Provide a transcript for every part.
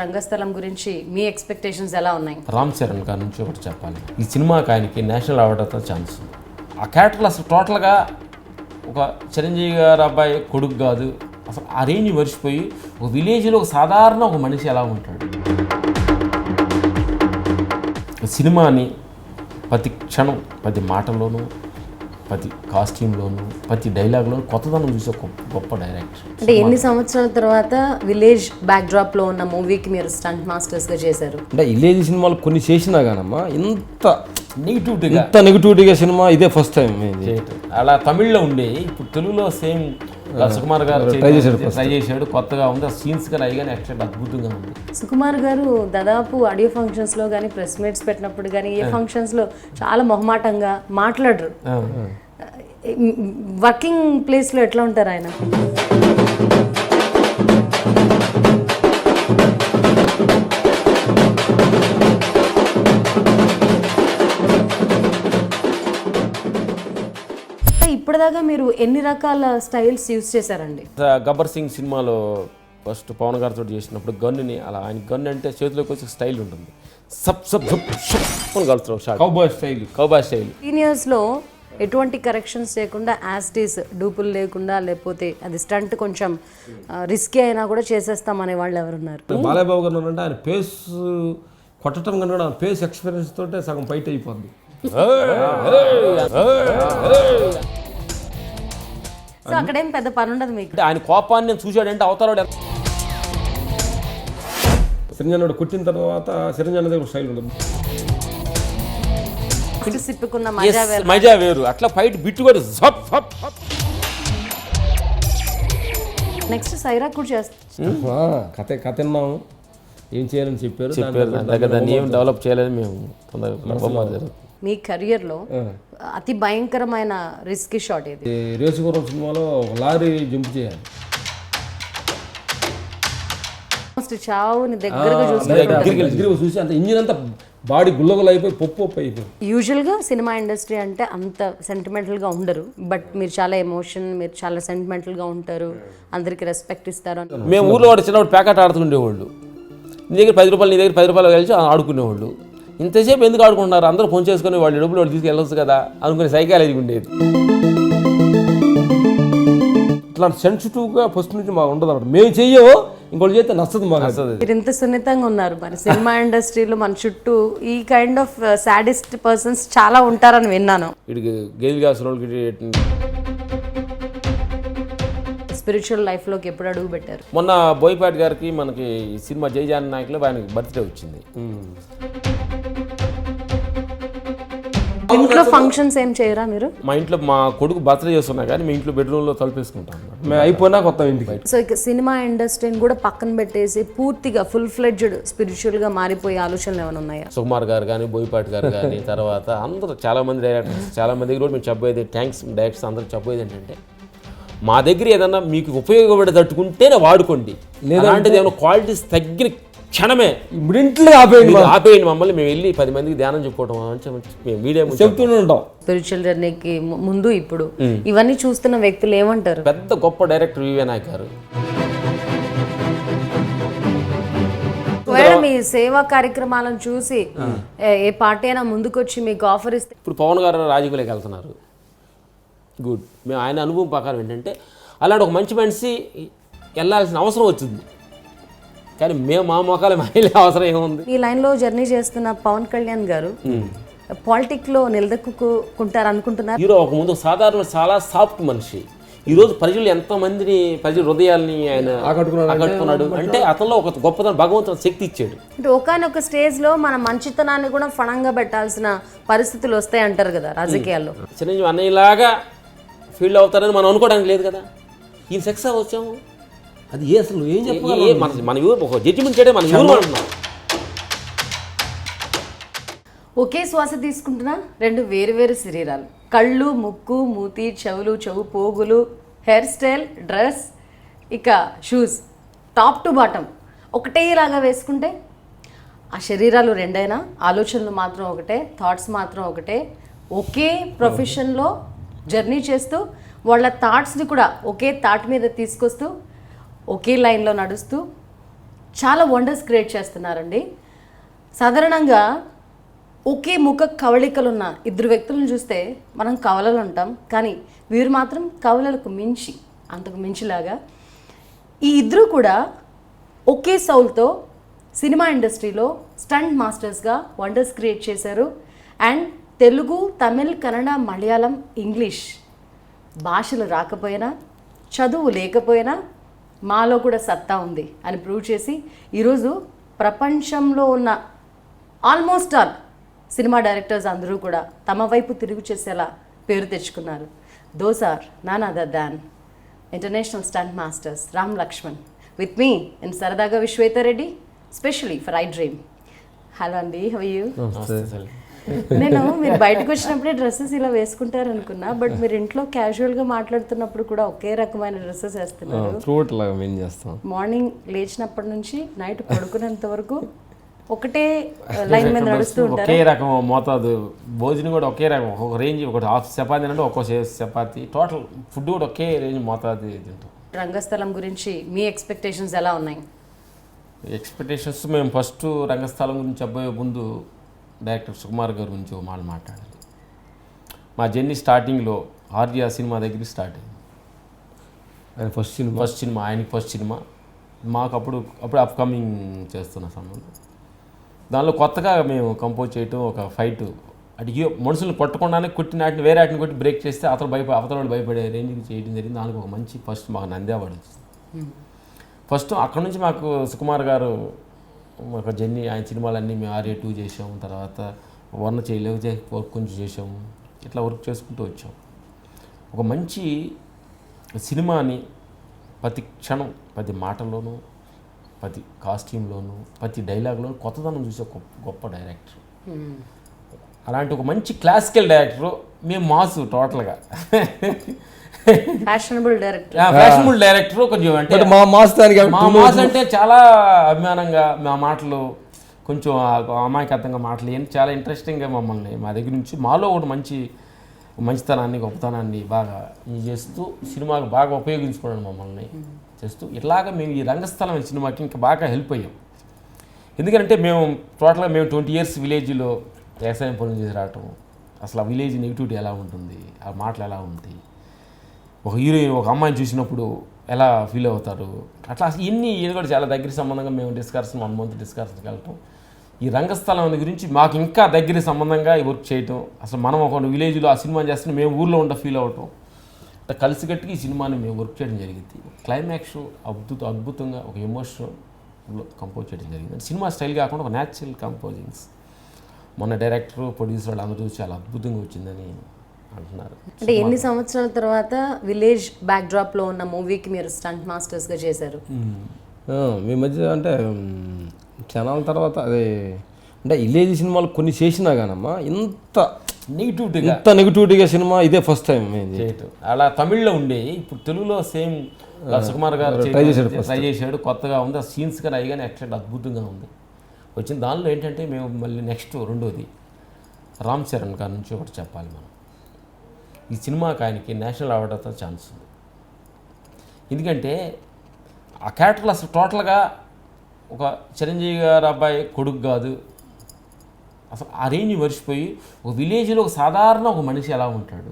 రంగస్థలం గురించి మీ ఎక్స్పెక్టేషన్స్ ఎలా ఉన్నాయి? రామ్ చరణ్ గారి నుంచి ఒకటి చెప్పాలి, ఈ సినిమాకి ఆయనకి నేషనల్ అవార్డు అయితే ఛాన్స్ ఉంది. ఆ క్యారెక్టర్లు అసలు టోటల్గా ఒక చిరంజీవి గారు అబ్బాయి కొడుకు కాదు, అసలు ఆ రేంజ్ మర్చిపోయి ఒక విలేజ్లో ఒక సాధారణ ఒక మనిషి ఎలా ఉంటాడు. సినిమాని ప్రతి క్షణం, ప్రతి మాటలోనూ, ప్రతి కాస్ట్యూమ్లోను, ప్రతి డైలాగ్లోనూ కొత్తదనం చూసే గొప్ప డైరెక్టర్. అంటే ఎన్ని సంవత్సరాల తర్వాత విలేజ్ బ్యాక్డ్రాప్లో ఉన్న మూవీకి మీరు స్టంట్ మాస్టర్స్గా చేశారు? అంటే విలేజ్ సినిమాలు కొన్ని చేసినా కానమ్మా ఇంత నెగిటివిటీగా సినిమా ఇదే ఫస్ట్ టైం అలా తమిళ్లో ఉండే, ఇప్పుడు తెలుగులో సేమ్ సుకుమార్ గారు ట్రై చేశాడు, కొత్తగా ఉంది. ఆ సీన్స్ కానీ అవి కానీ యాక్చువల్ అద్భుతంగా ఉంది. సుకుమార్ గారు దాదాపు ఆడియో ఫంక్షన్స్లో కానీ ప్రెస్ మీట్స్ పెట్టినప్పుడు కానీ ఏ ఫంక్షన్స్లో చాలా మొహమాటంగా మాట్లాడరు. వర్కింగ్ ప్లేస్లో ఎట్లా ఉంటారు ఆయన? ఇప్పటిదాకా మీరు ఎన్ని రకాల స్టైల్స్ యూజ్ చేశారండి? గబ్బర్ సింగ్ సినిమాలో ఫస్ట్ పవన్ గారితో చేసినప్పుడు గన్నుని అలా, ఆయన గన్ను అంటే చేతిలోకి వచ్చి స్టైల్ ఉంటుంది, సబ్ సబ్ సబ్ కలుస్తారు, కౌబాయ్ స్టైల్. సీనియర్స్లో ఎటువంటి కరెక్షన్స్ చేయకుండా యాస్టీస్ డూపులు లేకుండా, లేకపోతే అది స్టంట్ కొంచెం రిస్కీ అయినా కూడా చేసేస్తామనే వాళ్ళు ఎవరున్నారు? బాలయ్య బాబు గారు అంటే ఆయన పేస్ కొట్టడం కన్నా ఆయన పేస్ ఎక్స్పీరియన్స్ తోటే సగం బయట అయిపోద్ది. సో అక్కడేం పెద్ద పని ఉండదు మీకు. ఆయన కోపాన్ని నేను చూశాడంటే అవతారాడు. సిరంజనుడు కొట్టిన తర్వాత సిరంజన్ దగ్గర స్టైల్ ఉండదు, సిప్పుకున్న మజా వేరు. అట్లా ఫైట్ బిట్టు కూడా నెక్స్ట్ సైరా కూడా చేస్తాం. కథ విన్నాము, ఏం చేయాలని చెప్పారు, దాన్ని ఏం డెవలప్ చేయాలని మేము తొందరగా. మీ కెరియర్లో అతి భయంకరమైన రిస్కీ షాట్ ఇది? రేసుగుర్రం సినిమాలో లారీ జంప్ చేయాలి, చావుని దగ్గరగా చూసి అంత ఇంజిన్ అంతా బాడీ గుల్లగులు అయిపోయి పప్పు అయిపోయింది. యూజువల్గా సినిమా ఇండస్ట్రీ అంటే అంత సెంటిమెంటల్గా ఉండరు, బట్ మీరు చాలా ఎమోషన్, మీరు చాలా సెంటిమెంటల్గా ఉంటారు, అందరికి రెస్పెక్ట్ ఇస్తారు. మేము ఊళ్ళో వాడు చిన్నప్పుడు ప్యాకెట్ ఆడుతుండేవాళ్ళు, నీ దగ్గర 10 రూపాయలు, నీ దగ్గర 10 రూపాయలు కలిసి ఆడుకునేవాళ్ళు. ఇంతసేపు ఎందుకు ఆడుకుంటున్నారు, అందరూ ఫోన్ చేసుకుని వాళ్ళు డబ్బులు వాడు తీసుకెళ్ళొచ్చు కదా అనుకునే సైకాలజీ ఉండేది. ఇట్లా సెన్సిటివ్గా ఫస్ట్ నుంచి మాకు ఉండదు అన్నమాట. మేము చెయ్యవో ఇంకోటి చేస్తే నచ్చదు మాకు. మీరు ఇంత సున్నితంగా ఉన్నారు, మరి సినిమా ఇండస్ట్రీలో మన చుట్టూ ఈ కైండ్ ఆఫ్ సాడిస్ట్ పర్సన్స్ చాలా ఉంటారని విన్నాను. వీడికి గేదెలు కాసిన వాళ్ళకి స్పిరిచువల్ లైఫ్లోకి ఎప్పుడు అడుగు పెట్టారు? మొన్న బోయపాటి గారికి మనకి ఈ సినిమా జయజాన్ నాయకులో ఆయనకి బర్త్డే వచ్చింది. ఇంట్లో ఫంక్షన్స్ ఏం చేయరా మీరు? మా ఇంట్లో మా కొడుకు బర్త్డే చేస్తున్నా కానీ మీ ఇంట్లో బెడ్రూమ్లో తలుపేసుకుంటాం, మేము అయిపోయినా కొత్త ఇంటికి. సో ఇక సినిమా ఇండస్ట్రీని కూడా పక్కన పెట్టేసి పూర్తిగా ఫుల్ ఫ్లెడ్జ్డ్ స్పిరిచువల్గా మారిపోయే ఆలోచనలు ఏమైనా ఉన్నాయా? సుకుమార్ గారు కానీ, బోయపాటి గారు కానీ, తర్వాత అందరూ చాలామంది డైరెక్టర్స్, చాలామంది దగ్గర కూడా మేము చెప్పేది, థ్యాంక్స్ డైరెక్టర్స్ అందరూ చెప్పేది ఏంటంటే, మా దగ్గర ఏదన్నా మీకు ఉపయోగపడే తట్టుకుంటేనే వాడుకోండి, లేదంటే ఏమైనా క్వాలిటీస్ తగ్గిన క్షణమే ఇమ్మీడియట్లీ ఆపేయండి మమ్మల్ని, మేము వెళ్ళి 10 మందికి ధ్యానం చెప్పుకోవడం మేము వీడియో చెప్తూనే ఉంటాం. స్పిరిచువల్ జర్నీకి ముందు ఇప్పుడు ఇవన్నీ చూస్తున్న వ్యక్తులు ఏమంటారు? పెద్ద గొప్ప డైరెక్టర్ వివి నాయక్ గారు. మీ సేవా కార్యక్రమాలను చూసి ఏ పార్టీ అయినా ముందుకొచ్చి మీకు ఆఫర్ ఇస్తే? ఇప్పుడు పవన్ గారు రాజకీయాలకు వెళ్తున్నారు, గుడ్. మేము ఆయన అనుభవం ప్రకారం ఏంటంటే, అలాంటి ఒక మంచి మనిషి వెళ్ళాల్సిన అవసరం వచ్చింది, కానీ మేము మా మొక్కలు మహిళ అవసరం ఏముంది? ఈ లైన్లో జర్నీ చేస్తున్న పవన్ కళ్యాణ్ గారు పాలిటిక్లో నిలదొక్కుంటారు అనుకుంటున్నారు? హీరో ఒక ముందు సాధారణ చాలా సాఫ్ట్ మనిషి, ఈరోజు ప్రజలు ఎంతమందిని, ప్రజల హృదయాల్ని ఆయన ఆకట్టుకున్నాడు అంటే అతనిలో ఒక గొప్పతనం, భగవంతుడు శక్తి ఇచ్చాడు. అంటే ఒకనొక స్టేజ్లో మన మంచితనాన్ని కూడా ఫణంగా పెట్టాల్సిన పరిస్థితులు వస్తాయి అంటారు కదా రాజకీయాల్లో. చిరంజీవి అన్నయ్యలాగా ఫీల్డ్ అవుతారని మనం అనుకోవడానికి లేదు కదా. ఈయన సక్సెస్ వచ్చాము, అది అసలు ఏం చెప్పాలి, మన ఊరు ఒక జడ్జిమెంట్ చేయడం మన ఊరు అంటున్నాం. ఒకే శ్వాస తీసుకుంటున్నా రెండు వేరు శరీరాలు, కళ్ళు, ముక్కు, మూతి, చెవులు, చెవు పోగులు, హెయిర్ స్టైల్, డ్రెస్, ఇక షూస్, టాప్ టు బాటమ్ ఒకటేలాగా వేసుకుంటే ఆ శరీరాలు రెండైనా ఆలోచనలు మాత్రం ఒకటే, థాట్స్ మాత్రం ఒకటే. ఒకే ప్రొఫెషన్లో జర్నీ చేస్తూ వాళ్ళ థాట్స్ని కూడా ఒకే థాట్ మీద తీసుకొస్తూ ఒకే లైన్లో నడుస్తూ చాలా వండర్స్ క్రియేట్ చేస్తున్నారండి. సాధారణంగా ఒకే ముఖ కవళికలున్న ఇద్దరు వ్యక్తులను చూస్తే మనం కవలలు ఉంటాం, కానీ వీరు మాత్రం కవలలకు మించి, అంతకు మించిలాగా ఈ ఇద్దరు కూడా ఒకే సౌల్తో సినిమా ఇండస్ట్రీలో స్టంట్ మాస్టర్స్గా వండర్స్ క్రియేట్ చేశారు. అండ్ తెలుగు, తమిళ్, కన్నడ, మలయాళం, ఇంగ్లీష్ భాషలు రాకపోయినా, చదువు లేకపోయినా మాలో కూడా సత్తా ఉంది అని ప్రూవ్ చేసి ఈరోజు ప్రపంచంలో ఉన్న ఆల్మోస్ట్ ఆల్ సినిమా డైరెక్టర్స్ అందరూ కూడా తమ వైపు తిరుగు చేసేలా పేరు తెచ్చుకున్నారు. Those are none other than international stunt masters Ram Lakshman with me and సరదాగా Vishwetha Reddy, specially for I dream. Hello అండి, హౌ యూ? నేను మీరు బయటకు వచ్చినప్పుడే డ్రెస్సెస్ ఇలా వేసుకుంటారు అనుకున్నా, బట్ మీరు ఇంట్లో క్యాజువల్గా మాట్లాడుతున్నప్పుడు కూడా ఒకే రకమైన డ్రెస్సెస్ వేస్తున్నారు. మార్నింగ్ లేచినప్పటి నుంచి నైట్ పడుకునేంత వరకు ఒకటే లైన్ మీద నడుస్తూ ఉంటారు. ఒకే రకం మోతాదు, భోజనం కూడా ఒకే రకం, ఒక రేంజ్, ఒకటి హాఫ్ చపాతీ అంటే ఒక్కో చపాతీ, టోటల్ ఫుడ్ కూడా ఒకే రేంజ్ మోతాదు తింటాం. రంగస్థలం గురించి మీ ఎక్స్పెక్టేషన్స్ ఎలా ఉన్నాయి? ఎక్స్పెక్టేషన్స్ మేము ఫస్ట్ రంగస్థలం గురించి చెప్పబోయే ముందు డైరెక్టర్ సుకుమార్ గారి గురించి ఒక మాట మాట్లాడాలి. మా జర్నీ స్టార్టింగ్లో ఆర్య సినిమా దగ్గర స్టార్ట్ అయింది. ఆయన ఫస్ట్ సినిమా ఆయనకి ఫస్ట్ సినిమా, మాకు అప్పుడు అప్కమింగ్ చేస్తున్న సమయంలో దానిలో కొత్తగా మేము కంపోజ్ చేయటం, ఒక ఫైట్ అడిగి మనుషులను కొట్టకుండానే కొట్టిన వాటిని వేరే వాటిని కొట్టి బ్రేక్ చేస్తే అవతల భయపడే రేంజ్కి చేయడం జరిగింది. దానికి ఒక మంచి ఫస్ట్ మాకు నంది అవార్డు వచ్చింది. ఫస్ట్ అక్కడ నుంచి మాకు సుకుమార్ గారు ఒక జర్నీ, ఆయన సినిమాలన్నీ మేము ఆర్య 2 చేసాము, తర్వాత 1 చేయలేవు, వర్క్ కొంచెం చేసాము, ఇట్లా వర్క్ చేసుకుంటూ వచ్చాం. ఒక మంచి సినిమాని ప్రతి క్షణం, ప్రతి మాటల్లోనూ, ప్రతి కాస్ట్యూమ్లోనూ, ప్రతి డైలాగ్లోనూ కొత్తదనం చూసే గొప్ప డైరెక్టర్. అలాంటి ఒక మంచి క్లాసికల్ డైరెక్టర్. మేము మాసు టోటల్గా ఫ్యాషనబుల్ డైరెక్టర్ కొంచెం అంటే మా మాస్ అంటే చాలా అభిమానంగా మా మాటలు, కొంచెం అమాయకత్వంగా మాటలు ఏంటి చాలా ఇంట్రెస్టింగ్గా మమ్మల్ని మా దగ్గర నుంచి మాలో ఒకటి మంచితనాన్ని, గొప్పతనాన్ని బాగా చేస్తూ సినిమాకి బాగా ఉపయోగించుకోవడం మమ్మల్ని చేస్తూ ఇట్లాగ మేము ఈ రంగస్థలం సినిమాకి ఇంకా బాగా హెల్ప్ అయ్యాం. ఎందుకంటే మేము టోటల్గా 20 years విలేజ్లో వ్యవసాయం పనులు చేసి రావటం, అసలు ఆ విలేజ్ నెగిటివిటీ ఎలా ఉంటుంది, ఆ మాటలు ఎలా ఉంటాయి, ఒక హీరోయిన్ ఒక అమ్మాయిని చూసినప్పుడు ఎలా ఫీల్ అవుతారు, అట్లా ఇన్ని కూడా చాలా దగ్గర సంబంధంగా మేము 1 month డిస్కషన్కి వెళ్ళటం. ఈ రంగస్థలం గురించి మాకు ఇంకా దగ్గర సంబంధంగా ఈ వర్క్ చేయటం, అసలు మనం ఒక విలేజ్లో ఆ సినిమా చేస్తున్న మేము ఊర్లో ఉండ ఫీల్ అవటం, కలిసికట్టుగా ఈ సినిమాని మేము వర్క్ చేయడం జరిగింది. క్లైమాక్స్ అద్భుతంగా ఒక ఎమోషనల్ కంపోజ్ చేయడం జరిగింది. సినిమా స్టైల్ కాకుండా ఒక న్యాచురల్ కంపోజింగ్స్ మొన్న డైరెక్టర్, ప్రొడ్యూసర్ వాళ్ళు అందరూ చాలా అద్భుతంగా వచ్చిందని అంటున్నారు. అంటే ఎన్ని సంవత్సరాల తర్వాత విలేజ్ బ్యాక్డ్రాప్లో ఉన్న మూవీకి మీరు స్టంట్ మాస్టర్స్గా చేశారు? మీ మధ్య అంటే క్షణాల తర్వాత అదే అంటే విలేజ్ సినిమాలు కొన్ని చేసినా కానమ్మా ఇంత నెగిటివిటీగా సినిమా ఇదే ఫస్ట్ టైం చేయటం. అలా తమిళ్లో ఉండే ఇప్పుడు తెలుగులో సేమ్ సుకుమార్ గారు ట్రై చేశాడు, కొత్తగా ఉంది. ఆ సీన్స్ కానీ అవి కానీ యాక్చువల్ అద్భుతంగా ఉంది వచ్చిన. దానిలో ఏంటంటే మేము మళ్ళీ నెక్స్ట్ రెండోది రామ్ చరణ్ గారి నుంచి ఒకటి చెప్పాలి. మనం ఈ సినిమాకి ఆయనకి నేషనల్ అవార్డు అయితే ఛాన్స్ ఉంది. ఎందుకంటే ఆ క్యారెక్టర్లు అసలు టోటల్గా ఒక చిరంజీవి గారు అబ్బాయి కొడుకు కాదు, అసలు ఆ రేంజ్ మర్చిపోయి ఒక విలేజ్లో ఒక సాధారణ ఒక మనిషి ఎలా ఉంటాడు,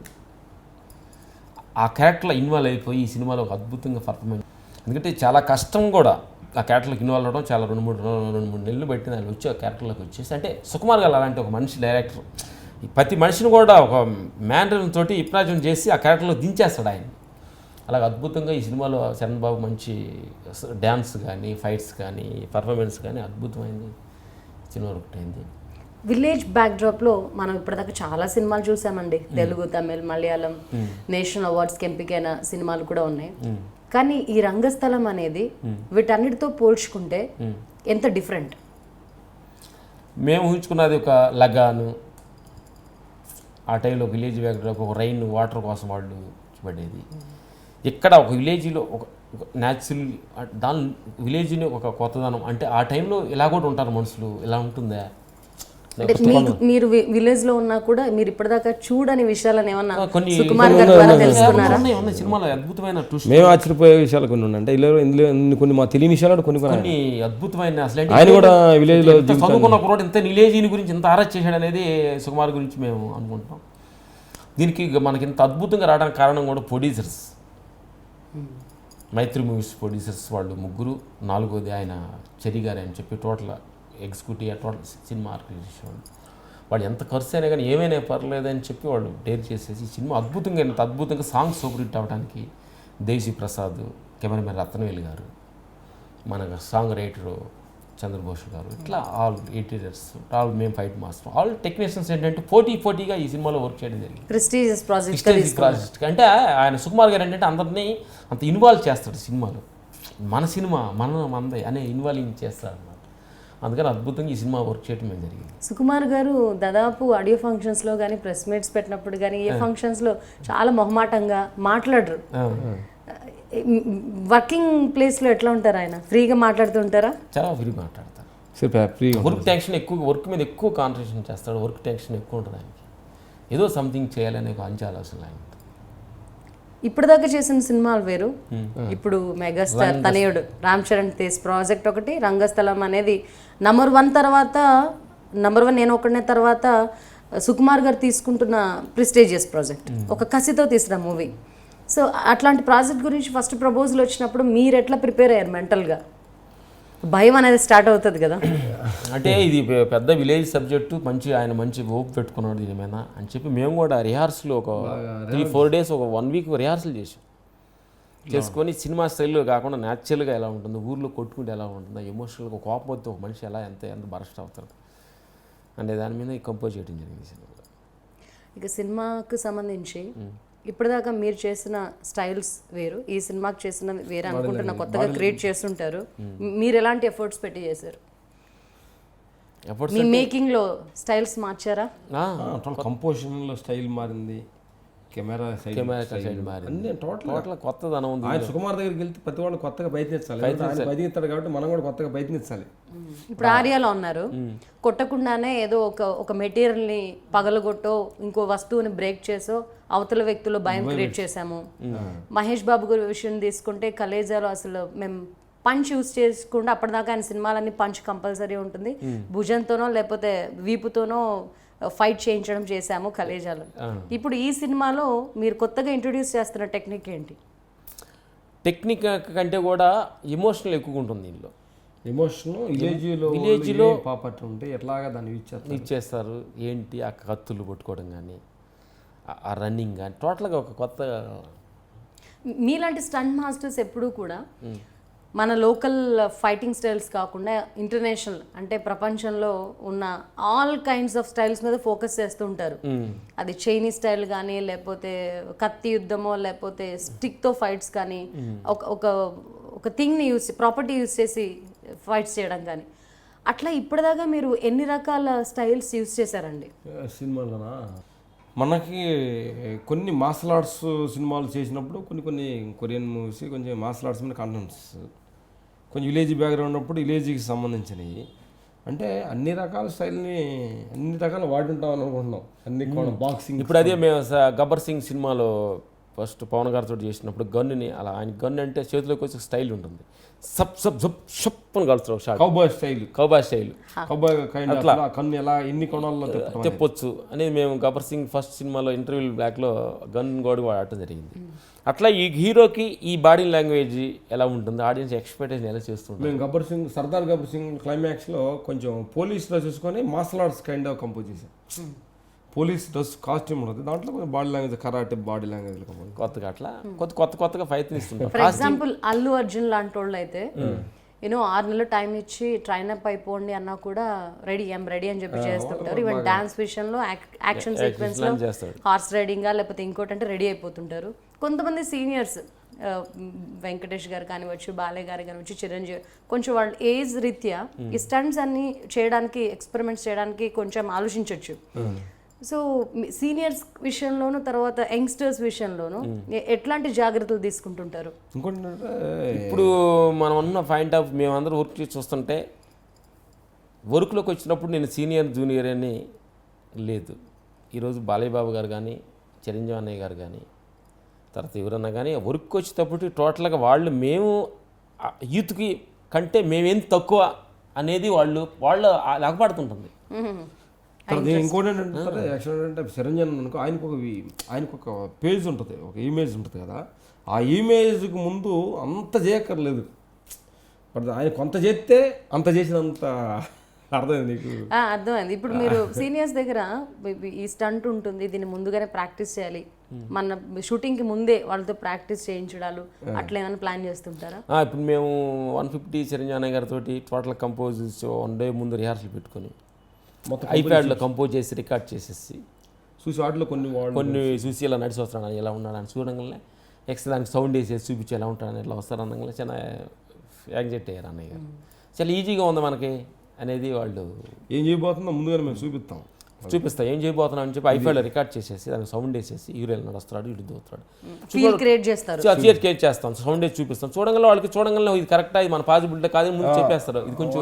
ఆ క్యారెక్టర్లో ఇన్వాల్వ్ అయిపోయి ఈ సినిమాలో ఒక అద్భుతంగా పర్ఫార్మెన్స్. ఎందుకంటే చాలా కష్టం కూడా ఆ క్యారెక్టర్లోకి ఇన్వాల్వ్ అవ్వడం, చాలా 2-3 నెలలు బట్టి ఆయన వచ్చి ఆ క్యారెక్టర్లోకి వచ్చేసి, అంటే సుకుమార్ గారు అలాంటి ఒక మనిషి డైరెక్టర్ ప్రతి మనిషిని కూడా ఒక మ్యానరిజం తోటి హిప్నాటిజం చేసి ఆ క్యారెక్టర్లో దించేస్తాడు ఆయన. అలాగ అద్భుతంగా ఈ సినిమాలో చరణ్ బాబు మంచి డ్యాన్స్ కానీ, ఫైట్స్ కానీ, పర్ఫార్మెన్స్ కానీ అద్భుతమైంది. సినిమా ఒకటి అయింది. విలేజ్ బ్యాక్డ్రాప్లో మనం ఇప్పటిదాకా చాలా సినిమాలు చూసామండి. తెలుగు, తమిళ్, మలయాళం నేషనల్ అవార్డ్స్కి ఎంపికైన సినిమాలు కూడా ఉన్నాయి. కానీ ఈ రంగస్థలం అనేది వీటన్నిటితో పోల్చుకుంటే ఎంత డిఫరెంట్? మేము ఊహించుకున్నది ఒక లగాను, ఆ టైంలో విలేజ్ బ్యాక్డ్రాప్ ఒక రైన్ వాటర్ కోసం వాళ్ళు పడేది. ఇక్కడ ఒక విలేజ్లో ఒక న్యాచురల్ దాని విలేజ్ని ఒక కొత్తదనం, అంటే ఆ టైంలో ఇలా కూడా ఉంటారు మనుషులు, ఇలా ఉంటుందా, అంటే మీరు విలేజ్ లో ఉన్నా కూడా మీరు ఇప్పటిదాకా చూడని విషయాలను ఏమన్నా కొన్ని సుకుమార్ గారి ద్వారా తెలుసుకున్నారా? ఉన్నాయి సినిమాలో అద్భుతమైన ట్విస్ట్, మేము ఆశ్చర్యపోయే విషయాలు కొన్ని ఉన్నాయి. అంటే ఇందులో కొన్ని మా తెలియని విషయాలు కొన్ని కొన్ని అద్భుతమైన అసలు ఆయన కూడా విలేజ్ లో చదువుకున్న కుర్రాడు ఇంత విలేజ్ గురించి ఇంత ఆరాధన చేశాడు అనేది సుకుమార్ గురించి మేము అనుకుంటాం. దీనికి మనకి ఇంత అద్భుతంగా రావడానికి కారణం కూడా ప్రొడ్యూసర్స్, మైత్రి మూవీస్ ప్రొడ్యూసర్స్ వాళ్ళు ముగ్గురు, నాలుగోది ఆయన చెరి గారు అని చెప్పి total executive total cinema organization వాళ్ళు ఎంత ఖర్చు అయినా కానీ ఏమైనా పర్లేదని చెప్పి వాళ్ళు డేర్ చేసేసి ఈ సినిమా అద్భుతంగా ఇంత అద్భుతంగా సాంగ్స్ సూపర్ హిట్ అవ్వడానికి దేశీ ప్రసాద్, కెమెరామెన్ రత్నవేలు గారు, మన సాంగ్ రైటరు చంద్రభూషణ్ గారు, ఇట్లా ఆల్ ఎడిటర్స్, ఆల్ మేము ఫైట్ మాస్టర్, ఆల్ టెక్నీషియన్స్ ఏంటంటే పోటీగా ఈ సినిమాలో వర్క్ చేయడం జరిగింది. ప్రెస్టీజియస్ ప్రాజెక్ట్ అంటే ఆయన సుకుమార్ గారు ఏంటంటే అందరినీ అంత ఇన్వాల్వ్ చేస్తాడు సినిమాలో. మన సినిమా మనదే అనే ఇన్వాల్వింగ్ చేస్తాడు అన్నమాట. అందుకని అద్భుతంగా ఈ సినిమా వర్క్ చేయడం మేము జరిగింది. సుకుమార్ గారు దాదాపు ఆడియో ఫంక్షన్స్లో కానీ ప్రెస్ మీట్స్ పెట్టినప్పుడు కానీ ఏ ఫంక్షన్స్లో చాలా మొహమాటంగా మాట్లాడరు. వర్కింగ్ ప్లేస్లో ఎట్లా ఉంటారు ఆయన? ఫ్రీగా మాట్లాడుతుంటారా? చాలా ఫ్రీగా మాట్లాడతారు. వర్క్ టెన్షన్ ఎక్కువ, వర్క్ మీద ఎక్కువ కాన్సన్ట్రేషన్ చేస్తాడు. వర్క్ టెన్షన్ ఎక్కువ ఉంటుంది ఆయనకి. ఏదో సంథింగ్ చేయాలనే ఒక అంచ ఆలోచన ఆయన. ఇప్పటిదాకా చేసిన సినిమాలు వేరు. ఇప్పుడు మెగాస్టార్ తనయుడు రామ్ చరణ్ తేజ్ ప్రాజెక్ట్ ఒకటి, రంగస్థలం అనేది నంబర్ 1 తర్వాత నంబర్ 1 నేను ఒకనే తర్వాత సుకుమార్ గారు తీసుకుంటున్న ప్రెస్టీజియస్ ప్రాజెక్ట్, ఒక కసితో తీసిన మూవీ. సో అట్లాంటి ప్రాజెక్ట్ గురించి ఫస్ట్ ప్రపోజల్ వచ్చినప్పుడు మీరు ఎట్లా ప్రిపేర్ అయ్యారు మెంటల్గా? భయం అనేది స్టార్ట్ అవుతుంది కదా. అంటే ఇది పెద్ద విలేజ్ సబ్జెక్టు, ఆయన మంచి ఓపు పెట్టుకున్నాడు దీని మీద అని చెప్పి మేము కూడా రిహార్సల్ ఒక 3-4 days, ఒక 1 week రిహార్సల్ చేసుకొని సినిమా స్టైల్లో కాకుండా న్యాచురల్గా ఎలా ఉంటుంది, ఊర్లో కొట్టుకుంటే ఎలా ఉంటుందో, ఎమోషనల్గా కోపం వస్తే ఒక మనిషి ఎలా ఎంత బరస్ట్ అవుతాడు అనే దాని మీద కంపోజ్ చేయడం జరిగింది సినిమా. ఇక సినిమాకు సంబంధించి ఇప్పటిదాకా మీరు చేసిన స్టైల్స్ వేరు, ఈ సినిమాకి చేసిన వేరే అనుకుంటున్నా, కొత్తగా క్రియేట్ చేస్తుంటారు. మీరు ఎలాంటి ఎఫర్ట్స్ పెట్టి చేశారు? మీ మేకింగ్లో స్టైల్స్ మార్చారా? కంపోజిషన్లో స్టైల్ మారింది, కెమెరా సైడ్ మారింది, టోటల్ కొత్తదనం ఉంది. ఆయన సుకుమార్ దగ్గరికి వెళ్తే ప్రతి వాళ్ళు కొత్తగా ప్రయత్నించాలి, ఆయన ప్రయత్నిస్తాడు కాబట్టి మనం కూడా కొత్తగా ప్రయత్నించాలి. ఇప్పుడు ఆర్యాలో ఉన్నారు, కొట్టకుండానే ఏదో ఒక మెటీరియల్ని పగలగొట్టో ఇంకో వస్తువుని బ్రేక్ చేసో అవతల వ్యక్తుల్లో భయం క్రియేట్ చేశాము. మహేష్ బాబు గారి విషయం తీసుకుంటే కలేజాలో అసలు మేము పంచ్ యూజ్ చేసుకుంటే అప్పటిదాకా ఆయన సినిమాలన్నీ పంచ్ కంపల్సరీ ఉంటుంది, భుజంతోనో లేకపోతే వీపుతోనో ఫైట్ చేయించడం చేశాము కలేజాలో. ఇప్పుడు ఈ సినిమాలో మీరు కొత్తగా ఇంట్రొడ్యూస్ చేస్తున్న టెక్నిక్ ఏంటి? టెక్నిక్ కంటే కూడా ఎమోషనల్ ఎక్కువ ఉంటుంది దీనిలో. ఎమోషన్ విలేజ్లో పాపట్ ఉంటే ఎట్లాగా దాన్ని ఇచ్చేస్తారు ఏంటి, ఆ కత్తులు పట్టుకోవడం కానీ, ఆ రన్నింగ్ కానీ, టోటల్గా ఒక కొత్త. మీలాంటి స్టంట్ మాస్టర్స్ ఎప్పుడూ కూడా మన లోకల్ ఫైటింగ్ స్టైల్స్ కాకుండా ఇంటర్నేషనల్ అంటే ప్రపంచంలో ఉన్న ఆల్ కైండ్స్ ఆఫ్ స్టైల్స్ మీద ఫోకస్ చేస్తూ ఉంటారు. అది చైనీస్ స్టైల్ కానీ, లేకపోతే కత్తి యుద్ధమో, లేకపోతే స్టిక్తో ఫైట్స్ కానీ, ఒక థింగ్ని ప్రాపర్టీ యూజ్ చేసి ఫైట్స్ చేయడం కానీ, అట్లా ఇప్పటిదాకా మీరు ఎన్ని రకాల స్టైల్స్ యూజ్ చేశారండి సినిమాలోనా? మనకి కొన్ని మార్షల్ ఆర్ట్స్ సినిమాలు చేసినప్పుడు కొన్ని కొరియన్ మూవీస్ కొంచెం మార్షల్ ఆర్ట్స్ మీద కాన్ఫిడెన్స్, కొంచెం విలేజ్ బ్యాక్గ్రౌండ్ ఉన్నప్పుడు విలేజ్కి సంబంధించినవి. అంటే అన్ని రకాల స్టైల్ని అన్ని రకాలు వాడుంటామని అనుకుంటున్నాం, అన్ని బాక్సింగ్. ఇప్పుడు అదే మేము గబ్బర్ సింగ్ సినిమాలో ఫస్ట్ పవన్ గారితో చేసినప్పుడు గన్నుని అలా, ఆయన గన్ను అంటే చేతిలోకి వచ్చే స్టైల్ ఉంటుంది, సప్ సప్ సప్ షప్ అని కలుస్తారు షాట్, కౌబాయ్ స్టైల్ అట్లా కన్ను ఎలా ఎన్ని కోణాల్లో చెప్పొచ్చు అనేది మేము గబ్బర్ సింగ్ ఫస్ట్ సినిమాలో ఇంటర్వ్యూ బ్లాక్లో గన్ కూడా వాడటం జరిగింది. అట్లా ఈ హీరోకి ఈ బాడీ లాంగ్వేజ్ ఎలా ఉంటుంది, ఆడియన్స్ ఎక్స్పెక్టేషన్ ఎలా చేస్తుంటాం. మేము సర్దార్ గబ్బర్ సింగ్ క్లైమాక్స్లో కొంచెం పోలీస్లో చూసుకొని martial arts kind of compose చేసాం. పోలీస్ డ్రెస్ కాస్ట్యూమ్ ఉంటుంది, దాంట్లో కొంచెం body language, karate body language కొత్తగా అట్లా కొత్తగా ప్రయత్నిస్తుంటాం. ఫర్ ఎగ్జాంపుల్ అల్లు అర్జున్ లాంటి వాళ్ళు అయితే 6 నెలలు టైం ఇచ్చి ట్రైన్ అప్ అయిపోండి అన్నా కూడా రెడీ అని చెప్పి చేస్తుంటారు. ఈవెన్ డాన్స్ విషయంలో, యాక్షన్ సీక్వెన్స్ లో, హార్స్ రైడింగ్ లేకపోతే ఇంకోటి అంటే రెడీ అయిపోతుంటారు. కొంతమంది సీనియర్స్ వెంకటేష్ గారు కానివచ్చు, బాలయ్య గారు కానివచ్చు, చిరంజీవి, కొంచెం వాళ్ళ ఏజ్ రీత్యా ఈ స్టంట్స్ అన్ని చేయడానికి, ఎక్స్పెరిమెంట్స్ చేయడానికి కొంచెం ఆలోచించవచ్చు. సో సీనియర్స్ విషయంలోనూ తర్వాత యంగ్స్టర్స్ విషయంలోనూ ఎట్లాంటి జాగ్రత్తలు తీసుకుంటుంటారు? ఇప్పుడు మనం ఉన్న పాయింట్ ఆఫ్ మేమందరూ వర్క్ చేసి చూస్తుంటే వర్క్లోకి వచ్చినప్పుడు నేను సీనియర్ జూనియర్ అని లేదు. ఈరోజు బాలయ్య బాబు గారు కానీ, చిరంజీవి అన్నయ్య గారు కానీ, తర్వాత ఎవరన్నా కానీ వర్క్ వచ్చేటప్పుడు టోటల్గా వాళ్ళు మేము యూత్కి కంటే మేమేం తక్కువ అనేది వాళ్ళు లగపడుతుంటుంది. తర్వాత ఇంకోటి ఏంటంటే యాక్చువల్ అంటే చిరంజీవి అనుకో ఆయనకు ఒక పేజ్ ఉంటుంది, ఒక ఇమేజ్ ఉంటుంది కదా, ఆ ఇమేజ్కి ముందు అంత చేయక్కర్లేదు. బట్ ఆయన కొంత చేస్తే అంత చేసినంత అర్థమైంది నీకు? అర్థమైంది. ఇప్పుడు మీరు సీనియర్స్ దగ్గర ఈ స్టంట్ ఉంటుంది, దీన్ని ముందుగానే ప్రాక్టీస్ చేయాలి, మన షూటింగ్కి ముందే వాళ్ళతో ప్రాక్టీస్ చేయించడాలు అట్లా ఏమైనా ప్లాన్ చేస్తుంటారా? ఇప్పుడు మేము 150 చిరంజీవి అన్నయ్య గారితో టోటల్ కంపోజ్ 1 డే ముందు రిహార్సల్ పెట్టుకొని మొత్తం ఐప్యాడ్లో కంపోజ్ చేసి రికార్డ్ చేసేసి చూసి వాటిలో కొన్ని చూసి ఇలా నడిచి వస్తాడు ఎలా ఉన్నాడని చూడంగానే నెక్స్ట్ దానికి సౌండ్ వేసేసి చూపించి ఎలా ఉంటాడని ఇట్లా వస్తారనగానే చాలా యాంగ్జైటీ అయ్యారు అన్నయ్య గారు. చాలా ఈజీగా ఉంది మనకి అనేది వాళ్ళు ఏం చేయబోతుందో ముందుగానే మేము చూపిస్తాం. ఏం చేయబోతున్నాం అని చెప్పి ఐప్యాడ్లో రికార్డ్ చేసేసి దానికి సౌండ్ వేసేసి హీరోయిన్ వస్తాడు, ఇటు దూస్తాడు, క్రియేట్ చేస్తారు, క్రియేట్ చేస్తాం, సౌండ్ వేసి చూపిస్తాం. చూడంగానే వాళ్ళకి ఇది కరెక్టా, ఇది మన పాసిబిలిటీ కాదు ముందు చెప్పేస్తారు. ఇది కొంచెం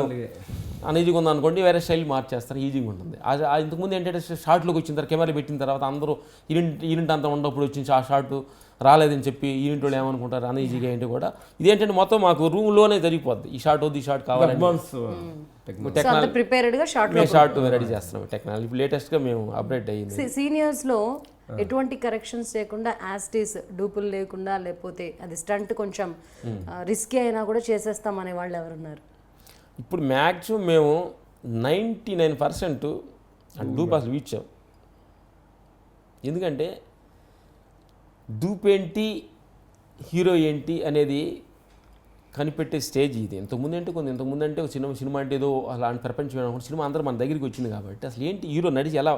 అనీజీగా ఉంది అనుకోండి, వేరే స్టైల్ మార్చేస్తారు, ఈజీగా ఉంటుంది. ఇంతకుముందు ఏంటంటే షార్ట్లోకి వచ్చిన తర్వాత కెమెరా పెట్టిన తర్వాత అందరూ యూనిట్ అంతా ఉన్నప్పుడు వచ్చింది ఆ షార్ట్ రాలేదని చెప్పి యూనిట్ వాళ్ళు ఏమనుకుంటారు అనీజీగా ఏంటి కూడా. ఇదేంటంటే మొత్తం మాకు రూమ్లోనే జరిగిపోద్ది, ఈ షార్ట్ వద్దు ఈ షార్ట్ కావాలి, ప్రిపేర్డ్గా షార్ట్ రెడీ చేస్తున్నాం. టెక్నాలజీ ఇప్పుడు లేటెస్ట్గా మేము అప్డేట్ అయ్యింది. సీనియర్స్లో ఎటువంటి కరెక్షన్స్ చేయకుండా యాస్టీస్ డూపులు లేకుండా, లేకపోతే అది స్టంట్ కొంచెం రిస్కీ అయినా కూడా చేసేస్తాం అనే వాళ్ళు ఎవరున్నారు? ఇప్పుడు మ్యాక్సిమం మేము 99% డూప్ అసలు ఇచ్చాం. ఎందుకంటే డూప్ ఏంటి హీరో ఏంటి అనేది కనిపెట్టే స్టేజ్ ఇది. ఇంతకుముందు అంటే ఒక సినిమా అంటే ఏదో అలాంటి ప్రపంచం అనుకుంటే సినిమా అందరూ మన దగ్గరికి వచ్చింది కాబట్టి అసలు ఏంటి హీరో నడిచి ఎలా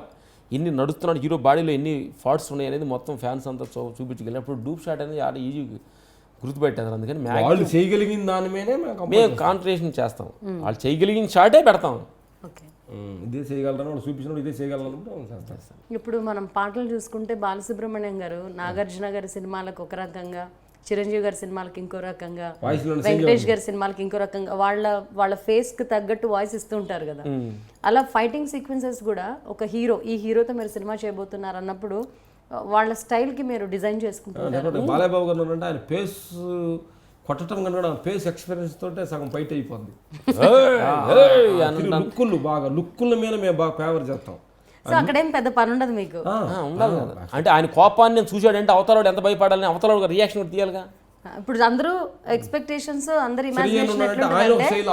ఎన్ని నడుస్తున్నాడు, హీరో బాడీలో ఎన్ని ఫాల్ట్స్ ఉన్నాయి అనేది మొత్తం ఫ్యాన్స్ అంతా చూపించగలిగినప్పుడు డూప్ షాట్ అనేది చాలా ఈజీ గుర్తుపెట్టారు. అందుకని వాళ్ళు చేయగలిగిన దాని మీదే మేము కాన్సన్ట్రేషన్ చేస్తాం. వాళ్ళు చేయగలిగిన షాటే పెడతాం. ఇదే చేయగలరని వాళ్ళు చూపించినప్పుడు ఇదే చేయగలరు. ఇప్పుడు మనం పాటలు చూసుకుంటే బాలసుబ్రహ్మణ్యం గారు నాగార్జున గారి సినిమాలకు ఒక రకంగా, చిరంజీవి గారి సినిమాలకి ఇంకో రకంగా, వెంకటేష్ గారి సినిమాలకి ఇంకో రకంగా వాళ్ళ ఫేస్ కి తగ్గట్టు వాయిస్ ఇస్తూ ఉంటారు కదా. అలా ఫైటింగ్ సీక్వెన్సెస్ కూడా ఒక ఈ హీరోతో మీరు సినిమా చేయబోతున్నారు అన్నప్పుడు వాళ్ళ స్టైల్ కి మీరు డిజైన్ చేసుకుంటారు. బాలయ్య బాబు గారు అంటే ఆయన ఫేస్ కొట్టడం కన్నా ఫేస్ ఎక్స్పీరియన్స్ తోటే సగం ఫైట్ అయిపోద్ది. లుక్కుల మీద మేము బాగా ఫేవర్ చేస్తాం. సో అక్కడేం పెద్ద పని ఉండదు మీకు. ఉండాలి కదా, అంటే ఆయన కోపాన్ని నేను చూశాడంటే అవతలవాడు ఎంత భయపడాలని అవతలవాడు రియాక్షన్ కూడా తీయాలిగా. ఇప్పుడు అందరూ ఎక్స్పెక్టేషన్స్ అందరు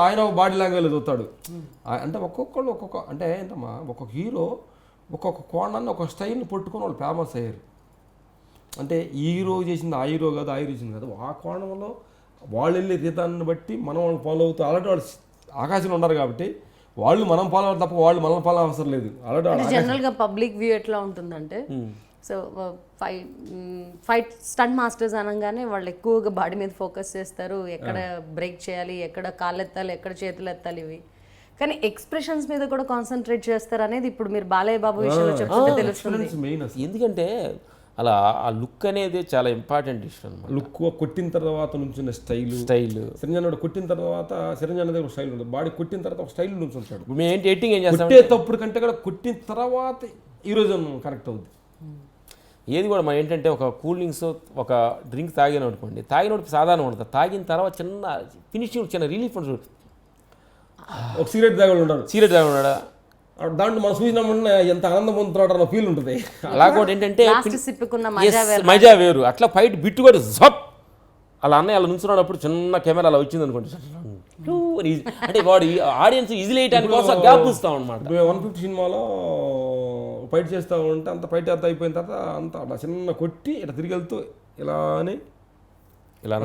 ఆయన బాడీ లాంగ్వేజ్ చూస్తాడు. అంటే ఒక్కొక్కళ్ళు అంటే ఏంటమ్మా ఒక్కొక్క హీరో ఒక్కొక్క కోణాన్ని ఒక స్టైల్ని పట్టుకొని వాళ్ళు ఫేమస్ అయ్యారు. అంటే ఈ హీరో చేసింది ఆ హీరో కాదు, ఆ హీరో చేసింది కాదు, ఆ కోణంలో వాళ్ళు వెళ్ళే రీతాన్ని బట్టి మనం వాళ్ళు ఫాలో అవుతూ అలాంటి వాళ్ళు ఆకాశంలో ఉన్నారు కాబట్టి వాళ్ళు మనం ఫాలో అవ్వాలి తప్ప వాళ్ళు మనం ఫాలో అవసరం లేదు. అలాంటి జనరల్గా పబ్లిక్ వ్యూ ఎట్లా ఉంటుందంటే, సో ఫైట్ స్టంట్ మాస్టర్స్ అనగానే వాళ్ళు ఎక్కువగా బాడీ మీద ఫోకస్ చేస్తారు, ఎక్కడ బ్రేక్ చేయాలి, ఎక్కడ కాళ్ళు ఎత్తాలి, ఎక్కడ చేతులు ఎత్తాలి ఇవి. కానీ ఎక్స్ప్రెషన్స్ మీద కూడా కాన్సన్ట్రేట్ చేస్తారు అనేది ఇప్పుడు మీరు బాలయ్య బాబు విషయంలో చెప్తే తెలుస్తుంది. ఎందుకంటే అలా ఆ లుక్ అనేది చాలా ఇంపార్టెంట్ ఇష్టం. లుక్ కొట్టిన తర్వాత నుంచి స్టైల్ చిరంజీవి కొట్టిన తర్వాత చిరంజీవి దగ్గర స్టైల్ ఉంటుంది, బాడీ కొట్టిన తర్వాత ఒక స్టైల్ నుంచి ఉంటాడు. మేము ఏంటి ఎడిటింగ్ ఏం చేస్తాం తప్పుడు కంటే కూడా కొట్టిన తర్వాత ఈరోజు కరెక్ట్ అవుద్ది. ఏది కూడా మనం ఏంటంటే ఒక కూల్ డ్రింక్స్ ఒక డ్రింక్ తాగినప్పుడు సాధారణ ఉంటుంది, తాగిన తర్వాత చిన్న ఫినిషింగ్ చిన్న రిలీఫ్ ఉంటుంది. ఒక సిగరెట్ తాగున్నాడా దాంట్లో మనం చూసినామన్నా ఎంత ఆనందం పొందుతున్నాడు అన్న ఫీల్ ఉంటుంది. అలా కూడా ఏంటంటే మజా వేరు. అట్లా ఫైట్ బిట్టు కూడా జప్ అలా అన్నయ్య అలా నుంచున్నప్పుడు చిన్న కెమెరా అలా వచ్చింది అనుకోండి, అంటే వాడు ఆడియన్స్ ఈజీ వేయడానికి కోసం గ్యాప్ ఇస్తాం అనమాట. 150 సినిమాలో ఫైట్ చేస్తూ ఉంటే అంత ఫైట్ అంతా అయిపోయిన తర్వాత అంత అట్లా చిన్న కొట్టి ఇట్లా తిరిగి వెళ్తూ ఇలా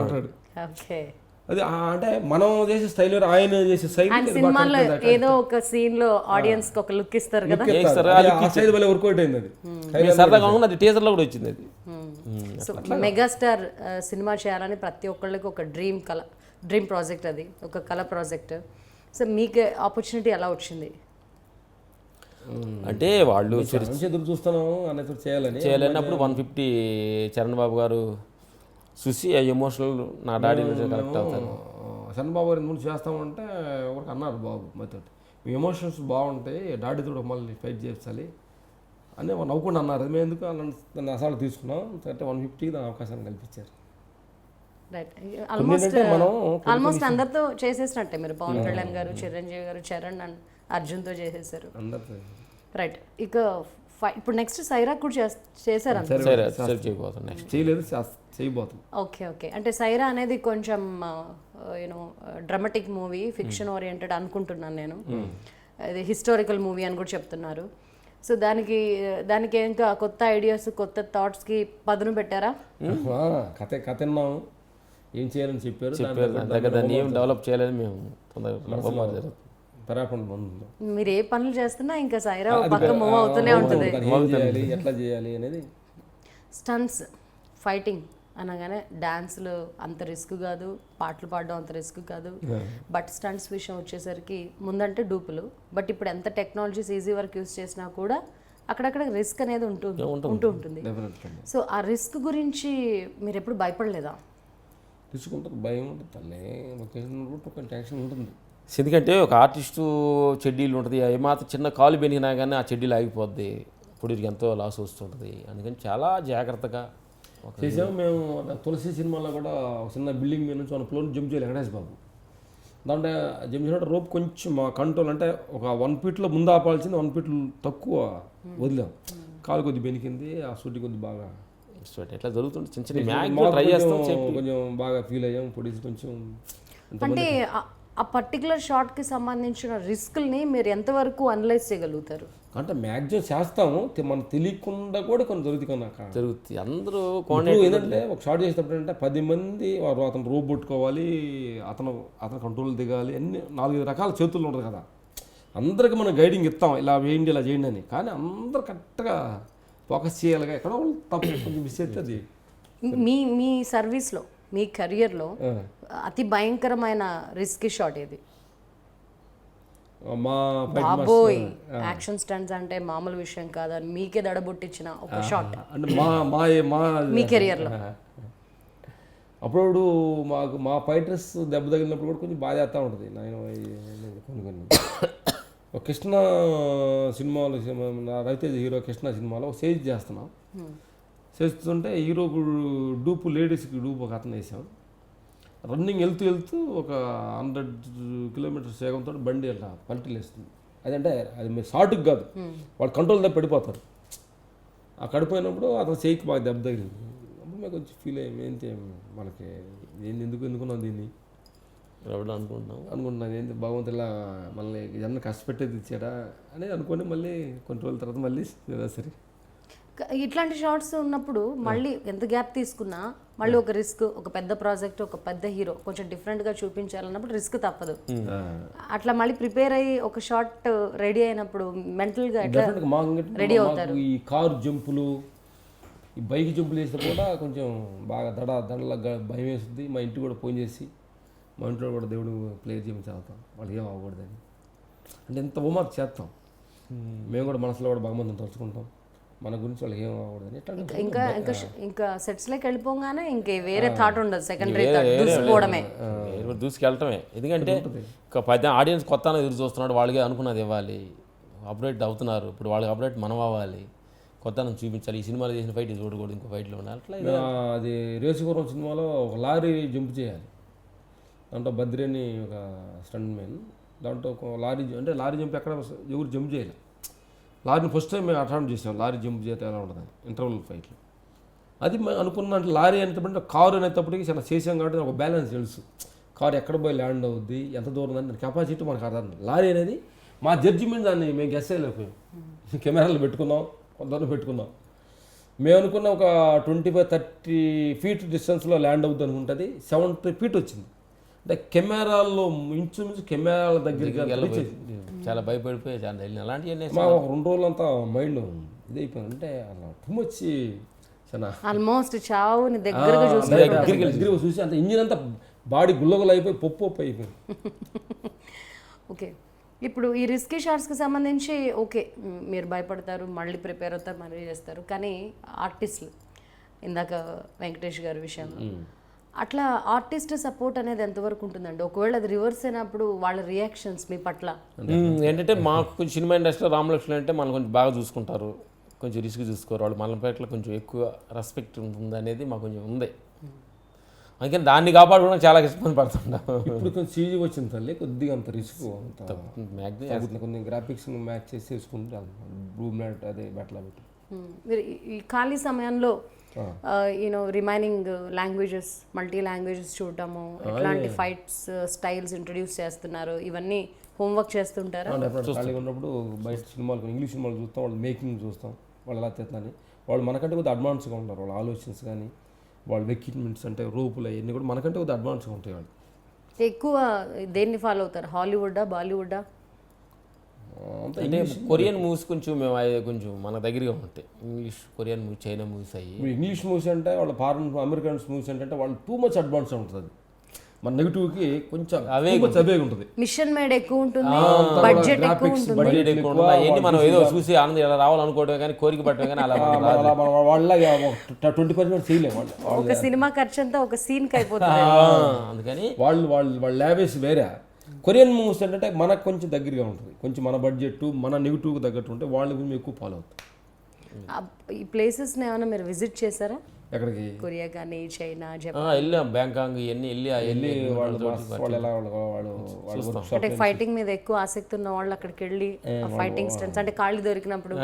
అంటాడు. అది అంటే మనం చేసే స్టైల్ ఆయన చేసే స్టైల్ సినిమాలో ఏదో ఒక సీన్ లో ఆడియన్స్ కి ఒక లుక్ ఇస్తారు కదా, వర్కౌట్ అయింది. అది సరదాగా అది టీజర్ లో కూడా వచ్చింది. అది సో మెగాస్టార్ సినిమా చేయాలని ప్రతి ఒక్కళ్ళకి ఒక డ్రీమ్ ప్రాజెక్ట్, అది ఒక కళ ప్రాజెక్ట్. సో మీకు ఆపర్చునిటీ ఎలా వచ్చింది? అంటే వాళ్ళు ఎదురు చూస్తాను అనేది చేయాలన్నప్పుడు 150 చరణ్ బాబు గారు చూసి ఎమోషనల్ నా డాడీ కరెక్ట్ అవుతాను. చరణ్ బాబు గారు ముందు చేస్తామంటే ఎవరికి అన్నారు బాబు మాతో మీ ఎమోషన్స్ బాగుంటాయి, డాడీతో కూడా మళ్ళీ ఫైట్ చేయించాలి అని నవ్వుకుండా అన్నారు. మేము ఎందుకు దాన్ని అసలు తీసుకున్నాం. అంటే 150కి దాని అవకాశాన్ని కల్పించారు. రైట్. ఏంటంటే మనం ఆల్మోస్ట్ అందరితో చేసేసినట్టే మీరు. పవన్ కళ్యాణ్ గారు, చిరంజీవి గారు, చరణ్ అండ్ అర్జున్తో చేసేసారు. అందరితో రైట్. ఇక ఇప్పుడు నెక్స్ట్ సైరా కూడా చేశారు. చేయలేదు, చేయబోతుంది. Okay okay. అంటే సైరా అనేది కొంచెం you know dramatic movie, fiction oriented అనుకుంటున్నాను నేను. ఇది హిస్టారికల్ మూవీ అని కూడా చెప్తున్నారు. సో దానికి ఇంకా కొత్త ఐడియాస్, కొత్త థాట్స్కి పదును పెట్టారా? కథ విన్నాము, ఏం చేయాలని చెప్పారు. దాన్ని ఏం డెవలప్ చేయాలని మేము తొందరగా మీరు ఏ పనులు చేస్తున్నా ఇంకా సైరా పక్క మూవ్ అవుతూనే ఉంటుంది. ఎట్లా చేయాలి అనేది. స్టంట్స్, ఫైటింగ్ అనగానే డాన్స్లు అంత రిస్క్ కాదు, పాటలు పాడడం అంత రిస్క్ కాదు. బట్ స్టంట్స్ విషయం వచ్చేసరికి ముందంటే డూపులు, బట్ ఇప్పుడు ఎంత టెక్నాలజీస్ ఈజీ వర్క్ యూస్ చేసినా కూడా అక్కడక్కడ రిస్క్ అనేది ఉంటూ ఉంటుంది. సో ఆ రిస్క్ గురించి మీరు ఎప్పుడు భయపడలేదా? రిస్క్ ఉంటుంది, భయం ఉంటుంది, తల్లి ఒక టెన్షన్ ఉంటుంది. ఎందుకంటే ఒక ఆర్టిస్టు చెడ్డీలు ఉంటుంది, ఏమాత్రం చిన్న కాలు బెనిగినా కానీ ఆ చెడ్డీలు ఆగిపోద్ది, ఇప్పుడు ఎంతో లాస్ వస్తుంటుంది. అందుకని చాలా జాగ్రత్తగా చేసాము. మేము తులసి సినిమాలో కూడా ఒక చిన్న బిల్డింగ్ మీద నుంచి 1 ఫ్లోర్ జంప్ చేయాలి వెంకటేష్ బాబు. దాంట్లో జంప్ చేసినట్టు రోప్ కొంచెం మా కంట్రోల్, అంటే ఒక 1 ఫీట్లో ముందు ఆపాల్సింది 1 ఫీట్ తక్కువ వదిలాం. కాలు కొద్ది బెనికింది, ఆ సూటి కొద్ది బాగా ఎట్లా జరుగుతుంది. చిన్న చిన్న ట్రై చేస్తాం, కొంచెం బాగా ఫీల్ అయ్యాం. పొడిసి కొంచెం అంటే ఆ పర్టికులర్ షాట్కి సంబంధించిన రిస్క్ని మీరు ఎంతవరకు అనలైజ్ చేయగలుగుతారు? అంటే మ్యాక్సిమం చేస్తాము, మనం తెలియకుండా కూడా కొన్ని జరుగుతాయి. అందరూ ఏంటంటే ఒక షాట్ చేసేటప్పుడు అంటే 10 మంది అతను రోబ్ పట్టుకోవాలి, అతను కంట్రోల్ దిగాలి, అన్ని 4-5 రకాల చేతులు ఉంటుంది కదా. అందరికి మనం గైడింగ్ ఇస్తాం, ఇలా వేయండి ఇలా చేయండి అని. కానీ అందరు కరెక్ట్గా ఫోకస్ చేయాలిగా. ఎక్కడో తప్పు కొంచెం మిస్ అయితే అది. మీ సర్వీస్లో, మీ కెరియర్లో అతి భయంకరమైన రిస్క్ షాట్ ఏది? బాబోయ్, యాక్షన్ స్టంట్స్ అంటే మామూలు విషయం కాదని మీకే దడబొట్టించిన ఒక షాట్ అంటే మీ కెరియర్లో. అప్పుడు మా ఫైటర్స్ దెబ్బ తగిలినప్పుడు కూడా కొంచెం బాధ చేస్తూ ఉంటుంది. కొన్ని కృష్ణ సినిమాలో, రవితేజ హీరో కృష్ణ సినిమాలో సేజ్ చేస్తున్నాం. చేస్తుంటే హీరో డూపు, లేడీస్కి డూపు ఒక అతను వేసాం. రన్నింగ్ వెళ్తూ ఒక 100 కిలోమీటర్స్ వేగంతో బండి అట్లా పల్టీలు వేస్తుంది. అదంటే అది మీరు షార్ట్కి కాదు, వాళ్ళు కంట్రోల్ దగ్గర పడిపోతారు. ఆ పడిపోయినప్పుడు అతను చేయికి బాగా దెబ్బ తగిలింది. అప్పుడు మేము కొంచెం ఫీల్ అయ్యాము, ఏంటి మనకి ఎందుకున్నాం దీన్ని అనుకుంటున్నాను. ఏంటి భగవంతు ఇలా మళ్ళీ జనం కష్టపెట్టేది ఇచ్చాడా అనేది అనుకొని మళ్ళీ కొన్ని రోజుల తర్వాత మళ్ళీ సరే. ఇట్లాంటి షార్ట్స్ ఉన్నప్పుడు మళ్ళీ ఎంత గ్యాప్ తీసుకున్నా మళ్ళీ ఒక రిస్క్, ఒక పెద్ద ప్రాజెక్ట్, ఒక పెద్ద హీరో కొంచెం డిఫరెంట్గా చూపించాలన్నప్పుడు రిస్క్ తప్పదు. అట్లా మళ్ళీ ప్రిపేర్ అయ్యి ఒక షార్ట్ రెడీ అయినప్పుడు మెంటల్గా రెడీ అవుతారు. ఈ కారు జంపులు, ఈ బైక్ జంపులు వేస్తే కూడా కొంచెం బాగా దడలా భయం వేస్తుంది. మా ఇంటికి కూడా ఫోన్ చేసి, మా ఇంట్లో కూడా దేవుడు ప్లేయర్ చేయమని చదువుతాం, వాళ్ళు ఏం అవ్వకూడదని. అంటే ఎంత హోంవర్క్ చేస్తాం. మేము కూడా మనసులో కూడా భగవంతుని తలుచుకుంటాం, మన గురించి వాళ్ళు ఏం అవ్వకూడదని. ఇంకా సెట్స్లోకి వెళ్ళిపోగానే ఇంకే వేరే థాట్ ఉండదు, సెకండరీ దూసుకోవడమే, దూసుకెళ్ళటమే. ఎందుకంటే ఒక 10 ఆడియన్స్ కొత్త ఎదురు చూస్తున్నాడు, వాళ్ళకి అనుకున్నది ఇవ్వాలి, అప్డేట్ అవుతున్నారు. ఇప్పుడు వాళ్ళకి అప్డేట్ మనం అవ్వాలి, కొత్త చూపించాలి. ఈ సినిమాలో చేసిన ఫైట్ చూడకూడదు, ఇంకో ఫైట్లో ఉండాలి. అట్లా అది రేసుగుర్రం సినిమాలో ఒక లారీ జంప్ చేయాలి. దాంట్లో బద్రి అని ఒక స్టంట్ మ్యాన్, దాంట్లో ఒక లారీ జంప్ ఎక్కడ ఎవరు జంప్ చేయాలి. లారీని ఫస్ట్ టైం మేము అటెంప్ట్ చేసాం, లారీ జంప్ చేస్తే ఎలా ఉంటుంది ఇంటర్వల్ ఫైట్లో. అది మేము అనుకున్న లారీ అనేటప్పుడు కారు అనేటప్పటికి చాలా చేసాం కాబట్టి ఒక బ్యాలెన్స్ తెలుసు. కారు ఎక్కడ పోయి ల్యాండ్ అవుద్ది, ఎంత దూరం దాని కెపాసిటీ మనకు అర్థం. లారీ అనేది మా జడ్జిమెంట్ దాన్ని మేము గెస్ చేయలేకపోయాం. కెమెరాలు పెట్టుకున్నాం, కొంత పెట్టుకున్నాం. మేము అనుకున్న ఒక 25-30 ఫీట్ డిస్టెన్స్లో ల్యాండ్ అవుద్ది అనుకుంటుంది, 70 ఫీట్ వచ్చింది. అంటే కెమెరాల్లో ఇంచుమించు కెమెరాల దగ్గరికి చాలా భయపడిపోయాయి. అలాంటివి మా 2 రోజులంతా మైండ్ ఇదైపోయింది. అంటే అలా తుమ్మొచ్చి ఆల్మోస్ట్ చావుని దగ్గరగా చూసి అంత ఇంజిన్ అంతా బాడీ గుల్లగుల్ల అయిపోయి పప్పు అయిపోయింది. ఓకే, ఇప్పుడు ఈ రిస్కీ షాట్స్కి సంబంధించి ఓకే మీరు భయపడతారు, మళ్ళీ ప్రిపేర్ అవుతారు, మళ్ళీ చేస్తారు. కానీ ఆర్టిస్టులు ఇందాక వెంకటేష్ గారి విషయంలో అట్లా ఆర్టిస్ట్ సపోర్ట్ అనేది ఎంతవరకు ఉంటుందండి? ఒకవేళ అది రివర్స్ అయినప్పుడు వాళ్ళ రియాక్షన్స్ మీ పట్ల? ఏంటంటే మాకు కొంచెం సినిమా ఇండస్ట్రీలో రామలక్ష్మి అంటే మనం కొంచెం బాగా చూసుకుంటారు, కొంచెం రిస్క్ చూసుకోరు వాళ్ళు, మన పట్ల కొంచెం ఎక్కువ రెస్పెక్ట్ ఉంటుంది అనేది మాకు కొంచెం ఉంది. అందుకని దాన్ని కాపాడుకోవడం చాలా ఇబ్బంది పడుతుంటాం. ఇప్పుడు కొంచెం సీజీ వచ్చింది తల్లి, కొద్దిగా అంత రిస్క్ అంత మ్యాక్సిమం కొన్ని గ్రాఫిక్స్ మ్యాచ్ చేసి వేసుకుంటే బ్లూ మ్యాట్ అదే బట్టలు పెట్టి. మీరు ఈ ఖాళీ సమయంలో you know remaining languages, multi languages చూడటము, ఎట్లాంటి ఫైట్స్ స్టైల్స్ ఇంట్రడ్యూస్ చేస్తున్నారు, ఇవన్నీ హోంవర్క్ చేస్తుంటారా? ఖాళీగా ఉన్నప్పుడు బయట సినిమాలు, ఇంగ్లీష్ సినిమాలు చూస్తాం, వాళ్ళు మేకింగ్ చూస్తాం, వాళ్ళు ఎలా తెస్తారని. వాళ్ళు మనకంటే కొద్దిగా అడ్వాన్స్గా ఉంటారు, వాళ్ళ ఆలోచనస్ కానీ వాళ్ళ ఎక్విప్మెంట్స్ అంటే రూపులు అవన్నీ కూడా మనకంటే కొద్దిగా అడ్వాన్స్గా ఉంటాయి. వాళ్ళు ఎక్కువ దేన్ని ఫాలో అవుతారు? హాలీవుడ్డా, బాలీవుడ్డా? అంటే కొరియన్ మూవీస్ కొంచెం మేము కొంచెం మన దగ్గరగా ఉంటాయి. English, Korean movie, China movies అయ్యి. ఇప్పుడు ఇంగ్లీష్ మూవీస్ అంటే వాళ్ళ ఫారెన్ అమెరికన్స్ మూవీస్ అంటే వాళ్ళు టూ మచ్ అడ్వాన్స్ ఉంటుంది. మన నెగిటివ్కి కొంచెం అవే ఉంటుంది. మిషన్ మేడ్ ఎక్కువ ఉంటుంది, బడ్జెట్ ఎక్కువ ఉంటుంది. బడ్జెట్ ఎక్కువ ఉంటుంది. అవన్నీ మనం ఏదో చూసి ఆనందం ఇలా రావాలనుకోవడమే కానీ కోరిక పట్టడం కానీ అలా వాళ్ళ 20% చేయలేము. వాళ్ళు ఒక సినిమా ఖర్చు అంతా ఒక సీన్కి అయిపోతుంది. అందుకని వాళ్ళ లావేజ్ వేరే. కొరియన్ మూవీస్ ఏంటంటే మనకు కొంచెం దగ్గరగా ఉంటుంది, కొంచెం మన బడ్జెట్ మన నెగిటివ్కి తగ్గట్టు ఉంటే వాళ్ళ గురించి ఎక్కువ ఫాలో అవుతాం. ఈ ప్లేసెస్ని ఏమైనా మీరు విజిట్ చేశారా? ఎక్కడికి? కొరియా కానీ, చైనా, జపాన్? వెళ్ళాం, బ్యాంకాంగ్ ఇవన్నీ వెళ్ళి వాళ్ళు ఎలా వాళ్ళు అంటే ఫైటింగ్ మీద ఎక్కువ ఆసక్తి ఉన్న వాళ్ళు అక్కడికి వెళ్ళి ఫైటింగ్ స్టంట్స్ అంటే కాళ్ళు దొరికినప్పుడు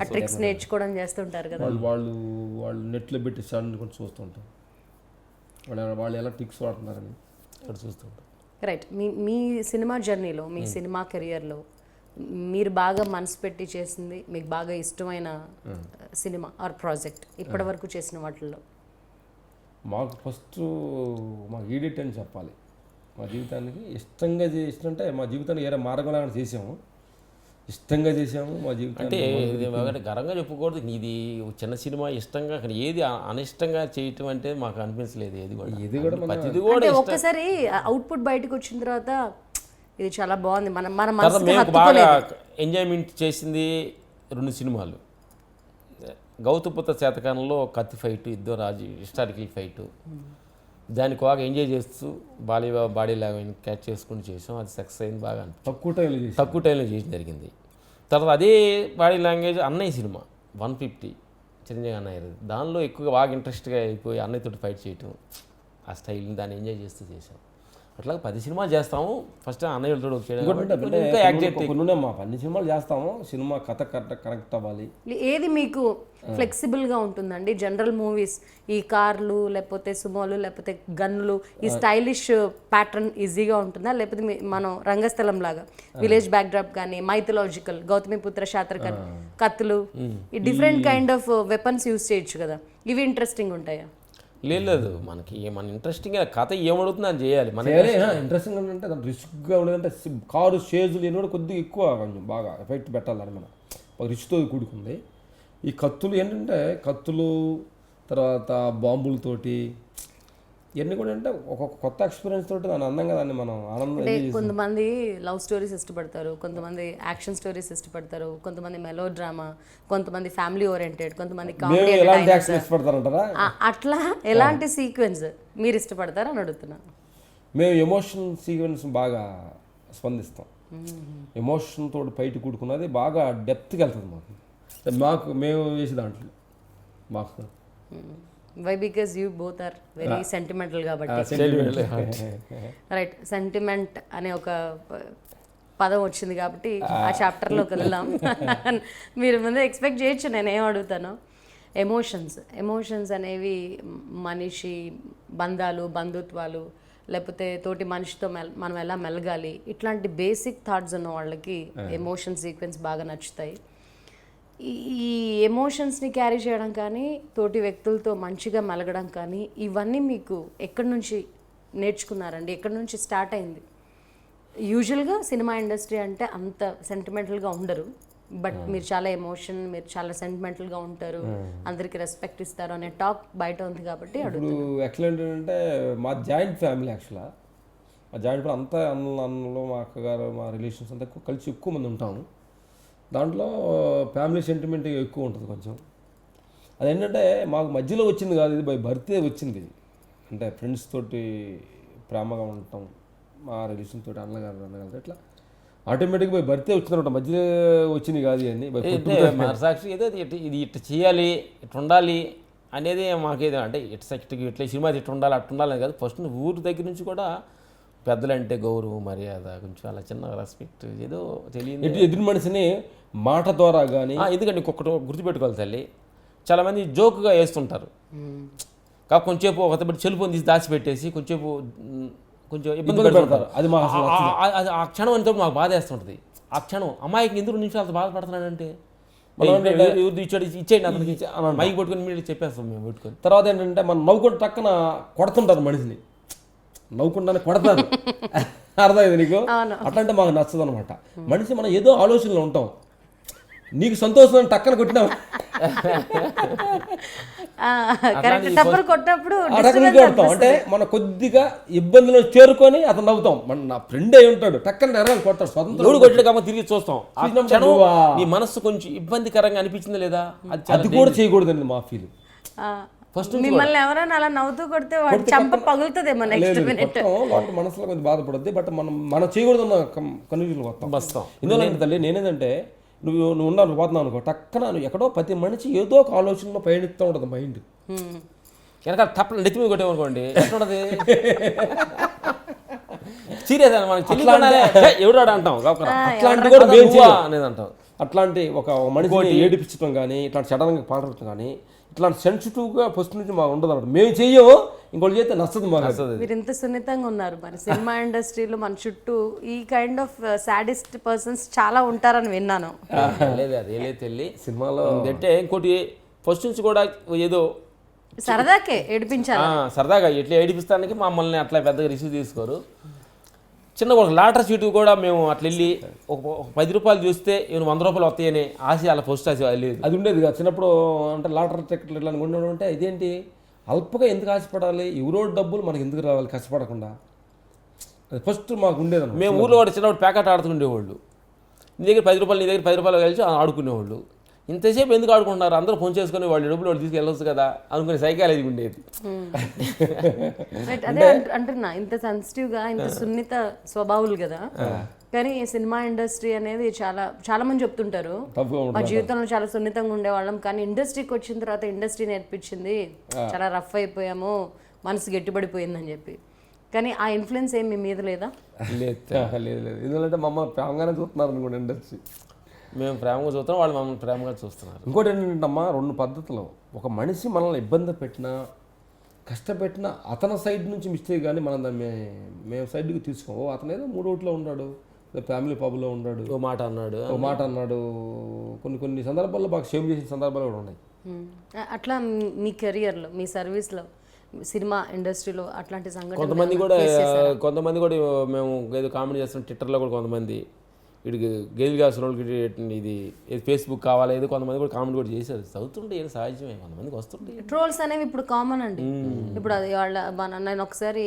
ఆ ట్రిక్స్ నేర్చుకోవడం చేస్తుంటారు కదా. వాళ్ళు నెట్లో పెట్టి సడన్ కొంచెం చూస్తుంటాం, వాళ్ళు ఎలా ట్రిక్స్ వాడుతున్నారని అక్కడ చూస్తుంటాం. రైట్. మీ సినిమా జర్నీలో, మీ సినిమా కెరియర్లో మీరు బాగా మనసు పెట్టి చేసింది, మీకు బాగా ఇష్టమైన సినిమా ఆర్ ప్రాజెక్ట్ ఇప్పటి వరకు చేసిన వాటిల్లో? మాకు ఫస్ట్ మాకు ఈడిట్ అని చెప్పాలి. మా జీవితానికి ఇష్టంగా చేసినంటే మా జీవితాన్ని ఏరే మార్గంలో చేసాము, ఇష్టంగా చేసాము మా జీవితం. అంటే గర్వంగా చెప్పుకోవద్దు, ఇది చిన్న సినిమా ఇష్టంగా, అక్కడ ఏది అనిష్టంగా చేయటం అంటే మాకు అనిపించలేదు. ఇది కూడా ప్రతిది కూడా ఒక్కసారి అవుట్పుట్ బయటకు వచ్చిన తర్వాత ఇది చాలా బాగుంది, మేము బాగా ఎంజాయ్మెంట్ చేసింది 2 సినిమాలు. గౌతపుత్ర శతకాలంలో కత్తి ఫైట్, ఇద్దరు రాజు హిస్టారికల్ ఫైట్, దానికి బాగా ఎంజాయ్ చేస్తూ బాడీ లాంగ్వేజ్ క్యాచ్ చేసుకుని చేసాం. అది సక్సెస్ అయింది బాగా. తక్కువ టైంలో చేసి జరిగింది. తర్వాత అదే బాడీ లాంగ్వేజ్ అన్నయ్య సినిమా 150 చిరంజీవి అన్నయ్య, దానిలో ఎక్కువగా బాగా ఇంట్రెస్ట్గా అయిపోయి అన్నయ్యతో ఫైట్ చేయటం, ఆ స్టైల్ని దాన్ని ఎంజాయ్ చేస్తూ చేసాం. అట్లా 10 సినిమాలు చేస్తాము. ఫస్ట్ అన్నయ్యలతో మా 10 సినిమాలు చేస్తాము. సినిమా కథ కరెక్ట్ అవ్వాలి. ఏది మీకు ఫ్లెక్సిబుల్గా ఉంటుందండి? జనరల్ మూవీస్, ఈ కార్లు లేకపోతే సుమోలు లేకపోతే గన్నులు, ఈ స్టైలిష్ ప్యాటర్న్ ఈజీగా ఉంటుందా, లేకపోతే మనం రంగస్థలం లాగా విలేజ్ బ్యాక్డ్రాప్ కానీ మైథలాజికల్ గౌతమిపుత్ర శాతకర్ణి కత్తులు, ఈ different kind of weapons use చేయొచ్చు కదా, ఇవి ఇంట్రెస్టింగ్ ఉంటాయా? లేదు, మనకి మన ఇంట్రెస్టింగ్ కథ ఏమడుగుతుంది అని చేయాలి. మన ఇంట్రెస్టింగ్ అంటే దాని రిస్క్గా ఉండేదంటే కారు షేజులు ఇవి కూడా కొద్దిగా ఎక్కువ కొంచెం బాగా ఎఫెక్ట్ పెట్టాలని మనం రిస్క్తో కూడుకుంది. ఈ కత్తులు ఏంటంటే కత్తులు తర్వాత బాంబులతోటి ఇవన్నీ కూడా అంటే ఒక కొత్త ఎక్స్పీరియన్స్ తోటి దాన్ని అందంగా దాన్ని మనం ఆనందంగా. కొంతమంది లవ్ స్టోరీస్ ఇష్టపడతారు, కొంతమంది యాక్షన్ స్టోరీస్ ఇష్టపడతారు, కొంతమంది మెలో డ్రామా, కొంతమంది ఫ్యామిలీ ఓరియంటెడ్, కొంతమంది కామెడీ. అట్లా ఎలాంటి సీక్వెన్స్ మీరు ఇష్టపడతారు అని అడుగుతున్నా. మేము ఎమోషన్ సీక్వెన్స్ బాగా స్పందిస్తాం. ఎమోషన్ తోటి బయట కూడుకున్నది బాగా డెప్త్కి వెళ్తుంది మాకు మేము చేసే దాంట్లో మాకు. Why? Because you both are very sentimental కాబట్టి. రైట్. సెంటిమెంట్ అనే ఒక పదం వచ్చింది కాబట్టి ఆ చాప్టర్లోకి వెళ్దాం. మీరు ముందే ఎక్స్పెక్ట్ చేయొచ్చు నేనేం అడుగుతాను. ఎమోషన్స్ అనేవి మనిషి బంధాలు, బంధుత్వాలు, లేకపోతే తోటి మనిషితో మనం ఎలా మెలగాలి, ఇట్లాంటి బేసిక్ థాట్స్ ఉన్న వాళ్ళకి ఎమోషన్ సీక్వెన్స్ బాగా నచ్చుతాయి. ఈ ఎమోషన్స్ని క్యారీ చేయడం కానీ, తోటి వ్యక్తులతో మంచిగా మెలగడం కానీ, ఇవన్నీ మీకు ఎక్కడి నుంచి నేర్చుకున్నారండి? ఎక్కడి నుంచి స్టార్ట్ అయింది? యూజువల్గా సినిమా ఇండస్ట్రీ అంటే అంత సెంటిమెంటల్గా ఉండరు, బట్ మీరు చాలా మీరు చాలా సెంటిమెంటల్గా ఉంటారు, అందరికి రెస్పెక్ట్ ఇస్తారు అనే టాక్ బయట ఉంది కాబట్టి అడుగుతున్నాను. ఎట్లా అంటే మా జాయింట్ ఫ్యామిలీ యాక్చువల్గా, మా జాయింట్ ఫ్యామిలీ అంతా అన్నలో మా అక్కగారు మా రిలేషన్స్ అంతా కలిసి ఎక్కువ మంది ఉంటాము. దాంట్లో ఫ్యామిలీ సెంటిమెంట్ ఎక్కువ ఉంటుంది కొంచెం. అదేంటంటే మాకు మధ్యలో వచ్చింది కాదు, ఇది బై బర్త్డే వచ్చింది. అంటే ఫ్రెండ్స్ తోటి ప్రేమగా ఉండటం, మా రిలేషన్ తోటి అన్నగారు ఇట్లా ఆటోమేటిక్గా పోయి భర్తే వచ్చిందనమాట, మధ్యలో వచ్చింది కాదు అని మనసాక్షి ఏదో ఇది ఇట్లా చేయాలి, ఇట్లా ఉండాలి అనేది మాకేదో అంటే ఇట్లా సినిమా ఇట్లా ఉండాలి అట్లా ఉండాలని కాదు. ఫస్ట్ ఊరి దగ్గర నుంచి కూడా పెద్దలంటే గౌరవం, మర్యాద, కొంచెం అలా చిన్న రెస్పెక్ట్ ఏదో తెలియదు. ఎదురు మనిషిని మాట ద్వారా కానీ ఎందుకంటే ఇంకొకటి గుర్తుపెట్టుకోవాలి తల్లి, చాలామంది జోక్గా వేస్తుంటారు. కాబట్టి కొంచెంసేపు ఒక చెలుపుని తీసి దాచిపెట్టేసి కొంచెం ఇబ్బంది పెడతారు. అది మా ఆ క్షణం అంతా మాకు బాధ వేస్తుంటుంది. ఆ క్షణం అమ్మాయికి ఎందుకు నిమిషాలు బాధపడుతున్నాడంటే ఇచ్చేయండి అతనికి మైక్ పట్టుకొని మీరు చెప్పేస్తాం మేము పెట్టుకొని. తర్వాత ఏంటంటే మనం నవ్వుకుంటే టక్కన కొడుతుంటారు మనిషిని, నవ్వుకుంటానే కొడతారు. అర్థమైంది నీకు? అట్లాంటే మాకు నచ్చదు అనమాట. మనిషి మనం ఏదో ఆలోచనలో ఉంటాం, నీకు సంతోషం టక్కన కొట్టినాం అంటే మన కొద్దిగా ఇబ్బందులు చేరుకొని అతను నవ్వుతాం. మన నా ఫ్రెండ్ అయి ఉంటాడు, టక్కన ఎర్రని కొడతాడు, స్వతంత్రం కొట్టాడు కాబట్టి తిరిగి చూస్తాం. నీ మనస్సు కొంచెం ఇబ్బందికరంగా అనిపించిందా లేదా, అది కూడా చేయకూడదండి మా ఫీల్. ఫస్ట్ మిమ్మల్ని ఎవరైనా అలా నవ్వుతూ కొడితే వాడు చంప పగులుతుందేమో నెక్స్ట్ మినిట్. మనసులో కొంచెం బాధపడుద్ది, బట్ మనం చేయకూడదు కన్ఫ్యూజన్ వస్తాం. ఇందులో తల్లి నేనేదంటే నువ్వు ఉన్నావు పోతున్నావు అనుకో, టక్కన నువ్వు ఎక్కడో ప్రతి మనిషి ఏదో ఒక ఆలోచనలో పయనిస్తూ ఉంటుంది మైండ్. వెనకాల తప్ప నెత్తి మీద కొట్టేమనుకోండి ఎట్లుంటది సీరియస్ అని మనకి ఎవరు అంటాం. అట్లాంటి కూడా అనేది అంటాం. అట్లాంటి ఒక మనిషిని ఏడిపించడం కానీ, ఇట్లాంటి సడన్గా పాడటం కానీ, ఇట్లాంటి సెన్సిటివ్గా ఫస్ట్ నుంచి మాకు ఉండదు అన్నమాట. మేము చెయ్యము, ఇంకోటి చేస్తే నచ్చదు మాకు. మీరు ఇంత సున్నితంగా ఉన్నారు, మరి సినిమా ఇండస్ట్రీలో మన చుట్టూ ఈ కైండ్ ఆఫ్ సాడిస్ట్ పర్సన్స్ చాలా ఉంటారని విన్నాను. లేదు అది ఏలే తెల్లి సినిమాలో అంటే ఇంకోటి ఫస్ట్ నుంచి కూడా ఏదో సరదాకే ఏడిపించాలి, సరదాగా ఎట్లా ఏడిపిస్తానికి మమ్మల్ని అట్లా పెద్దగా రిసీవ్ తీసుకోరు. చిన్న ఒక లాటర్ సీటు కూడా మేము అట్లా వెళ్ళి ఒక 10 రూపాయలు చూస్తే ఏమైనా 100 రూపాయలు వస్తాయని ఆశ, అలా ఫస్ట్ ఆశ లేదు. అది ఉండేది కదా చిన్నప్పుడు. అంటే లాటర్ టికెట్లు ఇట్లా ఉండడం అంటే ఇదేంటి అల్పగా ఎందుకు ఆశపడాలి, ఎవరో డబ్బులు మనకి ఎందుకు రావాలి కష్టపడకుండా, ఫస్ట్ మాకు ఉండేది. మేము ఊళ్ళో వాడు చిన్నప్పుడు ప్యాకెట్ ఆడుతుండేవాళ్ళు, నీ దగ్గర 10 రూపాయలు, నీ దగ్గర 10 రూపాయలు కలిసి ఆడుకునేవాళ్ళు. ఇంతసేపు ఎందుకు ఆడుకుంటున్నారు, అందరూ ఫోన్ చేసుకుని వాళ్ళు డబ్బులు వాళ్ళు తీసుకెళ్ళొచ్చు కదా అనుకునే సైకాలజీ ఉండేది. అదే అంటున్నా, ఇంత సెన్సిటివ్గా ఇంత సున్నిత స్వభావులు కదా. కానీ సినిమా ఇండస్ట్రీ అనేది చాలా మంది చెప్తుంటారు మా జీవితంలో చాలా సున్నితంగా ఉండేవాళ్ళం, కానీ ఇండస్ట్రీకి వచ్చిన తర్వాత ఇండస్ట్రీ నేర్పించింది, చాలా రఫ్ అయిపోయాము, మనసు గట్టిపడిపోయిందని చెప్పి. కానీ ఆ ఇన్ఫ్లుయెన్స్ ఏం మీ మీద లేదా? లేదు. ఎందుకంటే మమ్మల్ని ప్రేమగానే చూస్తున్నారు అనుకోండి ఇండస్ట్రీ. మేము ప్రేమగా చూస్తున్నాం, వాళ్ళు మమ్మల్ని ప్రేమగా చూస్తున్నారు. ఇంకోటి ఏంటంటమ్మా, 2 పద్ధతులు. ఒక మనిషి మనల్ని ఇబ్బంది పెట్టినా కష్టపెట్టినా అతని సైడ్ నుంచి మిస్టేక్ కానీ మనం దాన్ని మేము సైడ్కి తీసుకోము. అతను ఏదో 3 ఓట్లో ఉన్నాడు, ఫ్యామిలీ పబ్లో ఉన్నాడు, ఓ మాట అన్నాడు, కొన్ని సందర్భాల్లో బాగా షేమ్ చేసిన సందర్భాలు కూడా ఉన్నాయి. అట్లా మీ కెరియర్లో, మీ సర్వీస్లో, సినిమా ఇండస్ట్రీలో అట్లాంటి సంఘటన కొంతమంది కూడా మేము ఏదో కామెంట్ చేస్తున్నాం ట్విట్టర్లో కూడా. కొంతమంది వీడికి గేదెలు కాసిన వాళ్ళకి ఇది ఫేస్బుక్ కావాలి, ఏదో కొంతమంది కూడా కామెంట్ కూడా చేశారు. చదువుతుంటే ఏదో సహజమే, కొంతమందికి వస్తుంటాయి ట్రోల్స్ అనేవి. ఇప్పుడు కామన్ అండి. ఇప్పుడు అది నేను ఒకసారి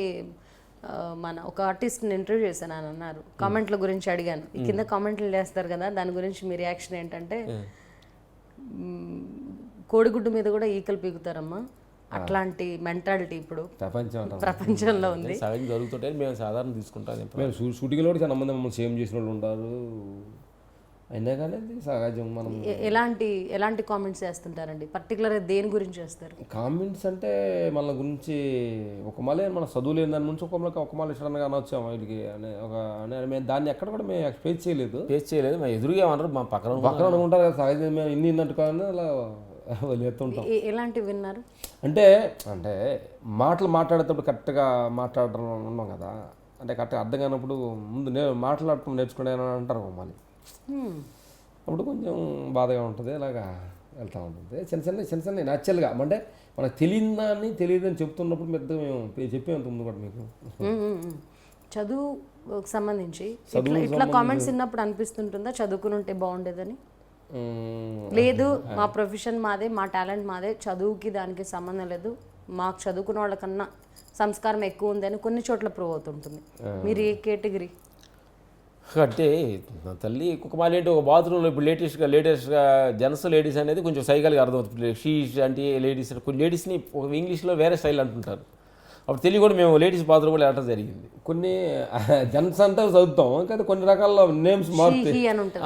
ఒక ఆర్టిస్ట్ని ఇంటర్వ్యూ చేశాను, అని అన్నారు, కామెంట్ల గురించి అడిగాను. ఈ కింద కామెంట్లు చేస్తారు కదా, దాని గురించి మీ రియాక్షన్ ఏంటంటే, కోడిగుడ్డు మీద కూడా ఈకలు పీకుతారమ్మా, అట్లాంటి మెంటాలిటీ ఇప్పుడు ప్రపంచంలో ఉంది. జరుగుతుంటే మేము సాధారణ తీసుకుంటాం. మేము షూటింగ్లో చాలా మంది మమ్మల్ని సేమ్ చేసిన వాళ్ళు ఉంటారు, అయినా కానీ అది సహజం. మనం ఎలాంటి కామెంట్స్ చేస్తుంటారండి? పర్టికులర్గా దేని గురించి చేస్తారు కామెంట్స్ అంటే? మన గురించి ఒక మళ్ళీ మన చదువు లేని దాని నుంచి ఒక మళ్ళీ సడన్గా అనొచ్చాము వీళ్ళకి మేము దాన్ని ఎక్కడ కూడా మేము ఫేస్ చేయలేదు. మా ఎదురుగా ఏమన్నారు, మా పక్కన ఉంటారు కదా సహజం. మేము ఇన్ని ఇందంటుకోవాలని అలా వదిలేస్తుంటాం. ఎలాంటివి విన్నారు అంటే మాట్లాడేటప్పుడు కరెక్ట్గా మాట్లాడడం ఉన్నాం కదా, అంటే కరెక్ట్గా అర్థం కానప్పుడు ముందు మాట్లాడటం నేర్చుకునే అంటారు మళ్ళీ, అప్పుడు కొంచెం బాధగా ఉంటుంది, ఇలాగా వెళ్తూ ఉంటుంది. చిన్న చిన్న న్యాచురల్గా అంటే మనకు తెలియదని చెప్తున్నప్పుడు పెద్ద మేము చెప్పేంత ముందు కూడా మీకు చదువుకు సంబంధించి ఇట్లా కామెంట్స్ విన్నప్పుడు అనిపిస్తుంటుందా చదువుకుని ఉంటే బాగుండేదని? లేదు, మా ప్రొఫెషన్ మాదే, మా టాలెంట్ మాదే, చదువుకి దానికి సంబంధం లేదు, మాకు చదువుకున్న వాళ్ళకన్నా సంస్కారం ఎక్కువ ఉంది అని కొన్ని చోట్ల ప్రూవ్ అవుతుంటుంది. మీరు ఏ కేటగిరీ? అంటే తల్లి కుక్కమాలి ఏంటి, ఒక బాత్రూంలో ఇప్పుడు లేటెస్ట్గా జెంట్స్ లేడీస్ అనేది కొంచెం సైకిల్గా అర్థమవుతుంది. షీ అంటే లేడీస్, కొన్ని లేడీస్ని ఒక ఇంగ్లీష్లో వేరే స్టైల్ అంటుంటారు. అప్పుడు తెలియ కూడా మేము లేడీస్ బాత్రూమ్ కూడా వెళ్ళడం జరిగింది. కొన్ని జెంట్స్ అంటే చదువుతాం కానీ కొన్ని రకాల నేమ్స్ మారుతాయి. హీ అని ఉంటుంది.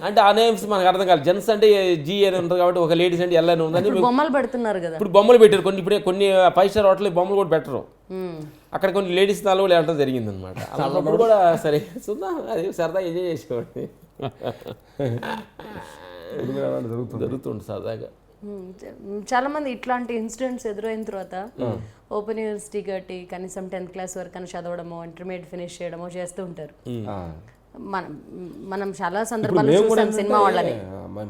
అంటే ఆ నేమ్స్ మనకు అర్థం కాదు. జెంట్స్ అంటే జీ అని ఉంటుంది కాబట్టి ఒక లేడీస్ అంటే ఎల్ అని ఉందని బొమ్మలు పెడుతున్నారు కదా. ఇప్పుడు బొమ్మలు పెట్టారు కొన్ని. ఇప్పుడే కొన్ని 5 స్టార్ హోటల్ బొమ్మలు కూడా పెట్టరు. అక్కడ కొన్ని లేడీస్ నాలుగు కూడా వెళ్ళడం జరిగింది అనమాట. అప్పుడు కూడా సరే చూద్దాం, అది సరదా ఎంజాయ్ చేసేవాడిని. జరుగుతుంది సరదాగా. చాలా మంది ఇట్లాంటి ఇన్సిడెంట్స్ ఎదురైన తర్వాత ఓపెన్ యూనివర్సిటీ కట్టి కనీసం 10th క్లాస్ వరకు అని చదవడమో ఇంటర్మీడియట్ ఫినిష్ చేయడమో చేస్తూ ఉంటారు. మనం చాలా సందర్భాలు చూసాం సినిమా వాళ్ళని.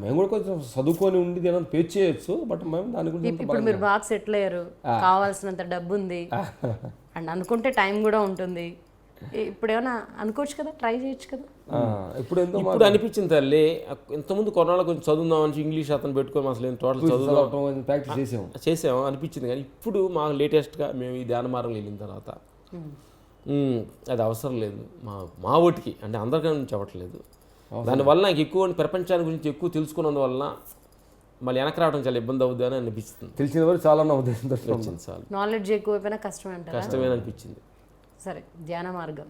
మేము కూడా కొంచెం చదువుకొని ఉండి ఏమైనా పే చేయొచ్చు, బట్ మేము దాని గురించి ఇప్పుడు మీరు బాగా సెటిల్ అయ్యారు, కావాల్సినంత డబ్బు ఉంది అండ్ అనుకుంటే టైం కూడా ఉంటుంది. ఇప్పుడు ఏమైనా అనుకోవచ్చు కదా, ట్రై చేయొచ్చు కదా. ఇప్పుడు అనిపించింది తల్లి, ఇంతకుముందు కొన్నాళ్ళు కొంచెం చదువుదామని ఇంగ్లీష్ అతను పెట్టుకొని అసలు టోటల్ చదువుదాం ప్రాక్టీస్ చేసాము అనిపించింది. కానీ ఇప్పుడు మాకు లేటెస్ట్గా మేము ఈ ధ్యాన మార్గం వెళ్ళిన తర్వాత అది అవసరం లేదు మా ఓటికి, అంటే అందరికీ చెప్పట్లేదు. దానివల్ల నాకు ఎక్కువ ప్రపంచాన్ని గురించి ఎక్కువ తెలుసుకున్నందువల్ల మళ్ళీ వెనక్కి రావడం చాలా ఇబ్బంది అవుద్ది అని అనిపిస్తుంది. తెలిసిన వరకు చాలా ఉద్దేశం వచ్చింది చాలు. నాలెడ్జ్ ఎక్కువైపోయినా కష్టమే అనిపించింది. సరే, ధ్యాన మార్గం,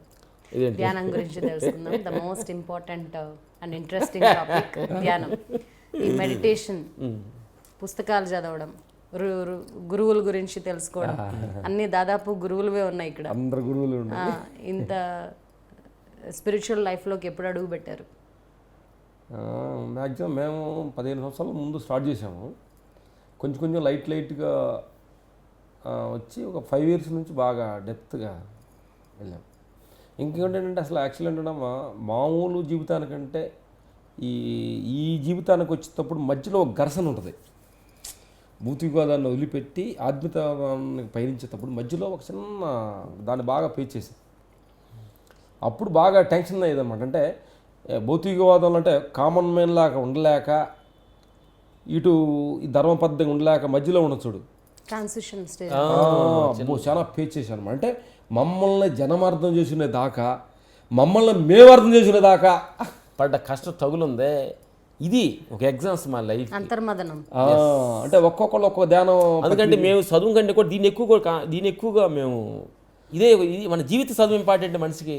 ధ్యానం గురించి తెలుసుకుందాం. The most important and interesting topic ధ్యానం. ఈ మెడిటేషన్, పుస్తకాలు చదవడం, గురువుల గురించి తెలుసుకోవడం, అన్ని దాదాపు గురువులవే ఉన్నాయి ఇక్కడ. అందరు గురువులు. ఇంత స్పిరిచువల్ లైఫ్లోకి ఎప్పుడు అడుగు పెట్టారు? మ్యాక్సిమం మేము 15 సంవత్సరాల ముందు స్టార్ట్ చేసాము. కొంచెం లైట్గా వచ్చి ఒక 5 years నుంచి బాగా డెప్త్గా వెళ్ళాం. ఇంకేంటంటే అసలు యాక్చువల్ ఏంటంటే మామూలు జీవితానికంటే ఈ జీవితానికి వచ్చేటప్పుడు మధ్యలో ఒక ఘర్షణ ఉంటుంది. భౌతికవాదాన్ని వదిలిపెట్టి ఆధ్యాత్మికాన్ని పయనించేటప్పుడు మధ్యలో ఒక చిన్న దాన్ని బాగా ఫేస్ చేసింది. అప్పుడు బాగా టెన్షన్ అయ్యేదన్నమాట. అంటే భౌతికవాదంలో అంటే కామన్ మ్యాన్ లాగా ఉండలేక, ఇటు ఈ ధర్మబద్ధంగా ఉండలేక మధ్యలో ఉండదు చూడు, ట్రాన్సిషన్ స్టేజ్. చాలా ఫేస్ చేశాను అనమాట. అంటే మమ్మల్ని జనమార్థం చేసుకునే దాకా, మమ్మల్ని మేము అర్థం చేసుకునే దాకా పడ్డ కష్టం తగులుందే. ఇది ఒక ఎగ్జామ్స్ మా లైఫ్ అంతర్మదనం. అంటే ఒక్కొక్కళ్ళు ఒక్కొక్క ధ్యానం. ఎందుకంటే మేము చదువు కంటే కూడా దీన్ని ఎక్కువగా మేము ఇది మన జీవిత చదువు ఇంపార్టెంట్ మనిషికి.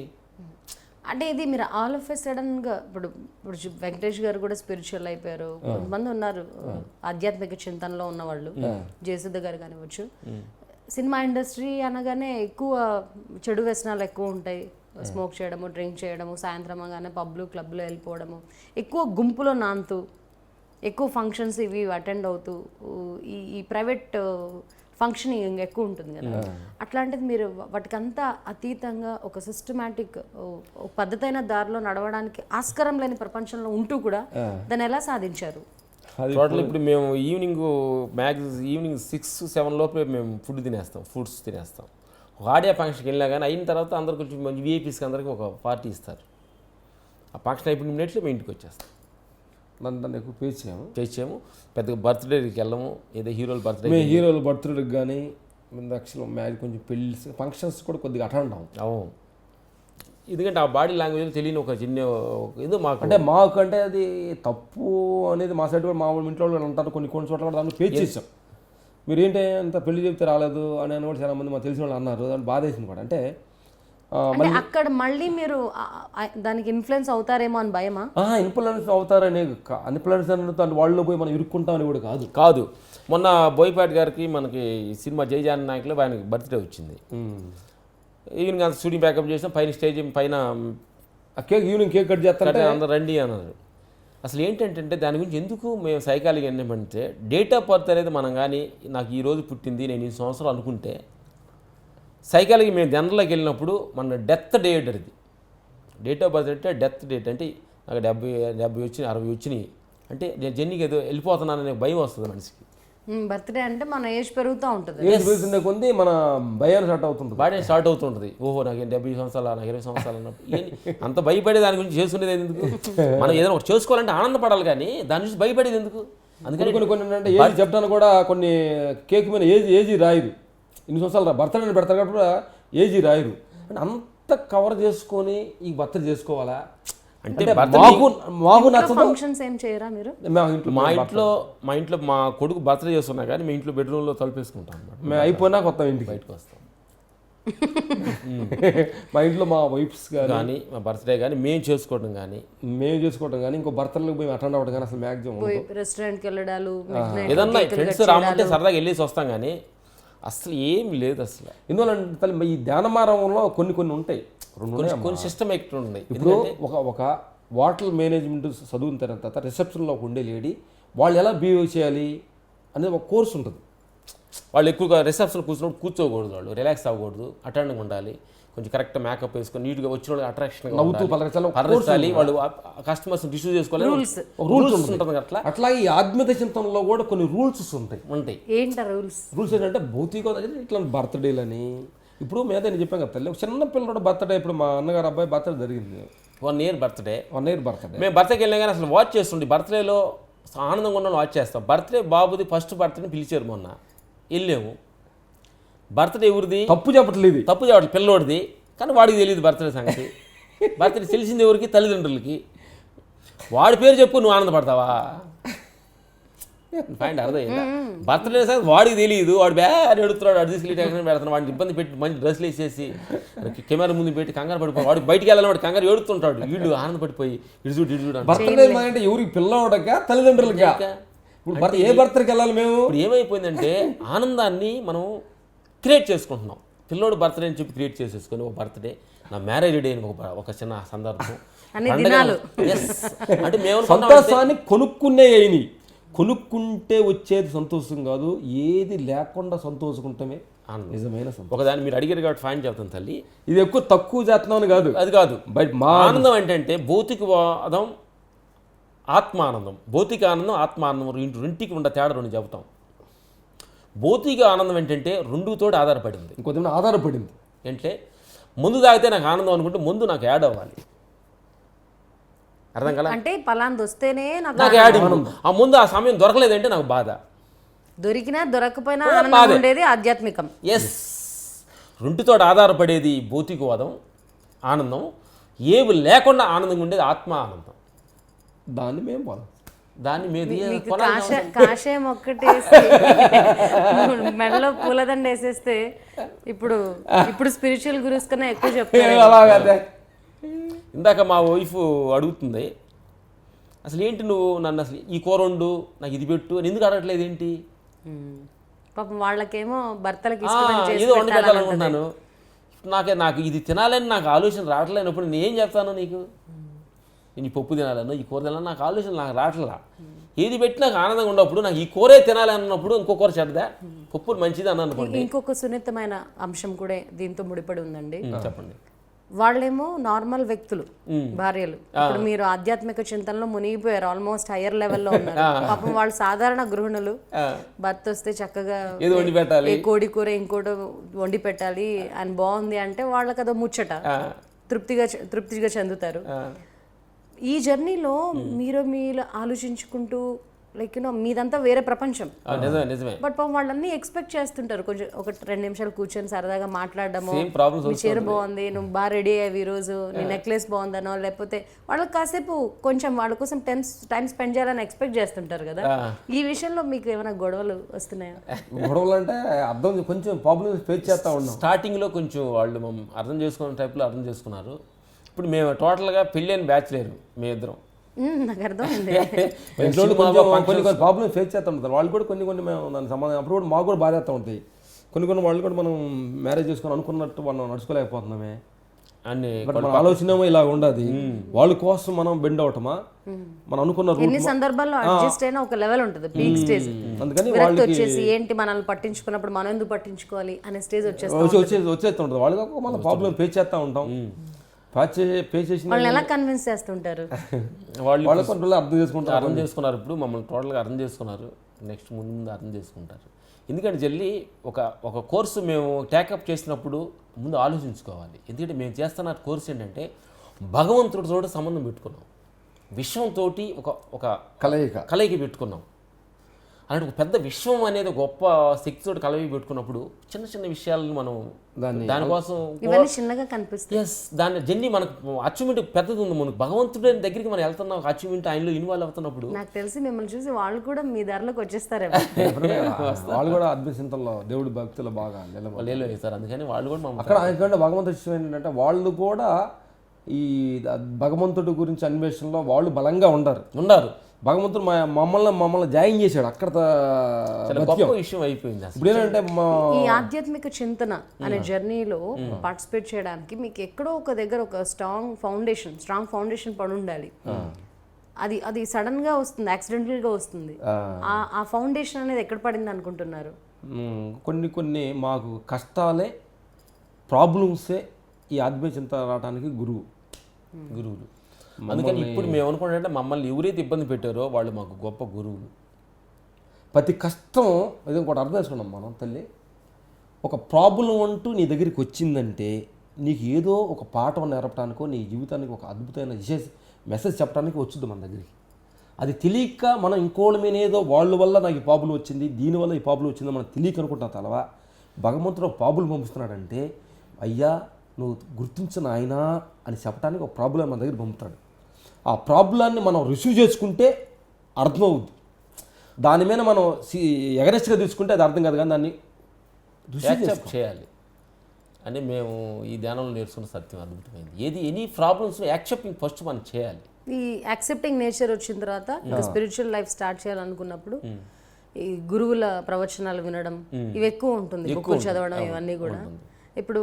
అంటే ఇది మీరు ఆల్ ఆఫ్ ఎ సడన్గా ఇప్పుడు వెంకటేష్ గారు కూడా స్పిరిచువల్ అయిపోయారు. కొంతమంది ఉన్నారు ఆధ్యాత్మిక చింతనలో ఉన్నవాళ్ళు, జయసుధ గారు కానివచ్చు. సినిమా ఇండస్ట్రీ అనగానే ఎక్కువ చెడు వ్యసనాలు ఎక్కువ ఉంటాయి. స్మోక్ చేయడము, డ్రింక్ చేయడము, సాయంత్రం అనగానే పబ్లు క్లబ్లో వెళ్ళిపోవడము, ఎక్కువ గుంపులో నాంతూ, ఎక్కువ ఫంక్షన్స్ ఇవి అటెండ్ అవుతూ, ఈ ప్రైవేట్ ఫంక్షనింగ్ ఎక్కువ ఉంటుంది కదా. అట్లాంటిది మీరు వాటికంతా అతీతంగా ఒక సిస్టమాటిక్ పద్ధతైన దారిలో నడవడానికి ఆస్కారం లేని ప్రపంచంలో ఉంటూ కూడా దాన్ని ఎలా సాధించారు? టోటల్ ఇప్పుడు మేము ఈవినింగ్ 6-7 లోపే మేము ఫుడ్స్ తినేస్తాం. ఒక ఆడియో ఫంక్షన్కి వెళ్ళినా కానీ అయిన తర్వాత అందరు కొంచెం మంచి విఐపీస్కి అందరికీ ఒక పార్టీ ఇస్తారు. ఆ ఫంక్షన్ అయిపోయిన మినిట్లో మేము ఇంటికి వచ్చేస్తాం. దాన్ని ఎక్కువ చేసాము. పెద్దగా బర్త్డేకి వెళ్ళము. ఏదో హీరోల బర్త్డేకి కానీ యాక్చువల్ మ్యారేజ్, కొంచెం పెళ్ళి ఫంక్షన్స్ కూడా కొద్దిగా అటెండ్ అవును. ఎందుకంటే ఆ బాడీ లాంగ్వేజ్ తెలియని ఒక చిన్న ఏదో మాకు, అంటే మాకంటే అది తప్పు అనేది మా సైడ్ కూడా మా ఇంట్లో వాళ్ళు అంటారు. కొన్ని చోట్ల కూడా దాన్ని పేజ్ చేసాం. మీరేంటి అంత పెళ్లి చెప్తే రాలేదు అని కూడా చాలా మంది మాకు తెలిసిన వాళ్ళు అన్నారు. దాన్ని బాధ వేసింది కూడా. అంటే అక్కడ మళ్ళీ మీరు దానికి ఇన్ఫ్లుయెన్స్ అవుతారేమో అని భయమా? ఇన్ఫ్లుయెన్స్ అవుతారనే, ఇన్ఫ్లుయెన్స్ అంటే వాళ్ళు పోయి మనం ఇరుక్కుంటామని కూడా కాదు. మొన్న బోయపాటి గారికి మనకి సినిమా జయజాన్ నాయకులు ఆయనకి బర్త్డే వచ్చింది. ఈవినింగ్ అంత షూటింగ్ బ్యాకప్ చేసాం. పైన స్టేజ్ పైన ఈవినింగ్ కేక్ కట్ చేస్తారంటే అందరు రండి అన్నారు. అసలు ఏంటంటే దాని గురించి ఎందుకు మేము సైకాలజీ ఏంటంటే డేట్ ఆఫ్ బర్త్ అనేది మనం కానీ నాకు ఈ రోజు పుట్టింది నేను ఈ సంవత్సరాలు అనుకుంటే, సైకాలజీ మేము జనరల్లోకి వెళ్ళినప్పుడు మన డెత్ డేట్ అది. డేట్ ఆఫ్ బర్త్ అంటే డెత్ డేట్. అంటే నాకు 70 వచ్చినాయి, 60 వచ్చినాయి అంటే నేను జర్నీకి ఏదో వెళ్ళిపోతున్నాననే భయం వస్తుంది మనిషికి. బర్త్డే అంటే మన ఏజ్ పెరుగుతూ ఉంటుంది. ఏజ్ పెరుగుతుండే కొద్ది మన భయం స్టార్ట్ అవుతుంటుంది. ఓహో నాకు 70 సంవత్సరాలు, నాకు 20 సంవత్సరాలు అన్నప్పుడు అంత భయపడే దాని గురించి చేసుకునేది ఎందుకు? మనం ఏదైనా ఒకటి చేసుకోవాలంటే ఆనందపడాలి కానీ దాని నుంచి భయపడేది ఎందుకు? అందుకని కొన్ని ఏంటంటే ఏజ్ చెప్తాను కూడా, కొన్ని కేక్ మీద ఏజీ రాయరు. ఇన్ని సంవత్సరాలు బర్త్డే పెడతారు కాబట్టి ఏజీ రాయరు. అంటే అంత కవర్ చేసుకొని ఈ బర్త్డే చేసుకోవాలా అంటే మాకు నచ్చదు. ఫంక్షన్స్ ఏం చేయరా మీరు? మా ఇంట్లో మా కొడుకు బర్త్డే చేస్తున్నా కానీ మీ ఇంట్లో బెడ్రూమ్లో తలుపేసుకుంటాం అన్నమాట. మేము అయిపోయినా కొత్త ఇంటికి బయటకు వస్తాం. మా ఇంట్లో మా వైఫ్స్ కానీ మా బర్త్డే కానీ మేము చేసుకోవడం కానీ ఇంకో బర్త్డేలకు పోయి అటెండ్ అవ్వడం కానీ అసలు మ్యాక్సిమం రెస్టారెంట్కి వెళ్ళడాలు, ఏదన్నా ఫ్రెండ్స్ రామంటే సరదాగా వెళ్ళేసి వస్తాం కానీ అసలు ఏమి లేదు అసలు. ఎందువల్ల ఈ ధ్యానమారంలో కొన్ని ఉంటాయి, కొన్ని సిస్టమ్ ఎక్కువ ఉన్నాయి. ఇప్పుడు ఒక హోటల్ మేనేజ్మెంట్ చదువున తర్వాత రిసెప్షన్లో ఒక ఉండే లేడీ వాళ్ళు ఎలా బిహేవ్ చేయాలి అనేది ఒక కోర్స్ ఉంటుంది. వాళ్ళు ఎక్కువగా రిసెప్షన్ కూర్చున్నప్పుడు కూర్చోకూడదు, వాళ్ళు రిలాక్స్ అవ్వకూడదు, అటెండింగ్ ఉండాలి, కొంచెం కరెక్ట్ మేకప్ వేసుకొని నీట్గా వచ్చిన వాళ్ళు అట్రాక్షన్ నవ్వుతూ పలకరించాలి, వాళ్ళు కస్టమర్స్ రిసీవ్ చేసుకోవాలి, రూల్స్ ఉంటుంది. అట్లా ఈ ఆత్మీయత చింతనలో కూడా కొన్ని రూల్స్ ఉంటాయి. ఏంట రూల్స్ ఏంటంటే భౌతిక ఇట్లా బర్త్డేలని ఇప్పుడు మీద నేను చెప్పాను కదా తల్లి, చిన్న పిల్లడు బర్త్డే, ఇప్పుడు మా అన్నగారు అబ్బాయి బర్త్డే జరిగింది, 1 year బర్త్డే. మేము బర్త్డేకి వెళ్ళినా కానీ అసలు వాచ్ చేస్తుండే, బర్త్డేలో ఆనందంగా ఉన్న వాచ్ చేస్తాం. బర్త్డే బాబుది ఫస్ట్ బర్త్డేని పిలిచారు, మొన్న వెళ్ళాము. బర్త్డే ఎవరిది తప్పు చెప్పట్లేదు, పిల్లోడిది, కానీ వాడికి తెలియదు బర్త్డే సంగతి. బర్త్డే తెలిసింది ఎవరికి? తల్లిదండ్రులకి. వాడి పేరు చెప్పు, నువ్వు ఆనందపడతావా? పాయింట్ అర్థమైందా? బర్త్డే సంగతి వాడికి తెలియదు, వాడు బ్యాడ్ ఎడుతున్నాడు, అడిసి పెడుతున్నాడు, వాడిని ఇబ్బంది పెట్టి మంచి డ్రెస్సులు వేసేసి కెమెరా ముందు పెట్టి కంగారు పడిపోయి వాడికి బయటికి వెళ్ళాలి, వాడు కంగారు ఏడుతుంటాడు, వీళ్ళు ఆనందపడిపోయి ఇడుచూడు. బర్త్డే అంటే ఎవరికి? పిల్లవాడక తల్లిదండ్రులకా? ఇప్పుడు ఏ బర్త్డేకి వెళ్ళాలి మేము? ఇప్పుడు ఏమైపోయిందంటే ఆనందాన్ని మనం క్రియేట్ చేసుకుంటున్నాం. పిల్లోడు బర్త్డే అని చెప్పి క్రియేట్ చేసేసుకొని ఒక బర్త్డే, నా మ్యారేజ్ డే అని ఒక చిన్న సందర్భం. అంటే మేము సంతోషాన్ని కొనుక్కుంటే వచ్చేది సంతోషం కాదు, ఏది లేకుండా సంతోషకుంటమే నిజమైన సంతోషం. ఒకదాన్ని మీరు అడిగారు కాబట్టి ఫైన్ చెప్తాను తల్లి, ఇది ఎక్కువ తక్కువ చేస్తున్నాను కాదు, అది కాదు. బట్ మా ఆనందం ఏంటంటే భౌతికవాదం, ఆత్మానందం. భౌతిక ఆనందం, ఆత్మానందం రెండింటికి ఉన్న తేడా రెండు చెబుతాం. భౌతిక ఆనందం ఏంటంటే రెండుతోటి ఆధారపడింది, ఇంకొంచెం ఆధారపడింది. అంటే ముందు తాగితే నాకు ఆనందం అనుకుంటే ముందు నాకు యాడ్ అవ్వాలి, అర్థం కదా? అంటే పలాంది వస్తేనే నాకు యాడ్. ఆ ముందు ఆ సమయం దొరకలేదంటే నాకు బాధ, దొరికినా దొరకపోయినా ఆనందం ఉండేది ఆధ్యాత్మికం. ఎస్, రెండుతోటి ఆధారపడేది భౌతికవాదం ఆనందం, ఏవి లేకుండా ఆనందంగా ఉండేది ఆత్మ ఆనందం. దాన్ని మేము పోదాం, దాన్ని మీద కాషాయం ఒక్కటేసి మెడలో పూలదండ వేసేస్తే ఇప్పుడు స్పిరిచువల్ గురుస్ కన్నా ఎక్కువ చెప్తారు. ఇందాక మా వైఫ్ అడుగుతుంది, అసలు ఏంటి నువ్వు నన్ను అసలు ఈ కూర వండు, నాకు ఇది పెట్టు అని ఎందుకు అడగట్లేదు ఏంటి? పాపం వాళ్ళకేమో భర్తలకి ఏదో వండి పెట్టాలనుకుంటున్నాను, నాకు ఇది తినాలని నాకు ఆలోచన రావట్లేనప్పుడు నేను ఏం చెప్తాను నీకు? నేను ఈ పప్పు తినాలను, ఈ కూర తినాలని నాకు ఆలోచన నాకు రావట్లా. ఏది పెట్టి నాకు ఆనందంగా ఉన్నప్పుడు, నాకు ఈ కూరే తినాలి అన్నప్పుడు ఇంకో కూర చెడ్దా, పప్పు మంచిది అని అనుకోండి. ఇంకొక సున్నితమైన అంశం కూడా దీంతో ముడిపడి ఉందండి. చెప్పండి. వాళ్ళేమో నార్మల్ వ్యక్తులు, భార్యలు. ఇప్పుడు మీరు ఆధ్యాత్మిక చింతనలో మునిగిపోయారు, ఆల్మోస్ట్ హైయర్ లెవెల్లో ఉన్నారు. పాపం వాళ్ళు సాధారణ గృహిణులు, భర్త వస్తే చక్కగా కోడి కూర ఇంకోటి వండి పెట్టాలి అని బాగుంది అంటే వాళ్ళకి అదో ముచ్చట, తృప్తిగా చెందుతారు. ఈ జర్నీలో మీరు ఆలోచించుకుంటూ లైక్ మీదంతా వేరే ప్రపంచం. బట్ పాపం వాళ్ళన్నీ ఎక్స్పెక్ట్ చేస్తుంటారు, కొంచెం ఒక 2 నిమిషాలు కూర్చొని సరదాగా మాట్లాడడము, మీ చీర బాగుంది, నువ్వు బాగా రెడీ అయ్యావు ఈరోజు, నీ నెక్లెస్ బాగుందనో, లేకపోతే వాళ్ళకి కాసేపు కొంచెం వాళ్ళ కోసం టైం స్పెండ్ చేయాలని ఎక్స్పెక్ట్ చేస్తుంటారు కదా. ఈ విషయంలో మీకు ఏమైనా గొడవలు వస్తున్నాయా? గొడవలు అంటే అర్థం కొంచెం ప్రాబ్లమ్స్ ఫేస్ చేస్తా ఉన్నాం. స్టార్టింగ్లో కొంచెం వాళ్ళు అర్థం చేసుకున్న టైప్లో అర్థం చేసుకున్నారు. ఇప్పుడు మేము టోటల్గా పెళ్ళి అని బ్యాచ్ లేరు, మేమిద్దరం. నాకు అర్థమైంది. కొన్ని ప్రాబ్లమ్ ఫేస్ చేస్తూ ఉంటారు వాళ్ళు కూడా, కొన్ని మేము దానికి సంబంధం అప్పుడు కూడా మాకు కూడా బాధేస్తూ ఉంటాయి. కొన్ని వాళ్ళు కూడా మనం మ్యారేజ్ చేసుకొని అనుకున్నట్టు మనం నడుచుకోలేకపోతున్నామే అన్ని, మన ఆలోచన ఇలా ఉండదు. వాళ్ళ కోసం మనం బెండ్ అవటమా, మనం అనుకున్న ఎన్ని సందర్భాల్లో అడ్జస్ట్ అయినా ఒక లెవెల్ ఉంటుంది, పీక్ స్టేజ్. అందుకని వాళ్ళు వచ్చేసి ఏంటి మనల్ని పట్టించుకున్నప్పుడు మనం ఎందుకు పట్టించుకోవాలి అనే స్టేజ్ వచ్చేస్తుంటుంది. వాళ్ళకి మన ప్రాబ్లం ఫేస్ చేస్తూ ఉంటాం. వాళ్ళని ఎలా కన్విన్స్ చేస్తుంటారు? వాళ్ళు అర్థం చేసుకున్నారు, ఇప్పుడు మమ్మల్ని టోటల్గా అర్థం చేసుకున్నారు, నెక్స్ట్ ముందు అర్థం చేసుకుంటారు. ఎందుకంటే జల్లి ఒక కోర్సు మేము టేకప్ చేసినప్పుడు ముందు ఆలోచించుకోవాలి. ఎందుకంటే మేము చేస్తున్న కోర్సు ఏంటంటే భగవంతుడితో సంబంధం పెట్టుకున్నాం, విశ్వంతో ఒక కలయిక పెట్టుకున్నాం. అలాంటి ఒక పెద్ద విశ్వం అనేది గొప్ప శక్తితోటి కలవి పెట్టుకున్నప్పుడు చిన్న చిన్న విషయాలను మనం దానికోసం ఇవన్నీ చిన్నగా కనిపిస్తాయి. ఎస్ దాని జర్నీ మనకు అచీవ్మెంట్ పెద్దది ఉంది. మనకు భగవంతుడి దగ్గరికి మనం వెళ్తున్నాం, అచీవ్మెంట్ ఆయనలో ఇన్వాల్వ్ అవుతున్నప్పుడు నాకు తెలిసి మిమ్మల్ని చూసి వాళ్ళు కూడా మీ ధరలోకి వచ్చేస్తారేమో. వాళ్ళు కూడా అద్భుతంలో దేవుడి భక్తులు బాగా లేదు సార్. అందుకని వాళ్ళు కూడా అక్కడ ఆయనకంటే భగవంతుడి విషయం ఏంటంటే వాళ్ళు కూడా ఈ భగవంతుడి గురించి అన్వేషణలో వాళ్ళు బలంగా ఉన్నారు. భగవంతుడు మమ్మల్ని జాయిన్ చేశాడు అక్కడ. గొప్ప విషయం అయిపోయింది. ఇప్పుడు ఏంటంటే ఈ ఆధ్యాత్మిక చింతన అనే జర్నీలో పార్టిసిపేట్ చేయడానికి మీకు ఎక్కడో ఒక దగ్గర ఒక స్ట్రాంగ్ ఫౌండేషన్ పడి ఉండాలి. అది సడన్ గా వస్తుంది, యాక్సిడెంటల్ గా వస్తుంది. ఆ ఫౌండేషన్ అనేది ఎక్కడ పడింది అనుకుంటున్నారు? కొన్ని మాకు కష్టాలే, ప్రాబ్లమ్సే ఈ ఆధ్యాత్మిక చింతన రావడానికి గురువులు. అందుకని ఇప్పుడు మేము అనుకుంటే మమ్మల్ని ఎవరైతే ఇబ్బంది పెట్టారో వాళ్ళు మాకు గొప్ప గురువులు. ప్రతి కష్టం ఇది ఇంకోటి అర్థం చేసుకున్నాం మనం తల్లి. ఒక ప్రాబ్లం అంటూ నీ దగ్గరికి వచ్చిందంటే నీకు ఏదో ఒక పాఠం నేర్పడానికో నీ జీవితానికి ఒక అద్భుతమైన మెసేజ్ చెప్పడానికి వచ్చింది మన దగ్గరికి. అది తెలియక మనం ఇంకోళ్ళ మీద ఏదో వాళ్ళ వల్ల నాకు ఈ ప్రాబ్లం వచ్చింది, దీనివల్ల ఈ ప్రాబ్లం వచ్చిందో మనం తెలియక అనుకుంటున్నా తలవా. భగవంతుడు ప్రాబ్లం పంపిస్తున్నాడంటే అయ్యా నువ్వు గుర్తించిన ఆయన అని చెప్పడానికి ఒక ప్రాబ్లం మన దగ్గర పంపుతాడు. ఆ ప్రాబ్లాన్ని మనం రిసీవ్ చేసుకుంటే అర్థమవుద్ది. దాని మీద మనం ఎగరెస్ట్గా తీసుకుంటే అది అర్థం కాదు, కానీ దాన్ని యాక్సెప్ట్ చేయాలి అని మేము ఈ ధ్యానంలో నేర్చుకున్న సత్యం అద్భుతమైంది. ఎనీ ప్రాబ్లమ్స్ యాక్సెప్టింగ్ ఫస్ట్ మనం చేయాలి. ఈ యాక్సెప్టింగ్ నేచర్ వచ్చిన తర్వాత ఇంకా స్పిరిచువల్ లైఫ్ స్టార్ట్ చేయాలనుకున్నప్పుడు ఈ గురువుల ప్రవచనాలు వినడం ఇవి ఎక్కువ ఉంటుంది, బుక్కులు చదవడం ఇవన్నీ కూడా. ఇప్పుడు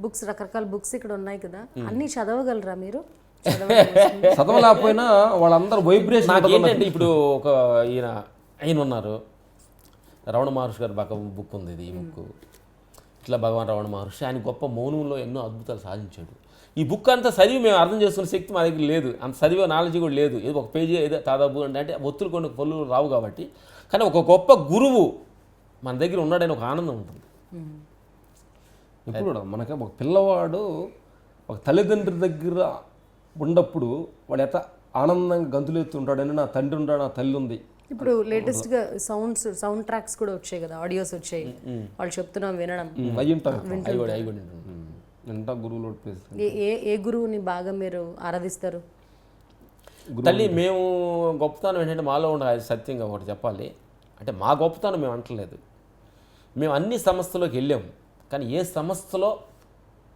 బుక్స్, రకరకాల బుక్స్ ఇక్కడ ఉన్నాయి కదా, అన్నీ చదవగలరా మీరు? చదవలేకపోయినా వాళ్ళందరూ వైబ్రేషన్. నాకేంటంటే ఇప్పుడు ఒక ఆయన ఉన్నారు, రమణ మహర్షి గారు బుక్ ఉంది. ఇది ఈ బుక్ ఇట్లా భగవాన్ రమణ మహర్షి ఆయన గొప్ప మౌనంలో ఎన్నో అద్భుతాలు సాధించాడు. ఈ బుక్ అంతా చదివి మేము అర్థం చేసుకునే శక్తి మా దగ్గర లేదు, అంత చదివే నాలెడ్జ్ కూడా లేదు. ఏదో ఒక పేజీ ఏదో దాదాపు అంటే ఒత్తులు కొన్ని పళ్ళు రావు కాబట్టి. కానీ ఒక గొప్ప గురువు మన దగ్గర ఉన్నాడని ఒక ఆనందం ఉంటుంది. ఇప్పుడు కూడా మనకి ఒక పిల్లవాడు ఒక తల్లిదండ్రుల దగ్గర ఉన్నప్పుడు వాడు ఎంత ఆనందంగా గంతులు ఎత్తుంటాడని నా తండ్రి ఉన్నాడు, నా తల్లి ఉంది. ఇప్పుడు లేటెస్ట్ గా సౌండ్ ట్రాక్స్ కూడా వచ్చాయి కదా, ఆడియోస్ వచ్చాయి, వాళ్ళు చెప్తున్నాం వినడం. గురువులు ఏ గురువుని బాగా మీరు ఆరాధిస్తారు? తల్లి మేము గొప్పతనం ఏంటంటే మాలో ఉన్న సత్యంగా ఒకటి చెప్పాలి అంటే, మా గొప్పతనం మేము అంటలేదు. మేము అన్ని సంస్థలోకి వెళ్ళాము, కానీ ఏ సంస్థలో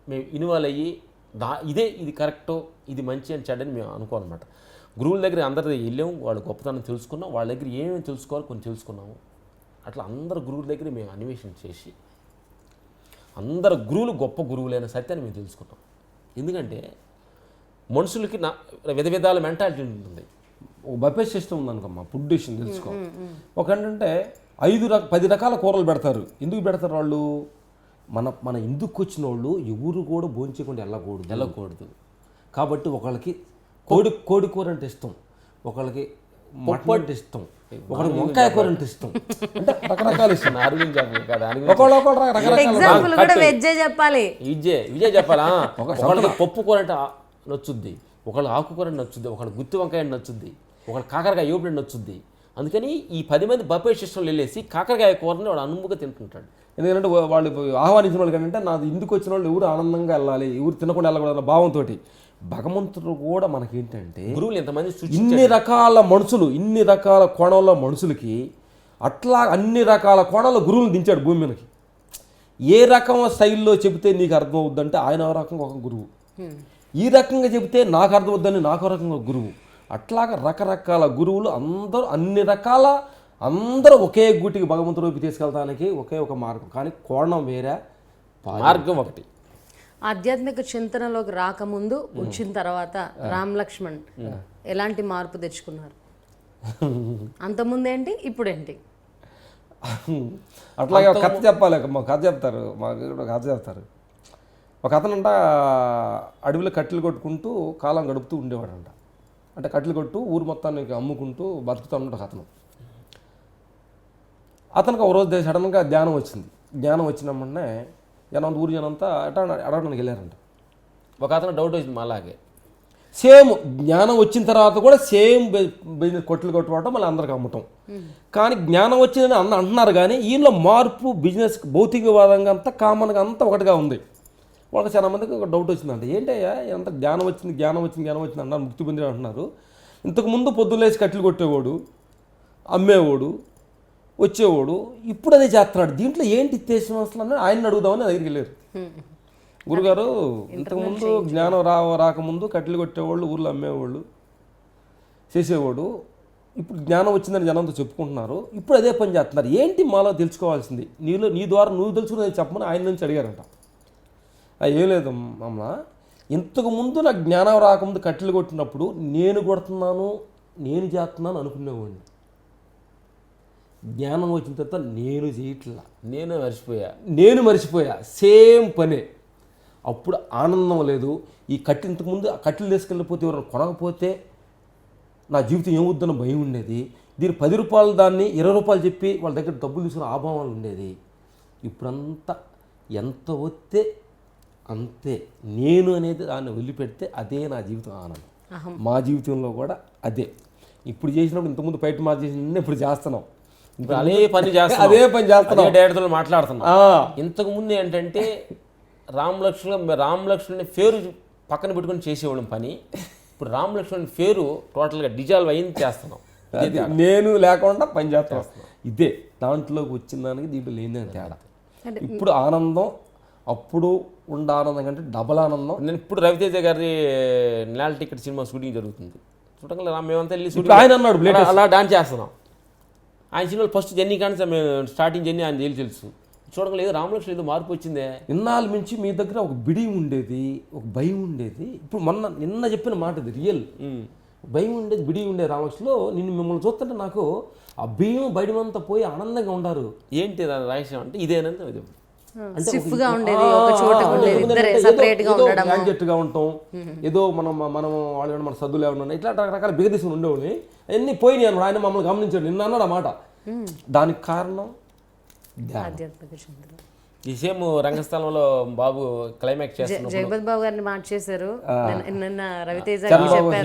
మేము ఇన్వాల్వ్ అయ్యి ఇది కరెక్టు, ఇది మంచి అని చెడ్డని మేము అనుకోనమాట. గురువుల దగ్గర అందరి వెళ్ళాము, వాళ్ళ గొప్పతనం తెలుసుకున్నాం, వాళ్ళ దగ్గర ఏమేమి తెలుసుకోవాలి కొన్ని తెలుసుకున్నాము. అట్లా అందరు గురువుల దగ్గర మేము అన్వేషణ చేసి అందరు గురువులు గొప్ప గురువులైన సత్యాన్ని మేము తెలుసుకున్నాం. ఎందుకంటే మనుషులకి విధ విధాల మెంటాలిటీ ఉంటుంది. ఒక బఫే సిస్టమ్ ఉందనుకోమ్మా, ఫుడ్ డిషన్ తెలుసుకో. ఒక ఏంటంటే 10 రకాల కూరలు పెడతారు. ఎందుకు పెడతారు వాళ్ళు? మన ఇందుకు వచ్చిన వాళ్ళు ఎవరు కూడా భోంచేయకుండా వెళ్ళకూడదు కాబట్టి ఒకళ్ళకి కోడి కూర అంటే ఇష్టం, ఒకళ్ళకి మటన్ అంటే ఇష్టం, ఒకళ్ళకి వంకాయ కూర అంటే ఇష్టం. అంటే రకరకాల ఇష్టం. విజయ్ చెప్పాలా? ఒకళ్ళకి పప్పు కూర అంటే నచ్చుద్ది, ఒకళ్ళు ఆకుకూర నచ్చుద్ది, ఒకళ్ళు గుత్తి వంకాయ నచ్చుద్ది, ఒకళ్ళు కాకరకాయ యూపిడి నచ్చుద్ది. అందుకని ఈ 10 మంది బఫే సిస్టంలో వెళ్ళేసి కాకరకాయ కూరని వాడు అనుముగా తింటుంటాడు. ఎందుకంటే వాళ్ళు ఆహ్వానించిన వాళ్ళు కంటే నాది ఇందుకు వచ్చిన వాళ్ళు ఎవరు ఆనందంగా వెళ్ళాలి, ఎవరు తినకుండా వెళ్ళకూడదు భావంతో. భగవంతుడు కూడా మనకేంటంటే గురువులు ఎంతమంది ఇన్ని రకాల మనుషులు, ఇన్ని రకాల కోణంలో మనుషులకి అట్లా అన్ని రకాల కోణాల్లో గురువులు దించాడు భూమి మీదకి. ఏ రకం స్టైల్లో చెబితే నీకు అర్థం అవుద్దంటే ఆయన ఒక రకంగా ఒక గురువు, ఈ రకంగా చెబితే నాకు అర్థం అవుద్దని నాకు రకంగా గురువు. అట్లాగా రకరకాల గురువులు అందరూ ఒకే గుటికి భగవంతుడి వైపు తీసుకెళ్తానికి ఒకే ఒక మార్గం, కానీ కోణం వేరే, మార్గం ఒకటి. ఆధ్యాత్మిక చింతనలోకి రాకముందు వచ్చిన తర్వాత రామ్ లక్ష్మణ్ ఎలాంటి మార్పు తెచ్చుకున్నారు? అంతకుముందేంటి, ఇప్పుడేంటి? అట్లాగే ఒక కథ చెప్పాలి, కథ చెప్తారు, మాకు కథ చెప్తారు. ఒక అతనంట అడవిలో కట్టెలు కొట్టుకుంటూ కాలం గడుపుతూ ఉండేవాడంట. అంటే కట్టెలు కొట్టు ఊరు మొత్తానికి అమ్ముకుంటూ బతుకుతూ ఉంటాడు అతను. అతనికి ఒక రోజు సడన్గా ధ్యానం వచ్చింది. ధ్యానం వచ్చినమ్మనే ఊరు జనంతా అడగడానికి వెళ్ళారంట. ఒక అతను డౌట్ వచ్చింది అలాగే. సేమ్ జ్ఞానం వచ్చిన తర్వాత కూడా సేమ్ బిజినెస్ కొట్లు కొట్టుకోవటం, మళ్ళీ అందరికి అమ్మటం. కానీ జ్ఞానం వచ్చిందని అంటున్నారు కానీ ఈయనలో మార్పు బిజినెస్ భౌతికవాదంగా అంతా కామన్గా అంతా ఒకటిగా ఉంది. వాళ్ళకి చాలా మందికి ఒక డౌట్ వచ్చిందంట, ఏంటయ్యా ఎంత జ్ఞానం వచ్చింది అన్నారు, ముక్తి పొంది అంటున్నారు. ఇంతకుముందు పొద్దులేసి కట్టెలు కొట్టేవాడు, అమ్మేవాడు, వచ్చేవాడు, ఇప్పుడు అదే చేస్తున్నాడు. దీంట్లో ఏంటి ఉద్దేశం అసలు అని ఆయన అడుగుదామని దగ్గరికి వెళ్ళారు. గురుగారు ఇంతకుముందు జ్ఞానం రాకముందు కట్టెలు కొట్టేవాళ్ళు, ఊర్లో అమ్మేవాళ్ళు, చేసేవాడు, ఇప్పుడు జ్ఞానం వచ్చిందని జనంతో చెప్పుకుంటున్నారు, ఇప్పుడు అదే పని చేస్తున్నారు. ఏంటి మాలో తెలుసుకోవాల్సింది, నీ ద్వారా నువ్వు తెలుసుకునేది చెప్పమని ఆయన నుంచి అడిగారంట. ఏం లేదు అమ్మ, ఇంతకుముందు నాకు జ్ఞానం రాకముందు కట్టెలు కొట్టినప్పుడు నేను కొడుతున్నాను, నేను చేస్తున్నాను అనుకునేవాడిని. జ్ఞానం వచ్చిన తర్వాత నేను చేయట్లా, నేను మర్చిపోయా, సేమ్ పనే. అప్పుడు ఆనందం లేదు. ఈ ఇంతకుముందు కట్టెలు తీసుకెళ్ళిపోతే ఎవరైనా కొనకపోతే నా జీవితం ఏమవుద్దన్న భయం ఉండేది. దీని 10 రూపాయలు దాన్ని 20 రూపాయలు చెప్పి వాళ్ళ దగ్గర డబ్బులు తీసుకుని ఆభావాలు ఉండేది. ఇప్పుడంతా ఎంత వస్తే అంతే, నేను అనేది దాన్ని వదిలిపెడితే అదే నా జీవితం ఆనందం. మా జీవితంలో కూడా అదే. ఇప్పుడు చేసినప్పుడు ఇంతకుముందు బయట చేసిన ఇప్పుడు చేస్తున్నాం, అదే పని చేస్తున్నాం, డైరెక్టర్తో మాట్లాడుతున్నాం. ఇంతకుముందు ఏంటంటే రామలక్ష్మణుని పేరు పక్కన పెట్టుకొని చేసేవాళ్ళం పని. ఇప్పుడు రామలక్ష్మణుని పేరు టోటల్గా డిజాల్వ్ అయింది చేస్తున్నాం. నేను లేకుండా పని చేస్తున్నాం. ఇదే దాంట్లోకి వచ్చిన దానికి దీంట్లో లేని తేడా. ఇప్పుడు ఆనందం అప్పుడు ఉండ ఆనందం కంటే డబల్ ఆనందం. నేను ఇప్పుడు రవితేజ గారి నేల టికెట్ సినిమా షూటింగ్ జరుగుతుంది. చూడంగా మేమంతా వెళ్ళి షూటింగ్ ఆయన అన్నాడు అలా డాన్స్ చేస్తున్నాం. ఆయన సినిమాలు ఫస్ట్ జర్నీ కానీ మేము స్టార్టింగ్ జర్నీ ఆయన తెలుసు. చూడలేదు రామలక్ష్మణ్ ఏదో మార్పు వచ్చిందే. ఇన్నాళ్ళ నుంచి మీ దగ్గర ఒక బిడి ఉండేది, ఒక భయం ఉండేది. ఇప్పుడు నిన్న చెప్పిన మాట ఇది రియల్. భయం ఉండేది, బిడి ఉండేది. రామలక్ష్మణ్లో మిమ్మల్ని చూస్తుంటే నాకు ఆ భయం బయటమంతా పోయి ఆనందంగా ఉండారు. ఏంటి రహస్యం అంటే ఇదేనంటే ఇది గ్యాడ్జెట్గా ఉంటాం, ఏదో మనం వాళ్ళు మన సద్దులు ఏమన్నా ఇట్లా రకరకాల బిగదీసుకుని ఉండేవాళ్ళని అన్నీ పోయినాయి అన్నాడు. ఆయన మమ్మల్ని గమనించాడు నిన్న అన్నాడు ఆ మాట. దానికి కారణం ఈ సేమ్ రంగస్థలంలో బాబు క్లైమాక్స్ చేస్తున్నారు, జగపతి బాబు గారిని మార్చేశారు. రవితేజ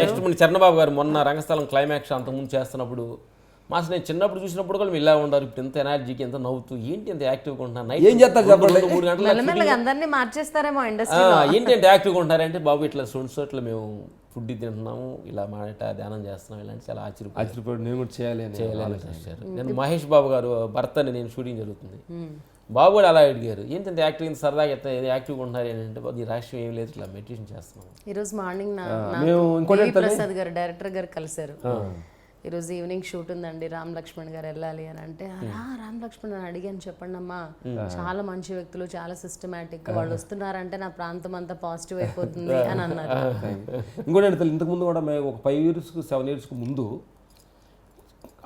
నెక్స్ట్ చరణబాబు గారు మొన్న రంగస్థలం క్లైమాక్స్ అంతకుముందు చేస్తున్నప్పుడు మాస్ నేను చిన్నప్పుడు చూసినప్పుడు కూడా ఇలా ఉండారు. ఇప్పుడు ఎంత ఎనర్జీకి ఎంత నవ్వుతూ ఏంటి ఎంత యాక్టివ్గా ఉంటున్నారు. ఏం చేస్తారు చెప్పండి, 3 గంటలు అందరినీ మార్చేస్తారేమో ఇండస్ట్రీ. ఏంటి అంటే యాక్టివ్గా ఉంటారంటే బాబు ఇట్లా ఇట్లా మేము ఫుడ్ తింటున్నాము, ఇలా మాట ధ్యానం చేస్తున్నాం, ఇలాంటి చాలా ఆశ్చర్యపోయి నేను కూడా చేయాలి. నేను మహేష్ బాబు గారు భర్తని నేను షూటింగ్ జరుగుతుంది, బాబు కూడా అలా అడిగారు ఏంటంటే యాక్టివ్ సరదాగా ఎత్తా యాక్టివ్గా ఉంటున్నారు ఏంటంటే ఈ రాష్ట్రం ఏం లేదు ఇట్లా మెడిటేషన్ చేస్తున్నాం. ఈరోజు మార్నింగ్ ప్రసాద్ గారు డైరెక్టర్ గారు కలిశారు. ఈరోజు ఈవినింగ్ షూట్ ఉందండి, రామ్ లక్ష్మణ్ గారు వెళ్ళాలి అని అంటే రామ్ లక్ష్మణ్ అని అడిగాను, చెప్పండి అమ్మా, చాలా మంచి వ్యక్తులు, చాలా సిస్టమేటిక్, వాళ్ళు వస్తున్నారంటే నా ప్రాంతం అంతా పాజిటివ్ అయిపోతుంది అని అన్నారు. ఇంకోటి ఇంతకుముందు కూడా మేము ఒక 5 years 7 years ముందు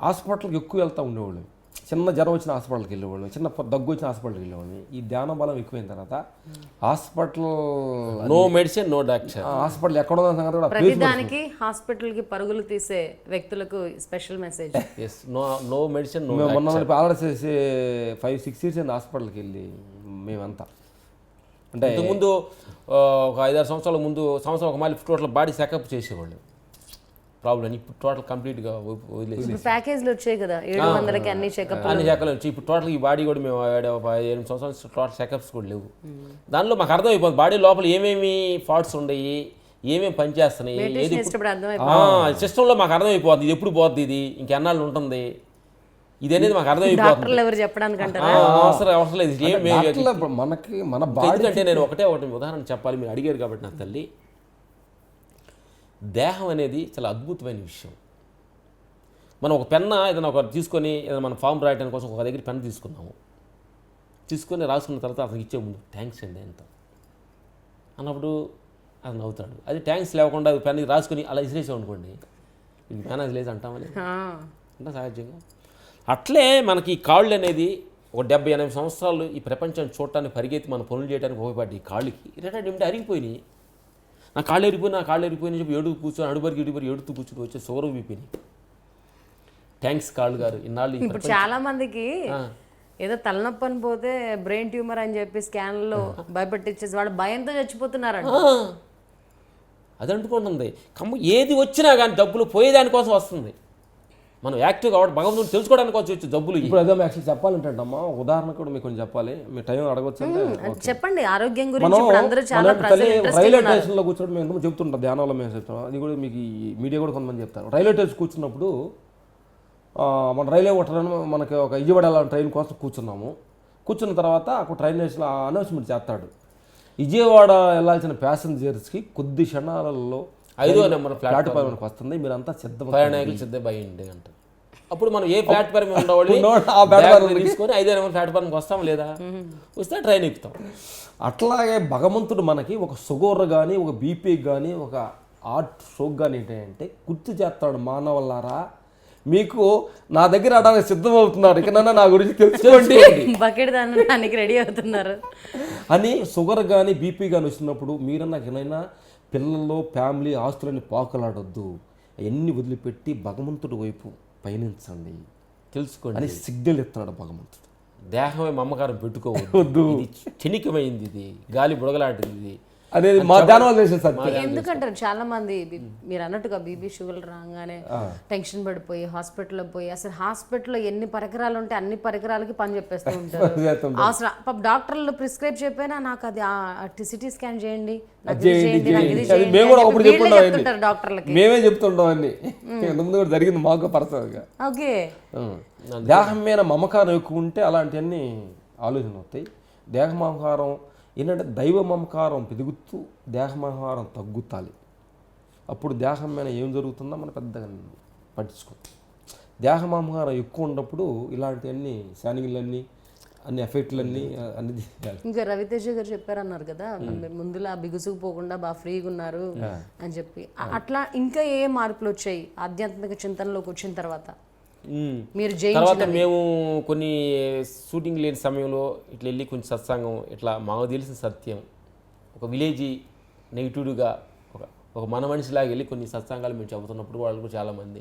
హాస్పిటల్కి ఎక్కువ వెళ్తూ ఉండేవాళ్ళు. చిన్న జ్వరం వచ్చిన హాస్పిటల్కి వెళ్ళేవాళ్ళం, చిన్న దగ్గు వచ్చిన హాస్పిటల్కి వెళ్ళేవాళ్ళం. ఈ ధ్యాన బలం ఎక్కువైన తర్వాత hospital no medicine no doctor, hospital ఎక్కడ ప్రతిదానికి హాస్పిటల్కి పరుగులు తీసే వ్యక్తులకు special message. No medicine no. మేము మొన్న ఆర్డర్ చేసి 5-6 years హాస్పిటల్కి వెళ్ళి మేమంతా అంటే ముందు ఒక 5-6 సంవత్సరాల ముందు సంవత్సరం ఒక మళ్ళీ టోటల్ బాడీ చెకప్ చేసేవాళ్ళు ప్రాబ్లం. ఇప్పుడు టోటల్ కంప్లీట్గా వదిలేసి ప్యాకేజ్లు వచ్చాయి కదా 700కి అన్ని చెకప్లు వచ్చి ఇప్పుడు టోటల్ ఈ బాడీ కూడా మేము 8 సంవత్సరాలు టోటల్ చెకప్స్ కూడా లేవు. దానిలో మాకు అర్థమైపోతుంది బాడీ లోపల ఏమేమి ఫాల్ట్స్ ఉన్నాయి, ఏమేమి పనిచేస్తున్నాయి, ఏది సిస్టంలో మాకు అర్థమైపోతుంది. ఇది ఎప్పుడు పోతుంది, ఇది ఇంకెన్నాళ్ళు ఉంటుంది, ఇది అనేది మాకు అర్థమైపోతుంది. ఎవరు చెప్పడానికి అవసరం లేదు మనకి మన బాడీ. ఎందుకంటే నేను ఒకటి ఉదాహరణ చెప్పాలి, మీరు అడిగారు కాబట్టి నా తల్లి, దేహం అనేది చాలా అద్భుతమైన విషయం. మనం ఒక పెన్న ఏదైనా ఒక తీసుకొని ఏదైనా మన ఫామ్ రాయడానికి కోసం ఒక దగ్గర పెన్ తీసుకొని రాసుకున్న తర్వాత అతనికి ఇచ్చే ముందు థ్యాంక్స్ అండి ఎంత అన్నప్పుడు అతను నవ్వుతాడు. అది థ్యాంక్స్ లేకుండా పెన్ రాసుకొని అలా ఇసిరేసాం అనుకోండి, ఇది మేనేజ్ లేదు అంటామని అంటే సహజంగా. అట్లే మనకి ఈ కాళ్ళు అనేది ఒక 70-80 సంవత్సరాలు ఈ ప్రపంచాన్ని చూడటానికి పరిగెత్తి మన పనులు చేయడానికి ఉపయోగపడి ఈ కాళ్ళకి రిటైర్డ్ ఏమిటి అరిగిపోయినాయి. నా కాళ్ళు ఎరిగిపోయిన చెప్పి ఎడుతూ కూర్చొని అడుబరికి ఎడుతూ కూర్చొని వచ్చే సోరం విప్పినాయి. థ్యాంక్స్ కాళ్ళు గారు ఇన్నాళ్ళు. ఇప్పుడు చాలా మందికి ఏదో తలనొప్పి అని పోతే బ్రెయిన్ ట్యూమర్ అని చెప్పి స్కాన్లో భయపెట్టించేసి వాళ్ళు భయంతో చచ్చిపోతున్నారంట. అది అంటుకుంటుంది ఏది వచ్చినా కానీ డబ్బులు పోయేదానికోసం వస్తుంది. మనం యాక్టివ్ కాబట్టి భగవంతుడు తెలుసుకోవడానికి వచ్చి జబ్బులు ఇవి. ఇప్పుడు అదే యాక్చువల్లీ చెప్పాలంటే అమ్మా ఉదాహరణ కూడా మీకు కొంచెం చెప్పాలి, మీ టైం అడగొచ్చు అంటే చెప్పండి ఆరోగ్యం గురించి ఇప్పుడు అందరూ చాలా రైల్వే స్టేషన్లో కూర్చోండి మేము ఎంతమంది చెప్తుంటాం, ధ్యానంలో మేము చెప్తాం, అది కూడా మీకు ఈ మీడియా కూడా కొంతమంది చెప్తారు. రైల్వే స్టేషన్ కూర్చున్నప్పుడు మన రైల్వే ఒకటి మనకి ఒక విజయవాడ ట్రైన్ కోసం కూర్చున్న తర్వాత అక్కడ ట్రైన్ స్టేషన్లో అనౌన్స్మెంట్ చేస్తాడు, విజయవాడ వెళ్ళాల్సిన ప్యాసింజర్స్కి కొద్ది క్షణాలలో 5వ నెంబర్ ప్లాట్ఫామ్కి వస్తుంది, మీరంతా ప్రయాణికులు సిద్ధపడండి అంటారు. అప్పుడు మనం ఏ ప్లాట్ఫామ్ ఉండేవాళ్ళు తీసుకొని 5వ నెంబర్ ప్లాట్ఫామ్కి వస్తాం లేదా, వస్తే ట్రైన్ ఎక్కుతాం. అట్లాగే భగవంతుడు మనకి ఒక షుగర్ కానీ ఒక బీపీ కానీ ఒక హార్ట్ స్ట్రోక్ కానీ ఏంటంటే గుర్తు చేస్తాడు, మానవులారా మీకు నా దగ్గర ఆడడానికి సిద్ధమవుతున్నాడు, ఇకనన్నా నా గురించి తెలుసుకోండి బకెట్ దానికి రెడీ అవుతున్నారు అని. షుగర్ కానీ బీపీ కానీ వచ్చినప్పుడు మీరన్నా ఎక్కడైనా పిల్లల్లో ఫ్యామిలీ ఆస్తులని పాకులాడొద్దు, అవన్నీ వదిలిపెట్టి భగవంతుడి వైపు పయనించండి తెలుసుకోండి అని సిగ్నల్ ఇస్తున్నాడు భగవంతుడు. దేహమే మమకారం పెట్టుకోవద్దు, క్షణికమైంది, ఇది గాలి బుడగలాంటిది ఇది అనేది మా ధ్యానం చేసేది సార్. ఎందుకంటారు చాలా మంది మీరు అన్నట్టుగా బీపీ షుగర్ రాగానే టెన్షన్ పడిపోయి హాస్పిటల్లో పోయి, అసలు హాస్పిటల్లో ఎన్ని పరికరాలు ఉంటే అన్ని పరికరాలకి పని చెప్పేస్తూ ఉంటారు. అవసరం డాక్టర్లు ప్రిస్క్రైబ్ చెప్పినా నాకు అది సిటీ స్కాన్ చేయండి, డాక్టర్లకి మేమే చెప్తుంటాం అన్ని, ముందు కూడా జరిగింది మాకు పర్సనల్గా. ఓకే, దేహం మీద మమకారం ఎక్కువ ఉంటే అలాంటివన్నీ ఆలోచన అవుతాయి. దేహ మమకారం ఏంటంటే దైవ మమకారం పెరుగుతూ దేహ మమకారం తగ్గుతాలి, అప్పుడు దేహం మీద ఏం జరుగుతుందో మనం పెద్దగా పట్టించుకుంటాం. దేహ మమకారం ఎక్కువ ఉన్నప్పుడు ఇలాంటివన్నీ శానింగ్లన్నీ అన్ని ఎఫెక్ట్లన్నీ అన్ని. ఇంకా రవితేజ గారు చెప్పారన్నారు కదా ముందులా బిగుసుకుపోకుండా బాగా ఫ్రీగా ఉన్నారు అని చెప్పి, అట్లా ఇంకా ఏ మార్పులు వచ్చాయి ఆధ్యాత్మిక చింతనలోకి వచ్చిన తర్వాత? మీరు తర్వాత మేము కొన్ని షూటింగ్ లేని సమయంలో ఇట్లా వెళ్ళి కొంచెం సత్సంగం, ఇట్లా మాకు తెలిసిన సత్యం, ఒక విలేజీ నెగిటివ్గా ఒక మన మనిషిలాగా వెళ్ళి కొన్ని సత్సంగాలు మేము చెబుతున్నప్పుడు వాళ్ళు చాలామంది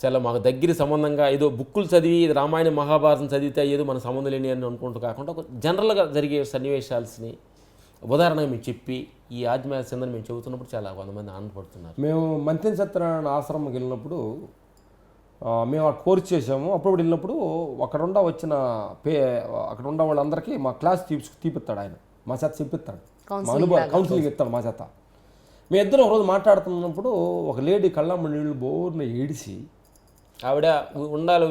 చాలా మాకు దగ్గర సంబంధంగా ఏదో బుక్కులు చదివి రామాయణ మహాభారతం చదివితే ఏదో మన సంబంధం లేని అని అనుకుంటూ కాకుండా ఒక జనరల్గా జరిగే సన్నివేశాల్ని ఉదాహరణగా మేము చెప్పి ఈ ఆత్మీయ చింతన మేము చెబుతున్నప్పుడు చాలా కొంతమంది ఆనందపడుతున్నారు. మేము మంత్రి సత్యనారాయణ ఆశ్రమంకి వెళ్ళినప్పుడు మేము ఆ కోర్స్ చేసాము. అప్పుడు వెళ్ళినప్పుడు అక్కడ ఉన్న వాళ్ళందరికీ మా క్లాస్ తీపిస్తాడు ఆయన, మా చేత చెప్పిస్తాడు, మా అనుభవం కౌన్సిలింగ్ ఇస్తాడు మా చేత. మేము ఇద్దరం ఒకరోజు మాట్లాడుతున్నప్పుడు ఒక లేడీ కళ్ళమ్మ నీళ్ళు బోర్న ఏడిసి, ఆవిడ ఉండాలి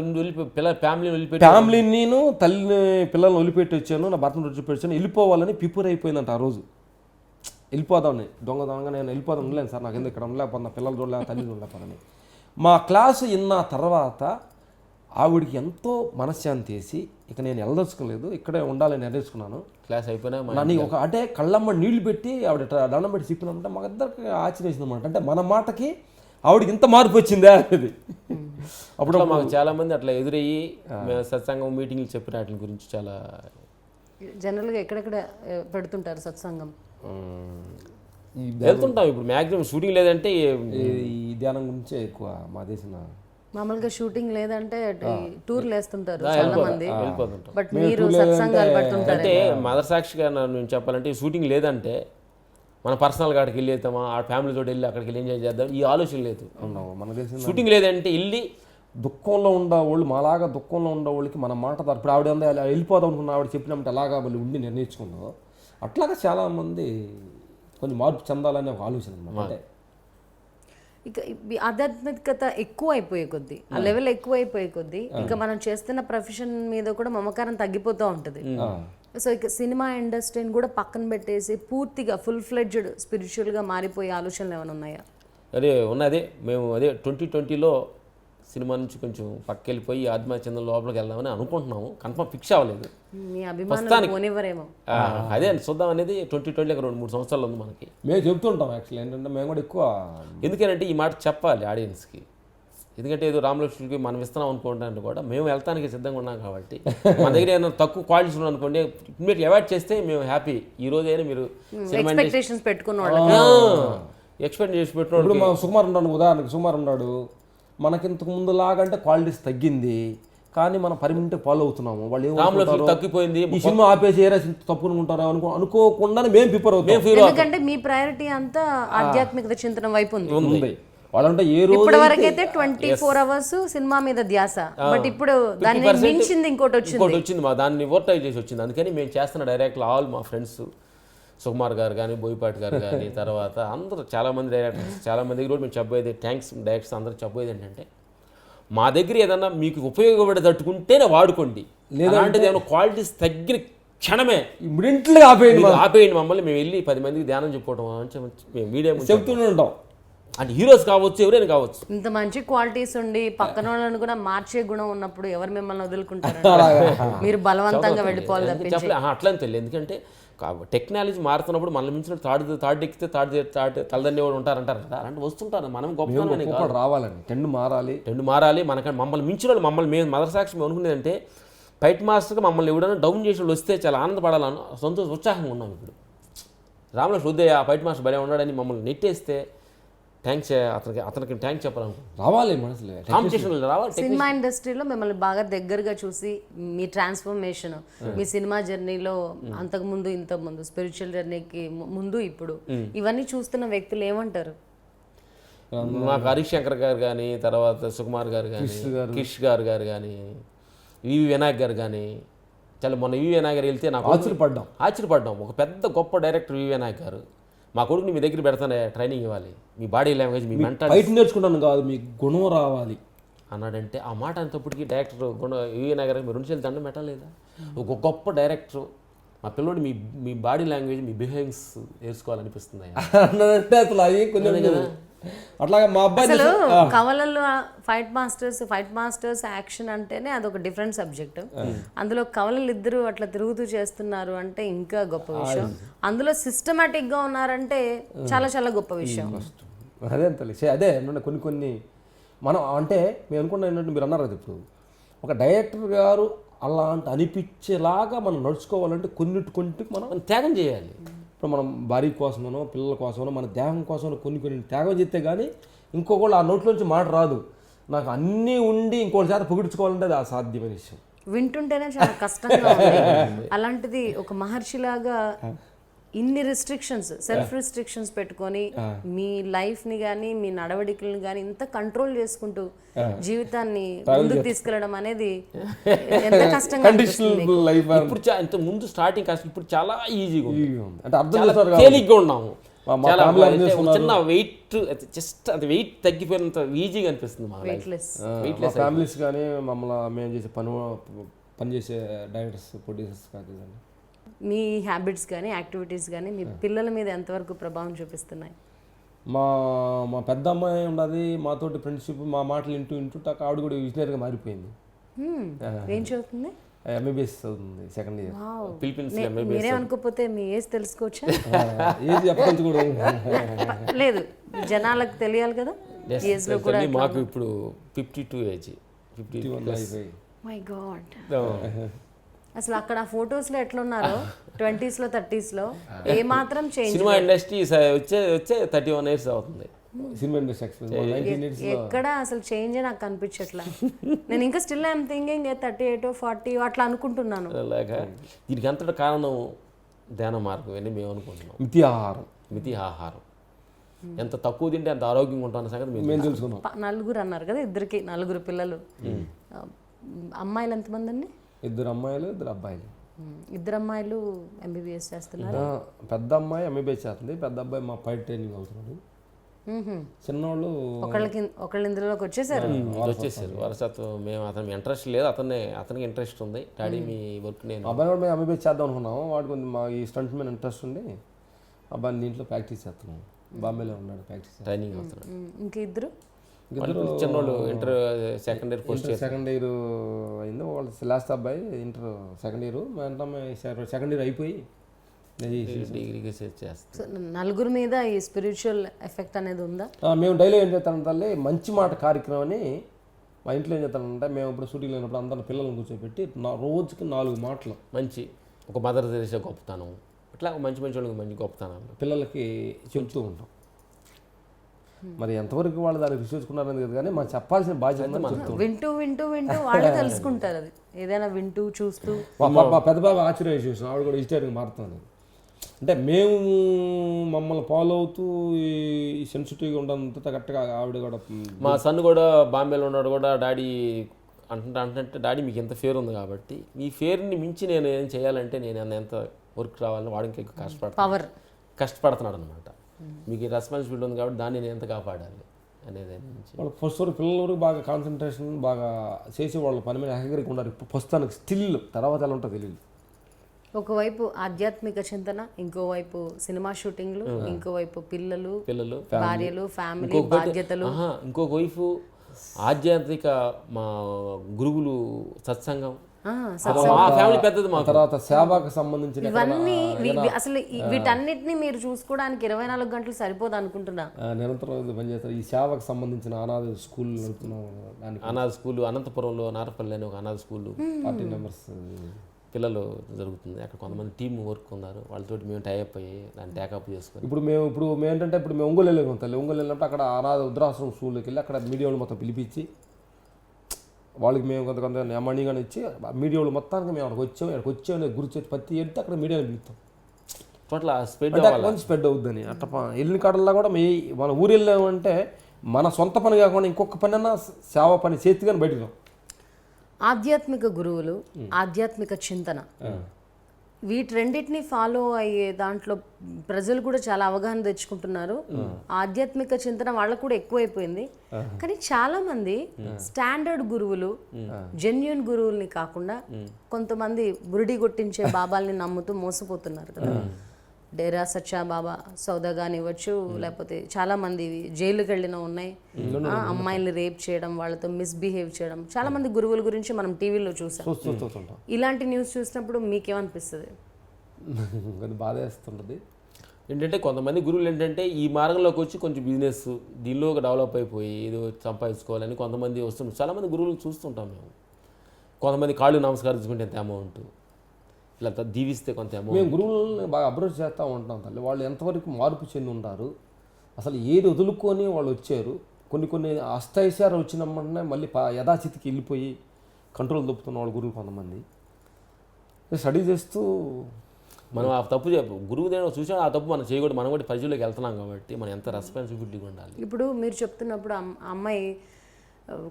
ఫ్యామిలీ నేను తల్లిని పిల్లల్ని వదిలిపెట్టి వచ్చాను, నా భర్తను వదిలిపెట్టి వచ్చాను, వెళ్ళిపోవాలని ప్రిపేర్ అయిపోయిందంట. ఆ రోజు వెళ్ళిపోదామని దొంగగా నేను వెళ్ళిపోదాం, ఉండలేను సార్ నాకు ఎందుకు ఇక్కడ ఉండలేకపోతే నా పిల్లలు చూడలే తల్లిని ఉండలేకపోదని. మా క్లాసు విన్న తర్వాత ఆవిడికి ఎంతో మనశ్శాంతి వేసి ఇక నేను వెళ్ళదలుచుకోలేదు, ఇక్కడే ఉండాలని నిర్ణయించుకున్నాను. క్లాస్ అయిపోయినా నన్ను ఒక అంటే కళ్ళమ్మ నీళ్లు పెట్టి ఆవిడ దండం పెట్టి చెప్పినామంటే మాకు ఇద్దరికి ఆశ్చర్యం వేసిందన్నమాట. అంటే మన మాటకి ఆవిడకి ఇంత మార్పు వచ్చిందా అనేది. అప్పుడు మాకు చాలామంది అట్లా ఎదురయ్యి సత్సంగం మీటింగ్లు చెప్పిన వాటి గురించి చాలా జనరల్గా ఎక్కడెక్కడ పెడుతుంటారు సత్సంగం వెళ్తుంటాం. ఇప్పుడు మ్యాక్సిమం షూటింగ్ లేదంటే ఈ ధ్యానం గురించే ఎక్కువ మా దేశం. మామూలుగా షూటింగ్ లేదంటే టూర్లు వేస్తుంటారు చాలా మంది, బట్ మీరు సత్సంగాలు పెడుతుంటారు. అంటే మదర్ సాక్షిగా నేను చెప్పాలంటే షూటింగ్ లేదంటే మన పర్సనల్ కాడికి వెళ్ళి వెళ్తామా, ఆ ఫ్యామిలీ తోటి వెళ్ళి అక్కడికి వెళ్ళి ఎంజాయ్ చేద్దాం ఈ ఆలోచన లేదు. మన దేశం షూటింగ్ లేదంటే వెళ్ళి దుఃఖంలో ఉండేవాళ్ళు మాలాగా దుఃఖంలో ఉండేవాళ్ళకి మన మాట ఇప్పుడు ఆవిడ వెళ్ళిపోదాం అనుకున్న ఆవిడ చెప్పినప్పుడు అలాగా వాళ్ళు ఉండి నిర్ణయించుకుందో అట్లాగా చాలామంది కొంచెం మార్పు చెందాలనే ఒక ఆలోచన అన్నమాట. ఇక ఆధ్యాత్మికత ఎక్కువ అయిపోయే కొద్దీ, ఆ లెవెల్ ఎక్కువ అయిపోయే కొద్దీ ఇక మనం చేస్తున్న ప్రొఫెషన్ మీద కూడా మమకారం తగ్గిపోతూ ఉంటుంది. సో ఇక సినిమా ఇండస్ట్రీని కూడా పక్కన పెట్టేసి పూర్తిగా ఫుల్ ఫ్లెడ్జ్డ్ స్పిరిచువల్గా మారిపోయే ఆలోచనలు ఏమైనా ఉన్నాయా? అదే ఉన్నదే, మేము అదే 2020లో సినిమా నుంచి కొంచెం పక్కెళ్ళిపోయి ఆత్మహత్య లోపలికి వెళ్దామని అనుకుంటున్నాము. కన్ఫర్మ్ ఫిక్స్ అవ్వలేదు, అదే చూద్దాం అనేది. 2020 2-3 సంవత్సరాలు ఉంది మనకి. మేము చెప్తుంటాం యాక్చువల్లీ ఏంటంటే మేము కూడా ఎక్కువ ఎందుకంటే ఈ మాట చెప్పాలి ఆడియన్స్కి. ఎందుకంటే ఏదో రామలక్ష్మికి మనం ఇస్తున్నాం అనుకోవడానికి కూడా మేము వెళ్తానికి సిద్ధంగా ఉన్నాం కాబట్టి మన దగ్గర ఏదైనా తక్కువ క్వాలిటీస్ ఉన్నాం అనుకోండి ఇమ్మీడియట్లీ అవాయిడ్ చేస్తే మేము హ్యాపీ. ఈ రోజు అయినా మీరు ఎక్స్పెక్టేషన్స్ ఎక్స్పెక్ట్ చేసి పెట్టుకోండి. ఇప్పుడు మా సుకుమార్ ఉన్నాడు, ఉదాహరణకి సుకుమార్ ఉన్నాడు, మనకింతకు ముందు లాగంటే క్వాలిటీస్ తగ్గింది కానీ మనం పర్మనెంట్ ఫాలో అవుతున్నాము. వాళ్ళు తగ్గిపోయింది ఈ సినిమా ఆపేసి ఏరే తప్పుకుంటారా అనుకోకుండా మేము ప్రిపేర్ అవుతాం. ఎందుకంటే మీ ప్రయారిటీ అంతా ఆధ్యాత్మికత చింతన వైపు ఉంది. వాళ్ళంటే ఏ రోజు ఇప్పటి వరకు అయితే 24 అవర్స్ సినిమా మీద ధ్యాస, బట్ ఇప్పుడు దాన్ని 50% మించింది ఇంకోటి వచ్చింది. ఇంకోటి వచ్చింది, మా దాన్ని ఓవర్టైజ్ చేసి వచ్చింది. అందుకని మేము చేస్తున్న డైరెక్ట్లు ఆల్ మా ఫ్రెండ్స్ సుకుమార్ గారు కానీ, బోయపాటి గారు కానీ, తర్వాత అందరూ చాలామంది డైరెక్టర్స్, చాలామంది దగ్గర కూడా మేము చెప్పేది థ్యాంక్స్ డైరెక్టర్స్ అందరూ చెప్పేది ఏంటంటే, మా దగ్గర ఏదన్నా మీకు ఉపయోగపడే తట్టుకుంటేనే వాడుకోండి, లేదంటే ఏమైనా క్వాలిటీస్ తగ్గిన క్షణమే ఇమ్మీడియట్లీ ఆపేయండి, మీరు ఆపేయండి మమ్మల్ని, మేము వెళ్ళి 10 మందికి ధ్యానం చెప్పుకోవడం మేము మీడియా చెప్తూనే ఉంటాం. అంటే హీరోస్ కావచ్చు, ఎవరైనా కావచ్చు. ఇంత మంచి క్వాలిటీస్ ఉండి పక్కన వాళ్ళని కూడా మార్చే గుణం ఉన్నప్పుడు ఎవరు మిమ్మల్ని వదులుకుంటారు? మీరు బలవంతంగా వెళ్ళిపోవాలి తప్పించి. చెప్పలే అట్లా అని తెలియదు. ఎందుకంటే టెక్నాలజీ మారుతున్నప్పుడు మనల్ని మించిన తాడు ఎక్కితే తాడు తలదన్నే కూడా ఉంటారంటారు కదా, అలాంటి వస్తుంటారు. మనం గొప్ప రావాలండి, ట్రెండ్ మారాలి. మనకంటే మమ్మల్ని మించిన వాళ్ళు, మమ్మల్ని మేము మదర్ సాక్షి మేము అనుకునేదంటే, ఫైట్ మాస్టర్గా మమ్మల్ని ఎవడైనా డౌన్ చేసిన వాళ్ళు వస్తే చాలా ఆనందపడాలని ఉత్సాహంగా ఉన్నాం. ఇప్పుడు రామలక్ష్మి ఉదయ ఫైట్ మాస్టర్ భలే ఉన్నాడని మమ్మల్ని నెట్టేస్తే థ్యాంక్స్, అతనికి థ్యాంక్స్ చెప్పాలనుకుంటున్నాను. రావాలి మనసులో కాంపిటీషన్ రావాలి. సినిమా ఇండస్ట్రీలో మిమ్మల్ని బాగా దగ్గరగా చూసి మీ ట్రాన్స్ఫర్మేషన్, మీ సినిమా జర్నీలో అంతకుముందు ఇంతకుముందు స్పిరిచువల్ జర్నీకి ముందు ఇప్పుడు ఇవన్నీ చూస్తున్న వ్యక్తులు ఏమంటారు? మాకు హరీష్ శంకర్ గారు కానీ, తర్వాత సుకుమార్ గారు కానీ, కిష్ గారు కానీ, వివి వినాయక్ గారు కానీ, చాలా మొన్న వివి వినాయక్ గారు వెళ్తే నాకు ఆశ్చర్యపడ్డాం. ఒక పెద్ద గొప్ప డైరెక్టర్ వివి వినాయక్ గారు, మా కొడుకుని మీ దగ్గర పెడతానే ట్రైనింగ్ ఇవ్వాలి, మీ బాడీ లాంగ్వేజ్, మీ మెంటల్ బయట నేర్చుకుంటాను కాదు, మీ గుణం రావాలి అన్నాడంటే, ఆ మాట అంతప్పటికీ డైరెక్టర్ వివి వినాయక్ గారు మీరు 2 చేతులు దండం పెట్టలేదా? ఒక గొప్ప డైరెక్టర్, మా పిల్లోడు మీ బాడీ లాంగ్వేజ్, మీ బిహేవింగ్స్ నేర్చుకోవాలనిపిస్తుంది అంటే అసలు అది కొంచెం అట్లాగా మా అబ్బాయి అసలు కవలల్లో ఫైట్ మాస్టర్స్ యాక్షన్ అంటేనే అదొక డిఫరెంట్ సబ్జెక్ట్. అందులో కవలలు ఇద్దరు అట్లా తిరుగుతూ చేస్తున్నారు అంటే ఇంకా గొప్ప విషయం. అందులో సిస్టమేటిక్ గా ఉన్నారంటే చాలా చాలా గొప్ప విషయం. అదే అదే కొన్ని మనం అంటే మేము అనుకున్నాం ఏంటంటే, మీరు అన్నారు కదా ఇప్పుడు, ఒక డైరెక్టర్ గారు అలాంటి అనిపించేలాగా మనం నడుచుకోవాలంటే కొన్నిటికి మనం త్యాగం చేయాలి. ఇప్పుడు మనం భార్య కోసమనో పిల్లల కోసమనో మన దేహం కోసమో కొన్ని త్యాగం చేస్తే కానీ ఇంకొకళ్ళు ఆ నోట్లోంచి మాట రాదు. నాకు అన్నీ ఉండి ఇంకోటి చేత పొగిడించుకోవాలంటే అది అసాధ్యమైన విషయం. వింటుంటేనే చాలా కష్టంగా ఉంది. అలాంటిది ఒక మహర్షిలాగా ఇన్ని రిస్ట్రిక్షన్స్, సెల్ఫ్ రిస్ట్రిక్షన్స్ పెట్టుకొని మీ లైఫ్ ని కానీ మీ నడవడికలను కానీ ఇంత కంట్రోల్ చేసుకుంటూ జీవితాన్ని ముందుకు తీసుకెళ్లడం అనేది ఎంత కష్టంగా ఇప్పుడు ఇంత ముందు స్టార్టింగ్ కష్టం, ఇప్పుడు చాలా ఈజీగా ఉంది. అంటే అర్థం తేలిగ్గా ఉన్నాము. చిన్న వెయిట్, జస్ట్ అది వెయిట్ తగ్గిపోయినంత ఈజీగా అనిపిస్తుంది. వెయిట్లెస్ ఫ్యామిలీస్ కానీ మమ్మల్ని మేము చేసే పని చేసే డైరెక్టర్స్, ప్రొడ్యూసర్స్ కానీ మీ హ్యాబిట్స్ కానీ యాక్టివిటీస్ కానీ మీ పిల్లల మీద ఎంతవరకు ప్రభావం చూపిస్తున్నాయి? మా పెద్ద అమ్మాయి ఉన్నది, మాతోటి ఫ్రెండ్షిప్, మా మాటలు ఇంటూ ఆవిడ కూడా విజనరీగా మారిపోయింది. ఏం చదువుతుంది? ఎంబీబీఎస్ చదువుతుంది, సెకండ్ ఇయర్. మీరే అనుకోకపోతే మీ ఏజ్ తెలుసుకోవచ్చా? ఏజ్ చెప్పచ్చు కూడా లేదు, జనాలకు తెలియాలి కదా. ఏజ్ లో కూడా మాకు ఇప్పుడు 52 ఏజ్, 51. మై గాడ్, అసలు అక్కడ ఫొటోస్ లో ఎట్లున్నారో 20s లో 30s లో ఏ మాత్రం చేంజ్. సినిమా ఇండస్ట్రీ వచ్చే 31 ఇయర్స్ అవుతుంది. సినిమా ఇండస్ట్రీ ఎక్కడ అసలు చేంజ్ నాకు కనిపించట్లా. నేను ఇంకా స్టిల్ ఐఎమ్ థింకింగ్ 38 40 అట్లా అనుకుంటున్నాను. దీనికి అంతటా కారణం ధ్యాన మార్గం అని మేము అనుకుంటున్నాం. మితి ఆహారం ఎంత తక్కువ తింటే అంత ఆరోగ్యంగా ఉంటాం సంగతి మేము తెలుసుకున్నాం. 4 అన్నారు కదా, ఇద్దరికి 4 పిల్లలు. అమ్మాయిలు ఎంతమంది అండి? 2 అమ్మాయిలు 2 అబ్బాయిలు. 2 అమ్మాయిలు ఎంబీబీఎస్ చేస్తున్నారు. పెద్ద అమ్మాయి ఎంబీబీఎస్ చేస్తుంది, పెద్ద అబ్బాయి మా పైట్ ట్రైనింగ్ అవుతున్నాడు. చిన్నోళ్ళు ఒకళ్ళు ఇందులోకి వచ్చేసారు. వారసత్వం. మేము అతనికి ఇంట్రెస్ట్ లేదు, అతనికి ఇంట్రెస్ట్ ఉంది. డాడీ మీ వర్క్ నేను అబ్బాయి కూడా మేము ఎంబీబీఎస్ చేద్దాం అనుకున్నాము. వాడు కొంచెం మా ఈ స్టంట్ మీద ఇంట్రెస్ట్ ఉండి అబ్బాయిని దీంట్లో ప్రాక్టీస్ చేస్తున్నాం. బాంబేలో ఉన్నాడు, ప్రాక్టీస్ ట్రైనింగ్ అవుతున్నాడు. ఇంకా ఇద్దరు చిన్నోళ్ళు inter second year, second year అయింది. వాళ్ళు లాస్ట్ అబ్బాయి ఇంటర్ సెకండ్ ఇయర్, మా అమ్మాయి సెకండ్ ఇయర్ అయిపోయి డిగ్రీకి చేస్తాం. 4 మీద ఈ స్పిరిచువల్ ఎఫెక్ట్ అనేది ఉందా? మేము డైలీ ఏం చేస్తానంటే మంచి మాట కార్యక్రమం అని మా ఇంట్లో ఏం చేస్తానంటే, మేము ఇప్పుడు షూటింగ్ లేనప్పుడు అందరిని పిల్లల్ని కూర్చోబెట్టి రోజుకి 4 మాటలు మంచి ఒక మదర్ తెరీసా గొప్పతనం, ఇట్లా మంచి వాళ్ళకి మంచి గొప్పతనం పిల్లలకి చెప్తూ ఉంటాం. మరి ఎంతవరకు వాళ్ళు దాన్ని విశ్వసించుకున్నారని కదా, కానీ మనం చెప్పాల్సిన బాధ్యత వింటూ వాళ్ళే తెలుసుకుంటారు. అది ఏదైనా వింటూ చూస్తూ. మా పెద్ద బాబు ఆశ్చర్యం చూసిన ఆవిడ కూడా వెజిటేరియన్ మారుతుంది. అంటే మేము మమ్మల్ని ఫాలో అవుతూ ఈ సెన్సిటివ్గా ఉండడంతో కరెక్ట్గా ఆవిడ కూడా మా సన్ కూడా బాంబేలో ఉన్నాడు కూడా డాడీ అంటే డాడీ మీకు ఎంత ఫేర్ ఉంది కాబట్టి ఈ ఫేర్ని మించి నేను ఏం చేయాలంటే నేను ఎంత వర్క్ రావాలని వాడు ఇంకా ఎక్కువ కష్టపడుతున్నాడు అనమాట. మీకు ఈ రెస్పాన్సిబిలిటీ ఉంది కాబట్టి దాన్ని నేను ఎంత కాపాడాలి అనేది వాళ్ళు ఫస్ట్ వరకు పిల్లల వరకు బాగా కాన్సన్ట్రేషన్ బాగా చేసి వాళ్ళ పని మీద ఏకగ్రీగా ఉన్నారు. ఇప్పుడు ప్రస్తుతానికి స్టిల్ తర్వాత ఎలా ఉంటుందో తెలియదు. ఒకవైపు ఆధ్యాత్మిక చింతన, ఇంకోవైపు సినిమా షూటింగ్లు, ఇంకోవైపు పిల్లలు, భార్యలు, ఫ్యామిలీ బాధ్యతలు, ఇంకొక వైపు ఆధ్యాత్మిక మా గురువులు సత్సంగం, మా ఫ్యామిలీ పెద్దది. మా తర్వాత సేవకు సంబంధించిన ఇవన్నీ అసలు వీటన్నిటిని మీరు చూసుకోవడానికి 24 గంటలు సరిపోదు అనుకుంటున్నా. నిరంతరం పనిచేస్తారు. ఈ సేవకు సంబంధించిన అనాథ స్కూల్ నడుపుతున్నాం. అనాథ స్కూల్ అనంతపురంలో నారపల్లి అని ఒక అనాథ స్కూల్ 40 మెంబర్స్ పిల్లలు జరుగుతుంది. అక్కడ కొంతమంది టీం వర్క్ ఉన్నారు, వాళ్ళతో మేము టైఅప్ అయ్యి దాన్ని టేకప్ చేసుకొని ఇప్పుడు మేము ఏంటంటే ఇప్పుడు మేము ఒంగోలు వెళ్ళాము తల్లి. ఒంగోలు వెళ్ళినప్పుడు అక్కడ అనాథ వృద్ధాశ్రమం స్కూల్లోకి వెళ్ళి అక్కడ మీడియాలు మొత్తం పిలిపించి వాళ్ళకి మేము కొంత మణిగానే ఇచ్చి మీడియాలు మొత్తానికి మేము అక్కడికి వచ్చామని గురించి ప్రతి వెళ్తే అక్కడ మీడియాని పిలుస్తాం. టోటల్ స్ప్రెడ్ కొంచెం స్ప్రెడ్ అవుద్దని అట్లా వెళ్ళిన కాడల్లో కూడా మన ఊరు వెళ్ళామంటే మన సొంత పని కాకుండా ఇంకొక పని అన్నా సేవ పని చేతి కానీ బయటకు. ఆధ్యాత్మిక గురువులు, ఆధ్యాత్మిక చింతన, వీటి రెండింటిని ఫాలో అయ్యే దాంట్లో ప్రజలు కూడా చాలా అవగాహన తెచ్చుకుంటున్నారు. ఆధ్యాత్మిక చింతన వాళ్ళకు కూడా ఎక్కువైపోయింది. కానీ చాలా మంది స్టాండర్డ్ గురువులు, జెన్యూన్ గురువుల్ని కాకుండా కొంతమంది బురిడి కొట్టించే బాబాల్ని నమ్ముతూ మోసపోతున్నారు కదా. డేరా సచ్చా బాబా సౌదా కానివ్వచ్చు, లేకపోతే చాలా మంది జైలుకి వెళ్ళిన ఉన్నాయి, అమ్మాయిల్ని రేప్ చేయడం, వాళ్ళతో మిస్బిహేవ్ చేయడం, చాలా మంది గురువుల గురించి మనం టీవీలో చూసాం. ఇలాంటి న్యూస్ చూసినప్పుడు మీకేమనిపిస్తుంది? బాధ వేస్తుంటుంది. ఏంటంటే కొంతమంది గురువులు ఏంటంటే ఈ మార్గంలోకి వచ్చి కొంచెం బిజినెస్ దీనిలో డెవలప్ అయిపోయి ఏదో సంపాదించుకోవాలని కొంతమంది వస్తున్నారు. చాలామంది గురువులు చూస్తుంటాం మేము. కొంతమంది కాళ్ళు నమస్కరించుకుంటే ఎంత అమౌంట్, ఇలా దీవిస్తే కొంత అమౌంట్. మేము గురువులను బాగా అబ్జర్వ్ చేస్తూ ఉంటాం తల్లి. వాళ్ళు ఎంతవరకు మార్పు చెంది ఉంటారు, అసలు ఏది వదులుకొని వాళ్ళు వచ్చారు. కొన్ని అష్టైశారం వచ్చినమ్మనే మళ్ళీ యథాస్థితికి వెళ్ళిపోయి కంట్రోల్ తప్పుతున్న వాళ్ళు గురువులు కొంతమంది స్టడీ చేస్తూ. మనం ఆ తప్పు గురువు దేని చూసాం ఆ తప్పు మనం చేయకూడదు. మనం కూడా పరిధిలోకి వెళ్తున్నాం కాబట్టి మనం ఎంత రెస్పాన్సిబిలిటీగా ఉండాలి. ఇప్పుడు మీరు చెప్తున్నప్పుడు అమ్మాయి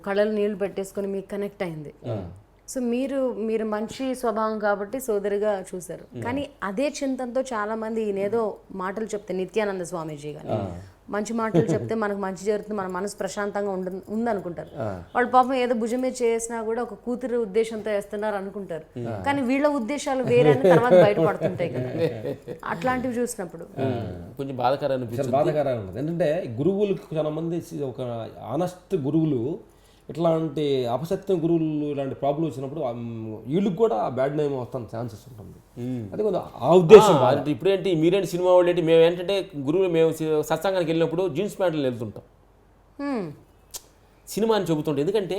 కళ్ళలో నీళ్లు పెట్టేసుకొని మీకు కనెక్ట్ అయింది. సో మీరు మంచి స్వభావం కాబట్టి సోదరిగా చూశారు. కానీ అదే చింతనతో చాలా మంది ఈయనేదో మాటలు చెప్తే, నిత్యానంద స్వామీజీ కానీ మంచి మాటలు చెప్తే మనకు మంచి జరుగుతుంది, మన మనసు ప్రశాంతంగా ఉందనుకుంటారు. వాళ్ళు పాపం ఏదో భుజం మీద చేసినా కూడా ఒక కూతురు ఉద్దేశంతో వేస్తున్నారు అనుకుంటారు. కానీ వీళ్ళ ఉద్దేశాలు వేరే తర్వాత బయటపడుతుంటాయి కదా. అట్లాంటివి చూసినప్పుడు కొంచెం బాధాకరంగా అనిపిస్తుంది. బాధాకరంగా ఉంటుంది. ఏంటంటే గురువులకు చాలా మంది ఒక ఆనెస్ట్ గురువులు ఇట్లాంటి అపసత్యం గురువులు ఇలాంటి ప్రాబ్లం వచ్చినప్పుడు వీళ్ళకి కూడా బ్యాడ్ నేమ్ వస్తాను ఛాన్సెస్ ఉంటుంది. అది కొంచెం ఆ ఉద్దేశం. ఇప్పుడేంటి మీరేంటి సినిమా వాళ్ళు ఏంటి, మేము ఏంటంటే గురువులు మేము సత్సంగానికి వెళ్ళినప్పుడు జీన్స్ ప్యాంట్లు వెళ్తుంటాం, సినిమా అని చెబుతుంటాం. ఎందుకంటే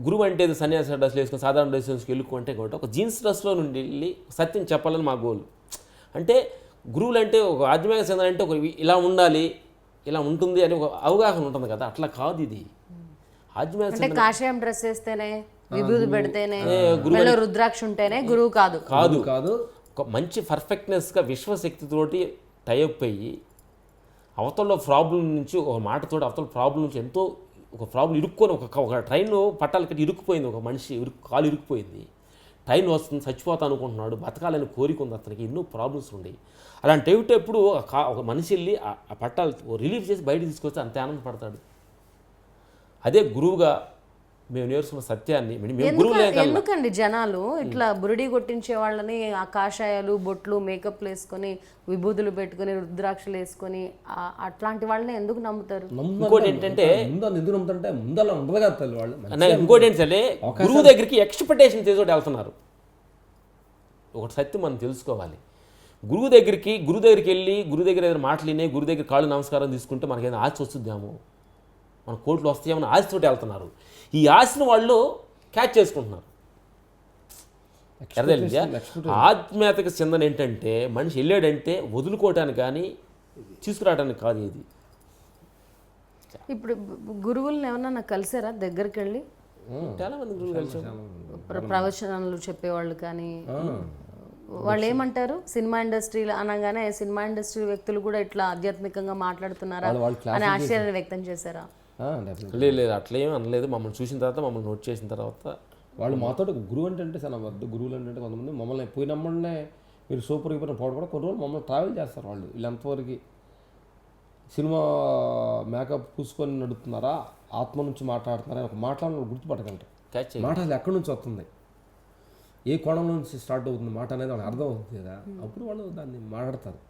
గురువు అంటే సన్యాస డ్రెస్లు వేసుకొని సాధారణ డ్రెస్ వేసుకొని వెళ్ళుకుంటే కూడా ఒక జీన్స్ డ్రెస్లో నుండి వెళ్ళి సత్యం చెప్పాలని మా గోల్. అంటే గురువులు అంటే ఒక ఆధ్యాత్మిక చింతన అంటే ఒక ఇలా ఉండాలి, ఇలా ఉంటుంది అని ఒక అవగాహన ఉంటుంది కదా. అట్లా కాదు ఇది. అంటే కాషాయం డ్రెస్ వేస్తేనే, విభూతి పెడితేనే, రుద్రాక్ష ఉంటేనే గురువు కాదు. కాదు కాదు ఒక మంచి పర్ఫెక్ట్నెస్గా విశ్వశక్తితోటి టైఅప్ అయ్యి అవతల ప్రాబ్లం నుంచి ఒక మాటతోటి అవతల ప్రాబ్లం నుంచి ఎంతో ఒక ప్రాబ్లం ఇరుక్కొని ఒక ట్రైన్ పట్టాల కట్టి ఇరుక్కుపోయింది, ఒక మనిషి కాలు ఇరుక్కుపోయింది, ట్రైన్ వస్తుంది, చచ్చిపోతా అనుకుంటున్నాడు, బతకాలని కోరిక ఉంది అతనికి, ఎన్నో ప్రాబ్లమ్స్ ఉండేవి. అలాంటి ఎప్పుడు ఒక మనిషి వెళ్ళి ఆ పట్టాలు రిలీఫ్ చేసి బయట తీసుకొస్తే అంతే ఆనందపడతాడు. అదే గురువుగా మేము నేర్చుకున్న సత్యాన్ని ఎందుకండి జనాలు ఇట్లా బురిడి కొట్టించే వాళ్ళని ఆ కాషాయాలు, బొట్లు, మేకప్లు వేసుకొని, విభూతులు పెట్టుకొని, రుద్రాక్షలు వేసుకొని అట్లాంటి వాళ్ళని ఎందుకు నమ్ముతారు? ఇంకోటి ఏంటంటే ఎందుకు నమ్ముతారంటే ముందలా ఉండదు కదా తల్లి వాళ్ళు. ఇంకోటి ఏంటంటే గురువు దగ్గరికి ఎక్స్పెక్టేషన్ తీసుకొని వెళ్తున్నారు. ఒకటి సత్యం మనం తెలుసుకోవాలి. గురువు దగ్గరికి వెళ్ళి గురువు దగ్గర ఏదైనా మాటలు గురువు దగ్గర కాళ్ళు నమస్కారం తీసుకుంటే మనకేదైనా ఆశ వస్తుందేమో, మన కోట్లు వస్తాయేమని ఆశతోటి వెళ్తున్నారు. ఈ ఆశను వాళ్ళు క్యాచ్ చేసుకుంటున్నారు. ఆధ్యాత్మిక చింతన ఏంటంటే మనిషి వెళ్ళాడంటే వదులుకోవటానికి కానీ తీసుకురావడానికి కాదు. ఇది ఇప్పుడు గురువులను ఏమన్నా కలిసారా దగ్గరికి వెళ్ళి? చాలా మంది గురువులు కలిసారు. ప్రవచనాలు చెప్పేవాళ్ళు కానీ వాళ్ళు ఏమంటారు సినిమా ఇండస్ట్రీలో అనగానే సినిమా ఇండస్ట్రీ వ్యక్తులు కూడా ఇట్లా ఆధ్యాత్మికంగా మాట్లాడుతున్నారా అని ఆశ్చర్యాన్ని వ్యక్తం చేశారా? లేదు అట్లేం అనలేదు. మమ్మల్ని చూసిన తర్వాత, మమ్మల్ని నోట్ చేసిన తర్వాత వాళ్ళు మాతో గురువు అంటే చాలా పెద్ద గురువులు అంటే కొంతమంది మమ్మల్ని పోయినమ్మనే మీరు సూపర్ అయిపోయిన పోవడం కూడా కొన్ని రోజులు మమ్మల్ని ట్రావెల్ చేస్తారు. వాళ్ళు వీళ్ళంతవరకు సినిమా మేకప్ పూసుకొని నడుపుతున్నారా, ఆత్మ నుంచి మాట్లాడుతున్నారా ఒక మాట్లాడాలని గుర్తుపట్టగలరు. క్యాచ్ మాట అసలు ఎక్కడి నుంచి వస్తుంది, ఏ కోణం నుంచి స్టార్ట్ అవుతుంది మాట అనేది వాళ్ళకి అర్థం అవుతుంది కదా, అప్పుడు వాళ్ళు దాన్ని మాట్లాడతారు.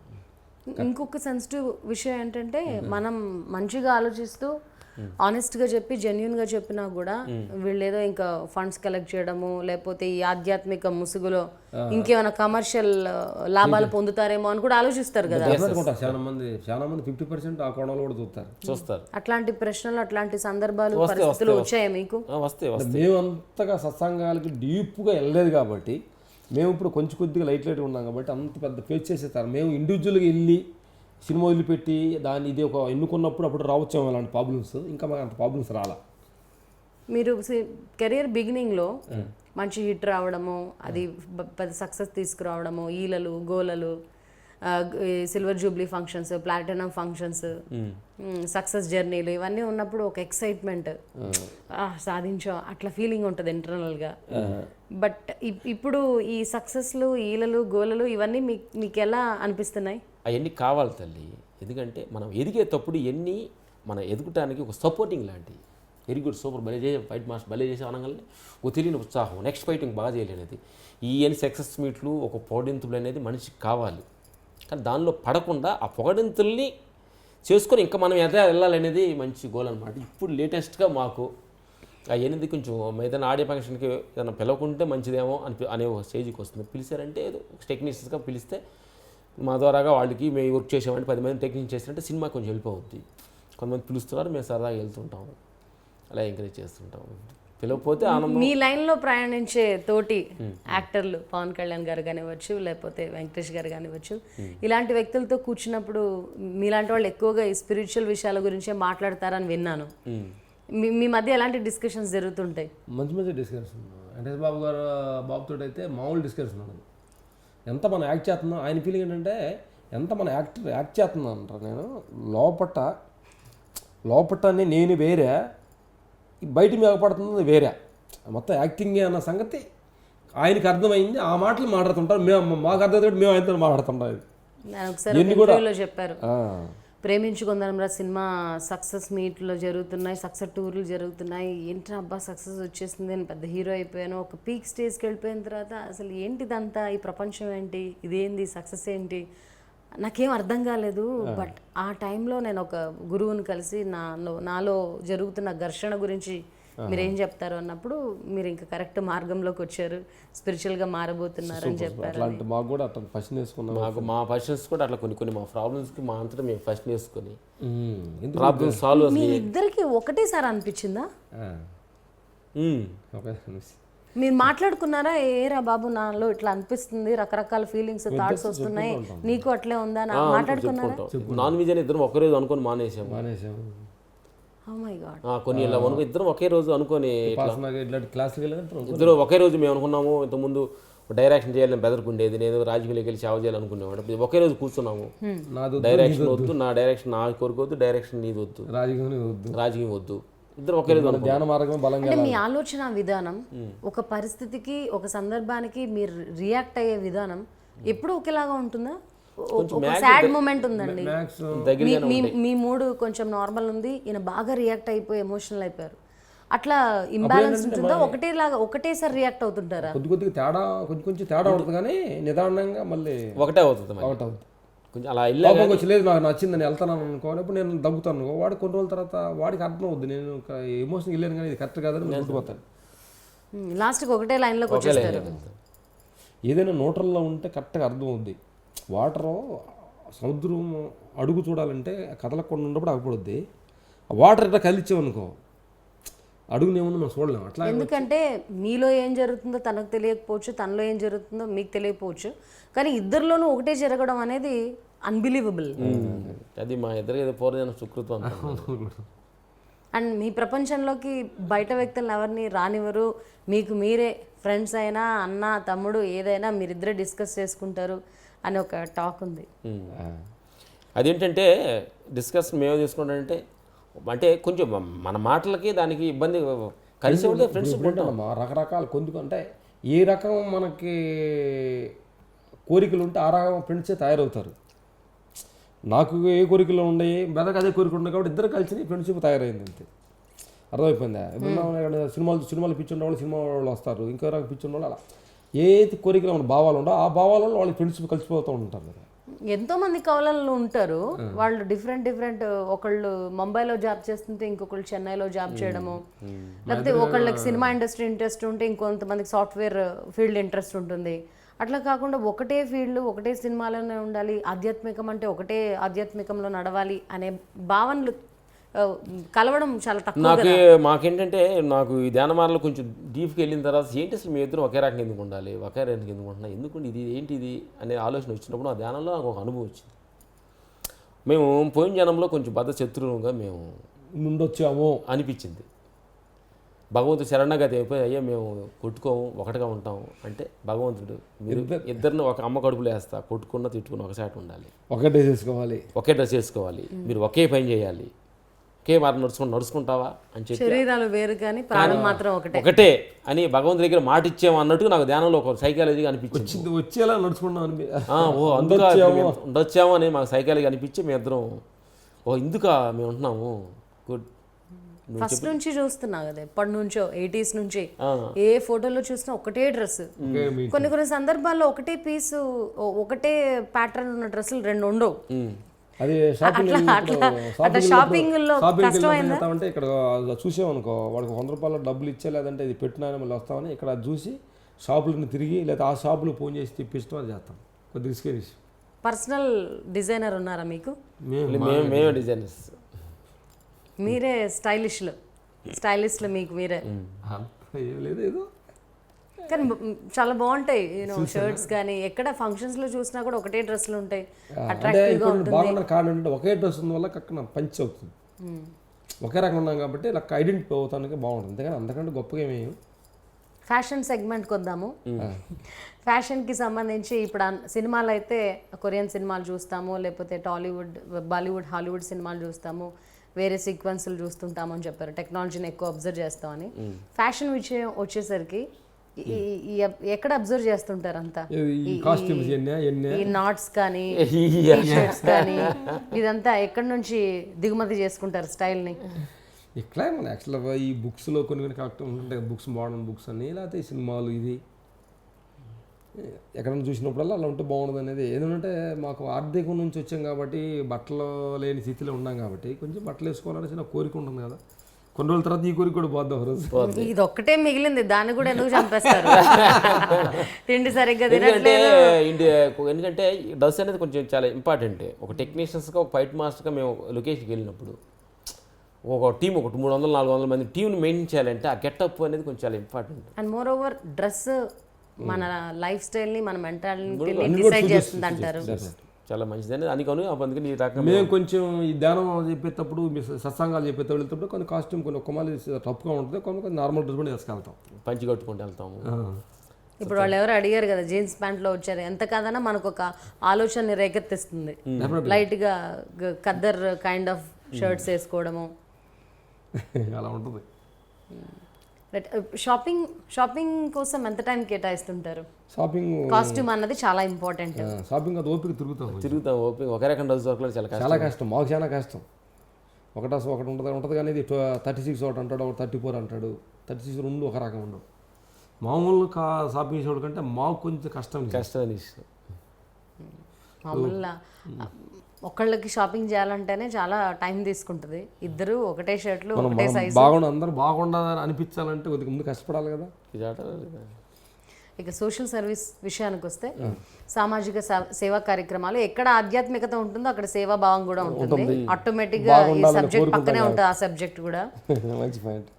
ఇంకొక సెన్సిటివ్ విషయం ఏంటంటే మనం మంచిగా ఆలోచిస్తూ ఆనెస్ట్గా చెప్పి జెన్యున్గా చెప్పినా కూడా వీళ్ళు ఏదో ఇంకా ఫండ్స్ కలెక్ట్ చేయడము లేకపోతే ఈ ఆధ్యాత్మిక ముసుగులో ఇంకేమైనా కమర్షియల్ లాభాలు పొందుతారేమో అని కూడా ఆలోచిస్తారు కదా. చాలా మంది 50% ఆ కోణంలో కూడా చూస్తారు. అట్లాంటి ప్రశ్నలు, అట్లాంటి సందర్భాలు, పరిస్థితులు వచ్చాయా మీకు? వస్తాయి. మేము అంతగా సత్సంగాలకి డీప్గా వెళ్ళలేదు కాబట్టి, మేము ఇప్పుడు కొంచెం కొద్దిగా లైట్ ఉన్నాం కాబట్టి అంత పెద్ద ఫేస్ చేసేస్తారు. మేము ఇండివిజువల్గా వెళ్ళి సినిమా వదిలిపెట్టి దాన్ని ఇది ఒక ఎన్నుకున్నప్పుడు అప్పుడు రావచ్చాము అలాంటి ప్రాబ్లమ్స్. ఇంకా మాకు అంత ప్రాబ్లమ్స్ రాలా. మీరు కెరియర్ బిగినింగ్లో మంచి హిట్ రావడము, అది పెద్ద సక్సెస్ తీసుకురావడము, ఈలలు గోలలు, silver jubilee functions, platinum functions, success జర్నీలు ఇవన్నీ ఉన్నప్పుడు ఒక ఎక్సైట్మెంట్, సాధించాం అట్లా ఫీలింగ్ ఉంటుంది ఇంటర్నల్గా. బట్ ఇప్పుడు ఈ సక్సెస్లు, ఈలలు గోలలు ఇవన్నీ మీకు ఎలా అనిపిస్తున్నాయి? అవన్నీ కావాలి తల్లి. ఎందుకంటే మనం ఎదిగేటప్పుడు ఇవన్నీ మనం ఎదుగుటానికి ఒక సపోర్టింగ్ లాంటివి. వెరీ గుడ్, సూపర్, భలే చేసే ఫైట్ మాస్టర్, భలే చేసే అనగానే ఒక తెలియని ఉత్సాహం, నెక్స్ట్ ఫైటింగ్ బాగా చేయలేనిది. ఈ సక్సెస్ మీట్లు ఒక పొగడింతులు అనేది మనిషికి కావాలి. కానీ దానిలో పడకుండా ఆ పొగడింతుల్ని చేసుకొని ఇంకా మనం ఎదా వెళ్ళాలనేది మంచి గోల్ అనమాట. ఇప్పుడు లేటెస్ట్గా మాకు అవన్నీ కొంచెం ఏదైనా ఆడియో ఫంక్షన్కి ఏదైనా పిలవకుంటే మంచిదేమో అనే ఒక స్టేజ్కి వస్తుంది. పిలిచారంటే ఏదో టెక్నీషియన్స్గా పిలిస్తే మా ద్వారాగా వాళ్ళకి మేము వర్క్ చేసామంటే 10 మంది టెక్నీషియన్ చేసినట్టే సినిమా కొంచెం హెల్ప్ అవుద్ది. కొంతమంది పిలుస్తున్నారు, మేము సరదాగా వెళ్తుంటాము, అలా ఎంకరేజ్ చేస్తుంటాము. పిలవకపోతే ఆనందం. మీ లైన్లో ప్రయాణించే తోటి యాక్టర్లు పవన్ కళ్యాణ్ గారు కానివ్వచ్చు, లేకపోతే వెంకటేష్ గారు కానివ్వచ్చు, ఇలాంటి వ్యక్తులతో కూర్చున్నప్పుడు మీలాంటి వాళ్ళు ఎక్కువగా ఈ స్పిరిచువల్ విషయాల గురించే మాట్లాడతారని విన్నాను. మీ మధ్య ఎలాంటి డిస్కషన్స్ జరుగుతుంటాయి? మంచి డిస్కషన్. వెంకటేష్ బాబు గారు బాబుతో అయితే మామూలు డిస్కషన్ ఉండదు. ఎంత మనం యాక్ట్ చేస్తున్నాం, ఆయన ఫీలింగ్ ఏంటంటే ఎంత మన యాక్ట్ చేస్తున్నాం అంటారు. నేను లోపటనే నేను వేరే, బయట మేపడుతుంది వేరే, మొత్తం యాక్టింగే అన్న సంగతి ఆయనకి అర్థమైంది. ఆ మాటలు మాట్లాడుతుంటారు, మాకు అర్థం మేము ఆయనతో మాట్లాడుతుంటాం. ఒకసారి చెప్పారు, ప్రేమించుకుందాంరా సినిమా సక్సెస్ మీట్లో జరుగుతున్నాయి, సక్సెస్ టూర్లు జరుగుతున్నాయి, ఏంటి అబ్బా సక్సెస్ వచ్చేసింది, నేను పెద్ద హీరో అయిపోయాను, ఒక పీక్ స్టేజ్కి వెళ్ళిపోయిన తర్వాత అసలు ఏంటిదంతా, ఈ ప్రపంచం ఏంటి, ఇదేంది సక్సెస్ ఏంటి, నాకేం అర్థం కాలేదు. బట్ ఆ టైంలో నేను ఒక గురువుని కలిసి నాలో జరుగుతున్న ఘర్షణ గురించి మీరేం చెప్తారు అన్నప్పుడు మీరు ఇంకా కరెక్ట్ మార్గంలోకి వచ్చారు, స్పిరిచువల్గా మారబోతున్నారు అని చెప్పారు. అట్లాంటి మాకు కూడా అట్లా ఫస్ట్ నేర్చుకున్నాం. మా పర్సన్స్ కూడా అట్లా కొన్ని మా ప్రాబ్లమ్స్కి మా అంతటా మేము ఫస్ట్ నేర్చుకొని ప్రాబ్లమ్ సాల్వ్. మీ ఇద్దరికి ఒకటేసారి అనిపించిందా? మీరు మాట్లాడుకున్నారా, ఏరా బాబు నాలో ఇట్లా అనిపిస్తుంది, రకరకాల ఫీలింగ్స్ థాట్స్ వస్తున్నాయి, నీకు అట్లే ఉందా మాట్లాడుకున్నారా? నాన్ వెజ్ అని ఇద్దరం ఒకే రోజు అనుకొని మానేసాము. కొన్ని ఇలా ఇద్దరం ఒకే రోజు అనుకొని ఇద్దరు ఒకే రోజు మేము అనుకున్నాము. ఇంతకుముందు డైరెక్షన్ చేయాలని బెదరుకుండేది, నేను రాజకీయాలకు వెళ్ళి సేవ చేయాలనుకునేవాడు. ఒకే రోజు కూర్చున్నాము, డైరెక్షన్ వద్దు, నా డైరెక్షన్ నా కోరుకోవద్దు, డైరెక్షన్ నీది వద్దు, రాజకీయం వద్దు, ఇద్దరు ఒకే రోజు ధ్యాన మార్గం బలంగా. మీ ఆలోచన విధానం, ఒక పరిస్థితికి ఒక సందర్భానికి మీరు రియాక్ట్ అయ్యే విధానం ఎప్పుడు ఒకేలాగా ఉంటుందా? ఒక సాడ్ మూమెంట్ ఉందండి, మీ మూడు కొంచెం నార్మల్ ఉంది, ఈయన బాగా రియాక్ట్ అయిపోయి ఎమోషనల్ అయిపోయారు, అట్లా ఇంబ్యాలెన్స్ ఉంటుందా? ఒకటేసారి రియాక్ట్ అవుతుంటారా? కొద్దిగా తేడా, కొంచెం తేడా ఉంటుంది కానీ నిదానంగా మళ్ళీ ఒకటే అవుతుంది. కొంచెం అలా లేదు నాకు నచ్చిందని వెళ్తాను అనుకోవాలి. ఇప్పుడు నేను దగ్గుతాను, వాడు కొన్ని రోజుల తర్వాత వాడికి అర్థం అవుద్ది, నేను ఎమోషన్ వెళ్ళాను కానీ ఇది కరెక్ట్ కాదని గుర్తుపోతాను. లాస్ట్కి ఒకటే లైన్లోకి వచ్చేస్తారు. ఏదైనా న్యూట్రల్లో ఉంటే కరెక్ట్గా అర్థం అవుద్ది. వాటర్ సముద్రం అడుగు చూడాలంటే కదలకుండా ఉన్నప్పుడు ఆగిపోద్ది. వాటర్ ఇట్లా కలిచామనుకో అడుగునేముంది మనం చూడలేము. అట్లా ఎందుకంటే మీలో ఏం జరుగుతుందో తనకు తెలియకపోవచ్చు, తనలో ఏం జరుగుతుందో మీకు తెలియకపోవచ్చు, కానీ ఇద్దరిలోనూ ఒకటే జరగడం అనేది అన్బిలీవబుల్. అది మా ఇద్దరికి పూర్వజన్మ సుకృతం. అండ్ మీ ప్రపంచంలోకి బయట వ్యక్తులను ఎవరిని రానివ్వరు, మీకు మీరే ఫ్రెండ్స్ అయినా అన్న తమ్ముడు ఏదైనా మీరిద్దరే డిస్కస్ చేసుకుంటారు అని ఒక టాక్ ఉంది. అదేంటంటే డిస్కషన్ మేము తీసుకుంటామంటే అంటే కొంచెం మన మాటలకి దానికి ఇబ్బంది కలిసి ఉంటే ఫ్రెండ్షిప్ ఉంటాం. మా రకరకాల అంటే ఏ రకం మనకి కోరికలు ఉంటే ఆ రకం ఫ్రెండ్సే తయారవుతారు. నాకు ఏ కోరికలు ఉన్నాయి, మెదకు అదే కోరికలు ఉన్నాయి కాబట్టి ఇద్దరు కలిసి ఫ్రెండ్షిప్ తయారైంది అంతే. అర్థమైపోయిందా? ఇప్పుడు సినిమాలు పిచ్చి ఉన్న వాళ్ళు సినిమా వాళ్ళు వస్తారు, ఇంకో రకం పిచ్చి ఉన్న వాళ్ళు అలా ఏ కోరికలు మన భావాలు ఉండవు ఆ భావాలలో వాళ్ళు ఫ్రెండ్షిప్ కలిసిపోతూ ఉంటారు కదా. ఎంతో మంది కవలలు ఉంటారు, వాళ్ళు డిఫరెంట్ ఒకళ్ళు ముంబైలో జాబ్ చేస్తుంటే ఇంకొకళ్ళు చెన్నైలో జాబ్ చేయడము, లేకపోతే ఒకళ్ళకి సినిమా ఇండస్ట్రీ ఇంట్రెస్ట్ ఉంటే ఇంకొంతమందికి సాఫ్ట్వేర్ ఫీల్డ్ ఇంట్రెస్ట్ ఉంటుంది. అట్లా కాకుండా ఒకటే ఫీల్డ్ ఒకటే సినిమాలోనే ఉండాలి, ఆధ్యాత్మికం అంటే ఒకటే ఆధ్యాత్మికంలో నడవాలి అనే భావనలు కలవడం చాలా తక్కువ. మాకేంటంటే నాకు ఈ ధ్యానమాలలో కొంచెం డీప్కి వెళ్ళిన తర్వాత ఏంటి అసలు మీ ఇద్దరు ఒకే రకంగా ఎందుకు ఉండాలి, ఒకే రకంగా ఎందుకు ఉంటున్నా, ఎందుకు ఇది ఏంటి ఇది అనే ఆలోచన వచ్చినప్పుడు ఆ ధ్యానంలో నాకు ఒక అనుభవం వచ్చింది. మేము పోయిన జనంలో కొంచెం బద్ద శత్రువుగా మేము ముందొచ్చాము అనిపించింది. భగవంతుడు శరణగతి అయిపోయి అయ్యా మేము కొట్టుకోము ఒకటిగా ఉంటాము అంటే భగవంతుడు మీరు ఇద్దరిని ఒక అమ్మ కడుపులో వేస్తా, కొట్టుకున్న తిట్టుకున్న ఒకసారి ఉండాలి, ఒకే డ్రెస్ వేసుకోవాలి, ఒకే డ్రెస్ వేసుకోవాలి, మీరు ఒకే పని చేయాలి, ఒకే వారు నడుచుకుంటావా అని చెప్పి శరీరాలు వేరు కానీ ప్రాణం మాత్రం ఒకటే అని భగవంతుడి దగ్గర మాట ఇచ్చాము అన్నట్టు నాకు ధ్యానంలో ఒక సైకాలజీగా అనిపించింది. వచ్చేలా నడుచుకున్నాం ఉండొచ్చాము అని మాకు సైకాలజీ అనిపించి మేము ఇద్దరం ఇందుకా మేము ఉంటున్నాము గుడ్. ఫస్ట్ నుంచి చూస్తున్నా కదా ఎప్పటి నుంచో 80s నుంచి ఏ ఫోటోలో చూసినా ఒకటే డ్రెస్, కొన్ని సందర్భాల్లో ఒకటే పీస్ ఒకటే ప్యాటర్న్ ఉన్న డ్రెస్సులు రెండు ఉండవు. అది షాపింగ్ లో కష్టమైందా అంటే ఇక్కడ చూసామనుకో వాడికి 100 రూపాయల డబ్బులు ఇచ్చే లేదంటే ఇది పెట్టినా మళ్ళీ వస్తామని ఇక్కడ చూసి షాపులను తిరిగి లేదా ఆ షాపులో ఫోన్ చేసి తెప్పిస్తాం అది చేస్తాం. కొద్ది రిస్కే విషయం. పర్సనల్ డిజైనర్ ఉన్నారా మీకు? మేమే డిజైనర్స్, మీరే స్టైలిస్ట్లు మీకు మీరే. ఏం లేదు ఏదో కానీ చాలా బాగుంటాయి షర్ట్స్ కానీ ఎక్కడ ఫంక్షన్స్ లో చూసినా కూడా ఒకటే డ్రెస్లు ఉంటాయి, అట్రాక్టివ్ గా ఉంటుంది. బాగున్న కారణం ఏంటంటే ఒకే డ్రెస్ ఉన్న వల్ల కక్కన పంచ్ అవుతుంది, ఒకే రకం ఉన్నాం కాబట్టి ఇలా ఐడెంటిఫై అవుతానికి బాగుంటుంది. అంతేగాని అంతకంటే గొప్పగా ఏమేమి. ఫ్యాషన్ సెగ్మెంట్కి వద్దాము. ఫ్యాషన్కి సంబంధించి ఇప్పుడు సినిమాలు అయితే కొరియన్ సినిమాలు చూస్తాము, లేకపోతే టాలీవుడ్ బాలీవుడ్ హాలీవుడ్ సినిమాలు చూస్తాము, వేరే సీక్వెన్స్లు చూస్తుంటాము అని చెప్పారు, టెక్నాలజీని ఎక్కువ అబ్జర్వ్ చేస్తామని. ఫ్యాషన్ విషయం వచ్చేసరికి ఎక్కడ అబ్జర్వ్ చేస్తుంటారు అంతా? ఈ నాట్స్ కానీ షర్ట్స్ కానీ ఇదంతా ఎక్కడి నుంచి దిగుమతి చేసుకుంటారు స్టైల్ని? ఇట్లా మన యాక్చువల్గా ఈ బుక్స్లో కొన్ని కరెక్ట్ ఉంటాయి, బుక్స్ మోడర్న్ బుక్స్ అని, లేకపోతే ఈ సినిమాలు ఇది ఎక్కడైనా చూసినప్పుడల్లా అలా ఉంటే బాగుంటుంది అనేది. ఏంటంటే మాకు ఆర్థికం నుంచి వచ్చాం కాబట్టి బట్టలు లేని స్థితిలో ఉన్నాం కాబట్టి కొంచెం బట్టలు వేసుకోవాలనేసి నాకు కోరిక ఉంటుంది కదా. కొన్ని రోజుల తర్వాత ఈ కోరిక కూడా పోద్దాం రోజు. ఇది ఒక్కటే మిగిలింది, దాన్ని కూడా ఎందుకు చంపేస్తారు? తిండి సరిగ్గా ఎందుకంటే డ్రెస్ అనేది కొంచెం చాలా ఇంపార్టెంట్. ఒక టెక్నీషియన్స్గా ఒక ఫైట్ మాస్టర్గా మేము లొకేషన్కి వెళ్ళినప్పుడు ఒక టీం 300-400 మంది టీంని మెయింటైన్ చేయాలంటే ఆ గెటప్ అనేది కొంచెం చాలా important. And more over dress మన లైఫ్ స్టైల్ని మన మెంటాలిటీని డిసైడ్ చేస్తుంది అంటారు. చాలా మంచిదని అందుకని అందుకని ఈ రకంగా మేము కొంచెం ఈ ధ్యానం చెప్పేటప్పుడు సత్సంగాలు చెప్పేటప్పుడు వెళ్తే కొన్ని కాస్ట్యూమ్ కొన్ని కొమ్మాలి టఫ్గా ఉంటుంది, కొన్ని నార్మల్ డ్రెస్ కూడా వేసుకెళ్తాం, పంచి కట్టుకుంటూ వెళ్తాము. ఇప్పుడు వాళ్ళు ఎవరు అడిగారు కదా జీన్స్ ప్యాంట్లో వచ్చారు, ఎంత కాదన్నా మనకు ఒక ఆలోచన రేకెత్తిస్తుంది. లైట్గా ఖద్దర్ కైండ్ ఆఫ్ షర్ట్స్ వేసుకోవడము అలా ఉంటుంది. షాపింగ్ కోసం ఎంత టైం కేటాయిస్తుంటారు? షాపింగ్ కాస్ట్యూమ్ అన్నది చాలా ఇంపార్టెంట్. షాపింగ్ అది ఓపిక తిరుగుతాం ఓపిక ఒక రకం డ్రెస్ దొరకలేదు, చాలా కష్టం. మాకు చాలా కష్టం. ఒకటి ఉంటుంది కానీ ఇది 36 ఒకటి అంటాడు, 34 అంటాడు. 36 రెండు ఒక రకం ఉండవు. మామూలు షాపింగ్ చేసేవాడు కంటే మాకు కొంచెం కష్టం అనిపిస్తుంది. మామూలుగా ఒకళ్ళకి షాపింగ్ చేయాలంటేనే చాలా టైం తీసుకుంటుంది. ఇద్దరు ఒకటే షర్ట్లు ఒకటే సైజు అందరూ బాగుండాలని అనిపించాలంటే కొద్దిగా ముందు కష్టపడాలి కదా. ఇక సోషల్ సర్వీస్ విషయానికి వస్తే సామాజిక సేవా కార్యక్రమాలు ఎక్కడ ఆధ్యాత్మికత ఉంటుందో అక్కడ సేవా భావం కూడా ఉంటుంది. ఆటోమేటిక్గా ఈ సబ్జెక్ట్ పక్కనే ఉంటుంది ఆ సబ్జెక్ట్ కూడా.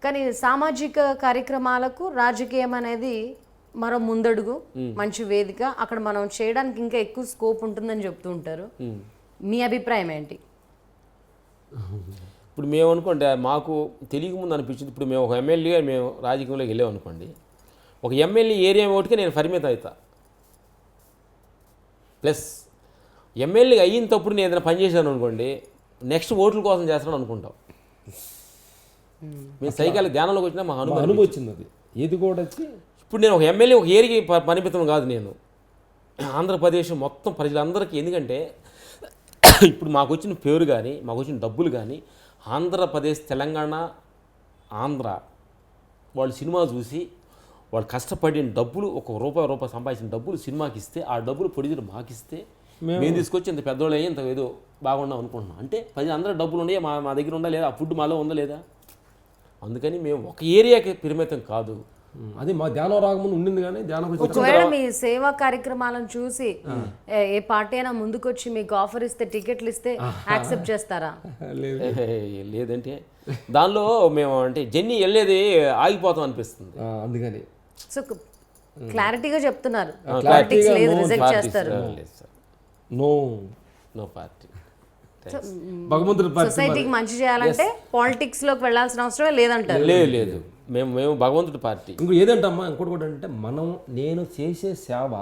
కానీ సామాజిక కార్యక్రమాలకు రాజకీయం అనేది మరో ముందడుగు, మంచి వేదిక. అక్కడ మనం చేయడానికి ఇంకా ఎక్కువ స్కోప్ ఉంటుందని చెప్తూ ఉంటారు. మీ అభిప్రాయం ఏంటి? ఇప్పుడు మేము అనుకోండి మాకు తెలియక ముందు అనిపించింది, ఇప్పుడు మేము ఒక ఎమ్మెల్యేగా మేము రాజకీయంలోకి వెళ్ళామనుకోండి, ఒక ఎమ్మెల్యే ఏరియా ఓటుకే నేను పరిమితం అవుతా. ప్లస్ ఎమ్మెల్యే అయిన తప్పుడు నేను ఏదైనా పని చేశాను అనుకోండి, నెక్స్ట్ ఓట్ల కోసం చేస్తాను అనుకుంటాం. మేము సైకిల్ ధ్యానంలోకి వచ్చినా మా అనుభవం వచ్చింది అది. ఏది కూడా వచ్చి ఇప్పుడు నేను ఒక ఎమ్మెల్యే ఒక ఏరియాకి పరిమితం కాదు. నేను ఆంధ్రప్రదేశ్ మొత్తం ప్రజలందరికీ, ఎందుకంటే ఇప్పుడు మాకు వచ్చిన పేరు కానీ మాకు వచ్చిన డబ్బులు కానీ ఆంధ్రప్రదేశ్, తెలంగాణ, ఆంధ్ర వాళ్ళు సినిమా చూసి వాళ్ళు కష్టపడిన డబ్బులు, ఒక రూపాయి సంపాదించిన డబ్బులు సినిమాకి ఇస్తే, ఆ డబ్బులు పొడిగిన మాకిస్తే మేము తీసుకొచ్చి ఇంత పెద్దోళ్ళు అయ్యి ఇంత ఏదో బాగున్నాం అనుకుంటున్నాం. అంటే ప్రజలందరూ డబ్బులు ఉన్నాయి, మా దగ్గర ఉందా లేదా, ఆ ఫుడ్ మాలో ఉందా లేదా. అందుకని మేము ఒక ఏరియాకి పరిమితం కాదు. అది మా ధ్యానం రాకముందు ఉండింది, కానీ ధ్యానం ఒకవేళ మీ సేవా కార్యక్రమాలను చూసి ఏ పార్టీ అయినా ముందుకొచ్చి మీకు ఆఫర్ ఇస్తే, టికెట్లు ఇస్తే యాక్సెప్ట్ చేస్తారా? లేదంటే దానిలో మేము అంటే జర్నీ వెళ్ళేది ఆగిపోతాం అనిపిస్తుంది. అందుకని సో క్లారిటీగా చెప్తున్నారు, పాలిటిక్స్ లేదు, రిజెక్ట్ చేస్తారు. No party. భగవంతుడి సొసైటీకి మంచి చేయాలంటే పాలిటిక్స్ లోకి వెళ్ళాల్సిన అవసరమే లేదంటారు. లేదు, మేము భగవంతుడి పార్టీ. ఇంకో ఏదంటమ్మా, ఇంకోటి కూడా అంటే నేను చేసే సేవ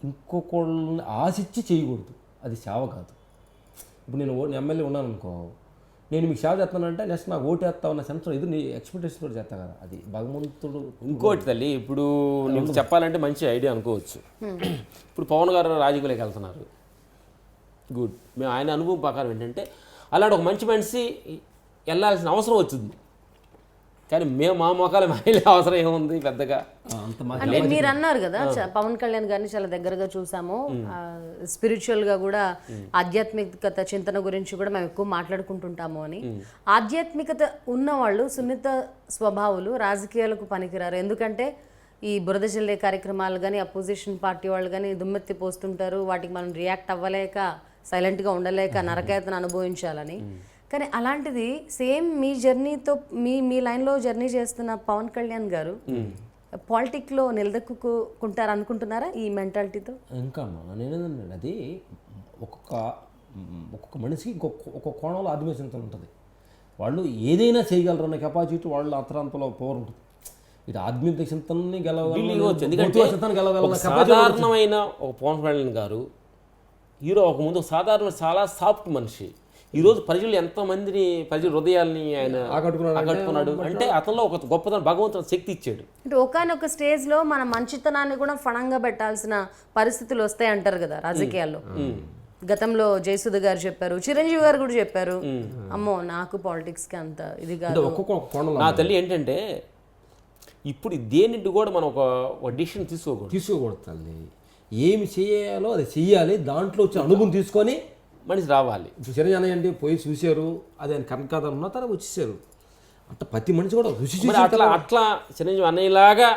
ఇంకొకళ్ళని ఆశించి చేయకూడదు, అది సేవ కాదు. ఇప్పుడు నేను ఎమ్మెల్యే ఉన్నాను అనుకో, నేను మీకు సేవ చేస్తానంటే నెక్స్ట్ నాకు ఓటు వేస్తామన్న సెన్స్ ఇది నీ ఎక్స్పెక్టేషన్ కూడా చేస్తా కదా, అది భగవంతుడు. ఇంకోటి తల్లి, ఇప్పుడు నీకు చెప్పాలంటే మంచి ఐడియా అనుకోవచ్చు. ఇప్పుడు పవన్ గారు రాజకీయాలకు వెళ్తున్నారు, గుడ్. మేము ఆయన అనుభవం ప్రకారం ఏంటంటే అలాంటి ఒక మంచి మనిషి వెళ్ళాల్సిన అవసరం వచ్చింది, కానీ మేము మా మొక్కలు మహిళ అవసరం ఏముంది పెద్దగా. అంటే మీరు అన్నారు కదా, పవన్ కళ్యాణ్ గారిని చాలా దగ్గరగా చూసాము, స్పిరిచువల్ గా కూడా ఆధ్యాత్మికత చింతన గురించి కూడా మేము ఎక్కువ మాట్లాడుకుంటుంటాము అని. ఆధ్యాత్మికత ఉన్నవాళ్ళు, సున్నిత స్వభావులు రాజకీయాలకు పనికిరారు. ఎందుకంటే ఈ బురద జల్లే కార్యక్రమాలు కానీ, అపోజిషన్ పార్టీ వాళ్ళు కానీ దుమ్మెత్తి పోస్తుంటారు, వాటికి మనం రియాక్ట్ అవ్వలేక, సైలెంట్గా ఉండలేక, నరకయాతను అనుభవించాలని. కానీ అలాంటిది సేమ్ మీ జర్నీతో మీ లైన్లో జర్నీ చేస్తున్న పవన్ కళ్యాణ్ గారు పాలిటిక్లో నిలదొక్కుంటారు అనుకుంటున్నారా ఈ మెంటాలిటీతో? ఇంకా నేనేదండి, అది ఒక్కొక్క మనిషికి ఒక్కొక్క కోణంలో ఆత్మీయత ఉంటుంది. వాళ్ళు ఏదైనా చేయగలరు అన్న కెపాసిటీ వాళ్ళు అంతరాంతలో పవర్ ఉంటుంది. ఇది ఆధ్యాత్మిక చింతనని సాధారణమైన ఒక పవన్ కళ్యాణ్ గారు హీరో ఒక ముందు సాధారణ చాలా సాఫ్ట్ మనిషి. ఈరోజు ప్రజలు ఎంతమందిని, ప్రజల హృదయాల్ని ఆయన ఆకట్టుకున్నాడు అంటే అతనిలో ఒక గొప్పతనం, భగవంతుడు శక్తి ఇచ్చాడు. అంటే ఒకనొక స్టేజ్లో మన మంచితనాన్ని కూడా ఫణంగా పెట్టాల్సిన పరిస్థితులు వస్తాయి అంటారు కదా రాజకీయాల్లో. గతంలో జయసుధ గారు చెప్పారు, చిరంజీవి గారు కూడా చెప్పారు, అమ్మో నాకు పాలిటిక్స్కి అంత ఇది కాదు. నా తల్లి ఏంటంటే ఇప్పుడు దేనింటి కూడా మనం ఒక డిసిషన్ తీసుకోకూడదు తల్లి. ఏమి చేయాలో అది చెయ్యాలి, దాంట్లో వచ్చే అనుభవం తీసుకొని మనిషి రావాలి. ఇప్పుడు చిరంజీవి అంటే పోయి చూశారు, అది ఆయన కరెక్ట్ కాదు అన్న తర్వాత వచ్చేసారు. అంటే ప్రతి మనిషి కూడా రుచి చూసి అట్లా చిరంజీవి అన్నయ్యలాగా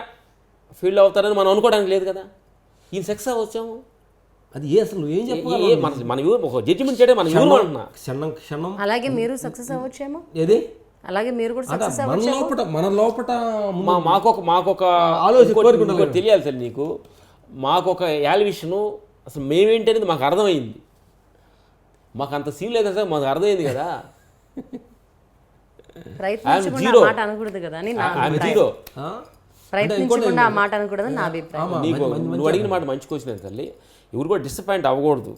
ఫీల్ అవుతారని మనం అనుకోవడానికి లేదు కదా. ఈయన సక్సెస్ అవ్వచ్చాము, అది అసలు ఏం చెప్పాలి, మన ఒక జడ్జిమెంట్ చేయడం మన క్షణం. అలాగే మీరు సక్సెస్ అవ్వచ్చేమో, ఏది అలాగే మీరు కూడా సక్సెస్ మన లోపల మాకొక ఆలోచన తెలియాలి సార్ నీకు. మాకొక యాలివిషను అసలు మేమేంటి అనేది మాకు అర్థమైంది. మాకు అంత సీన్ లేదు సార్, మాకు అర్థమైంది కదా. మాట అనకూడదు కదా అని జీరో ప్రయత్నించకుండా ఆ మాట అనకూడదు నా అభిప్రాయం. నీకు నువ్వు అడిగిన మాట మంచి క్వశ్చన్ తల్లి. ఎవరు కూడా డిసప్పాయింట్ అవ్వకూడదు,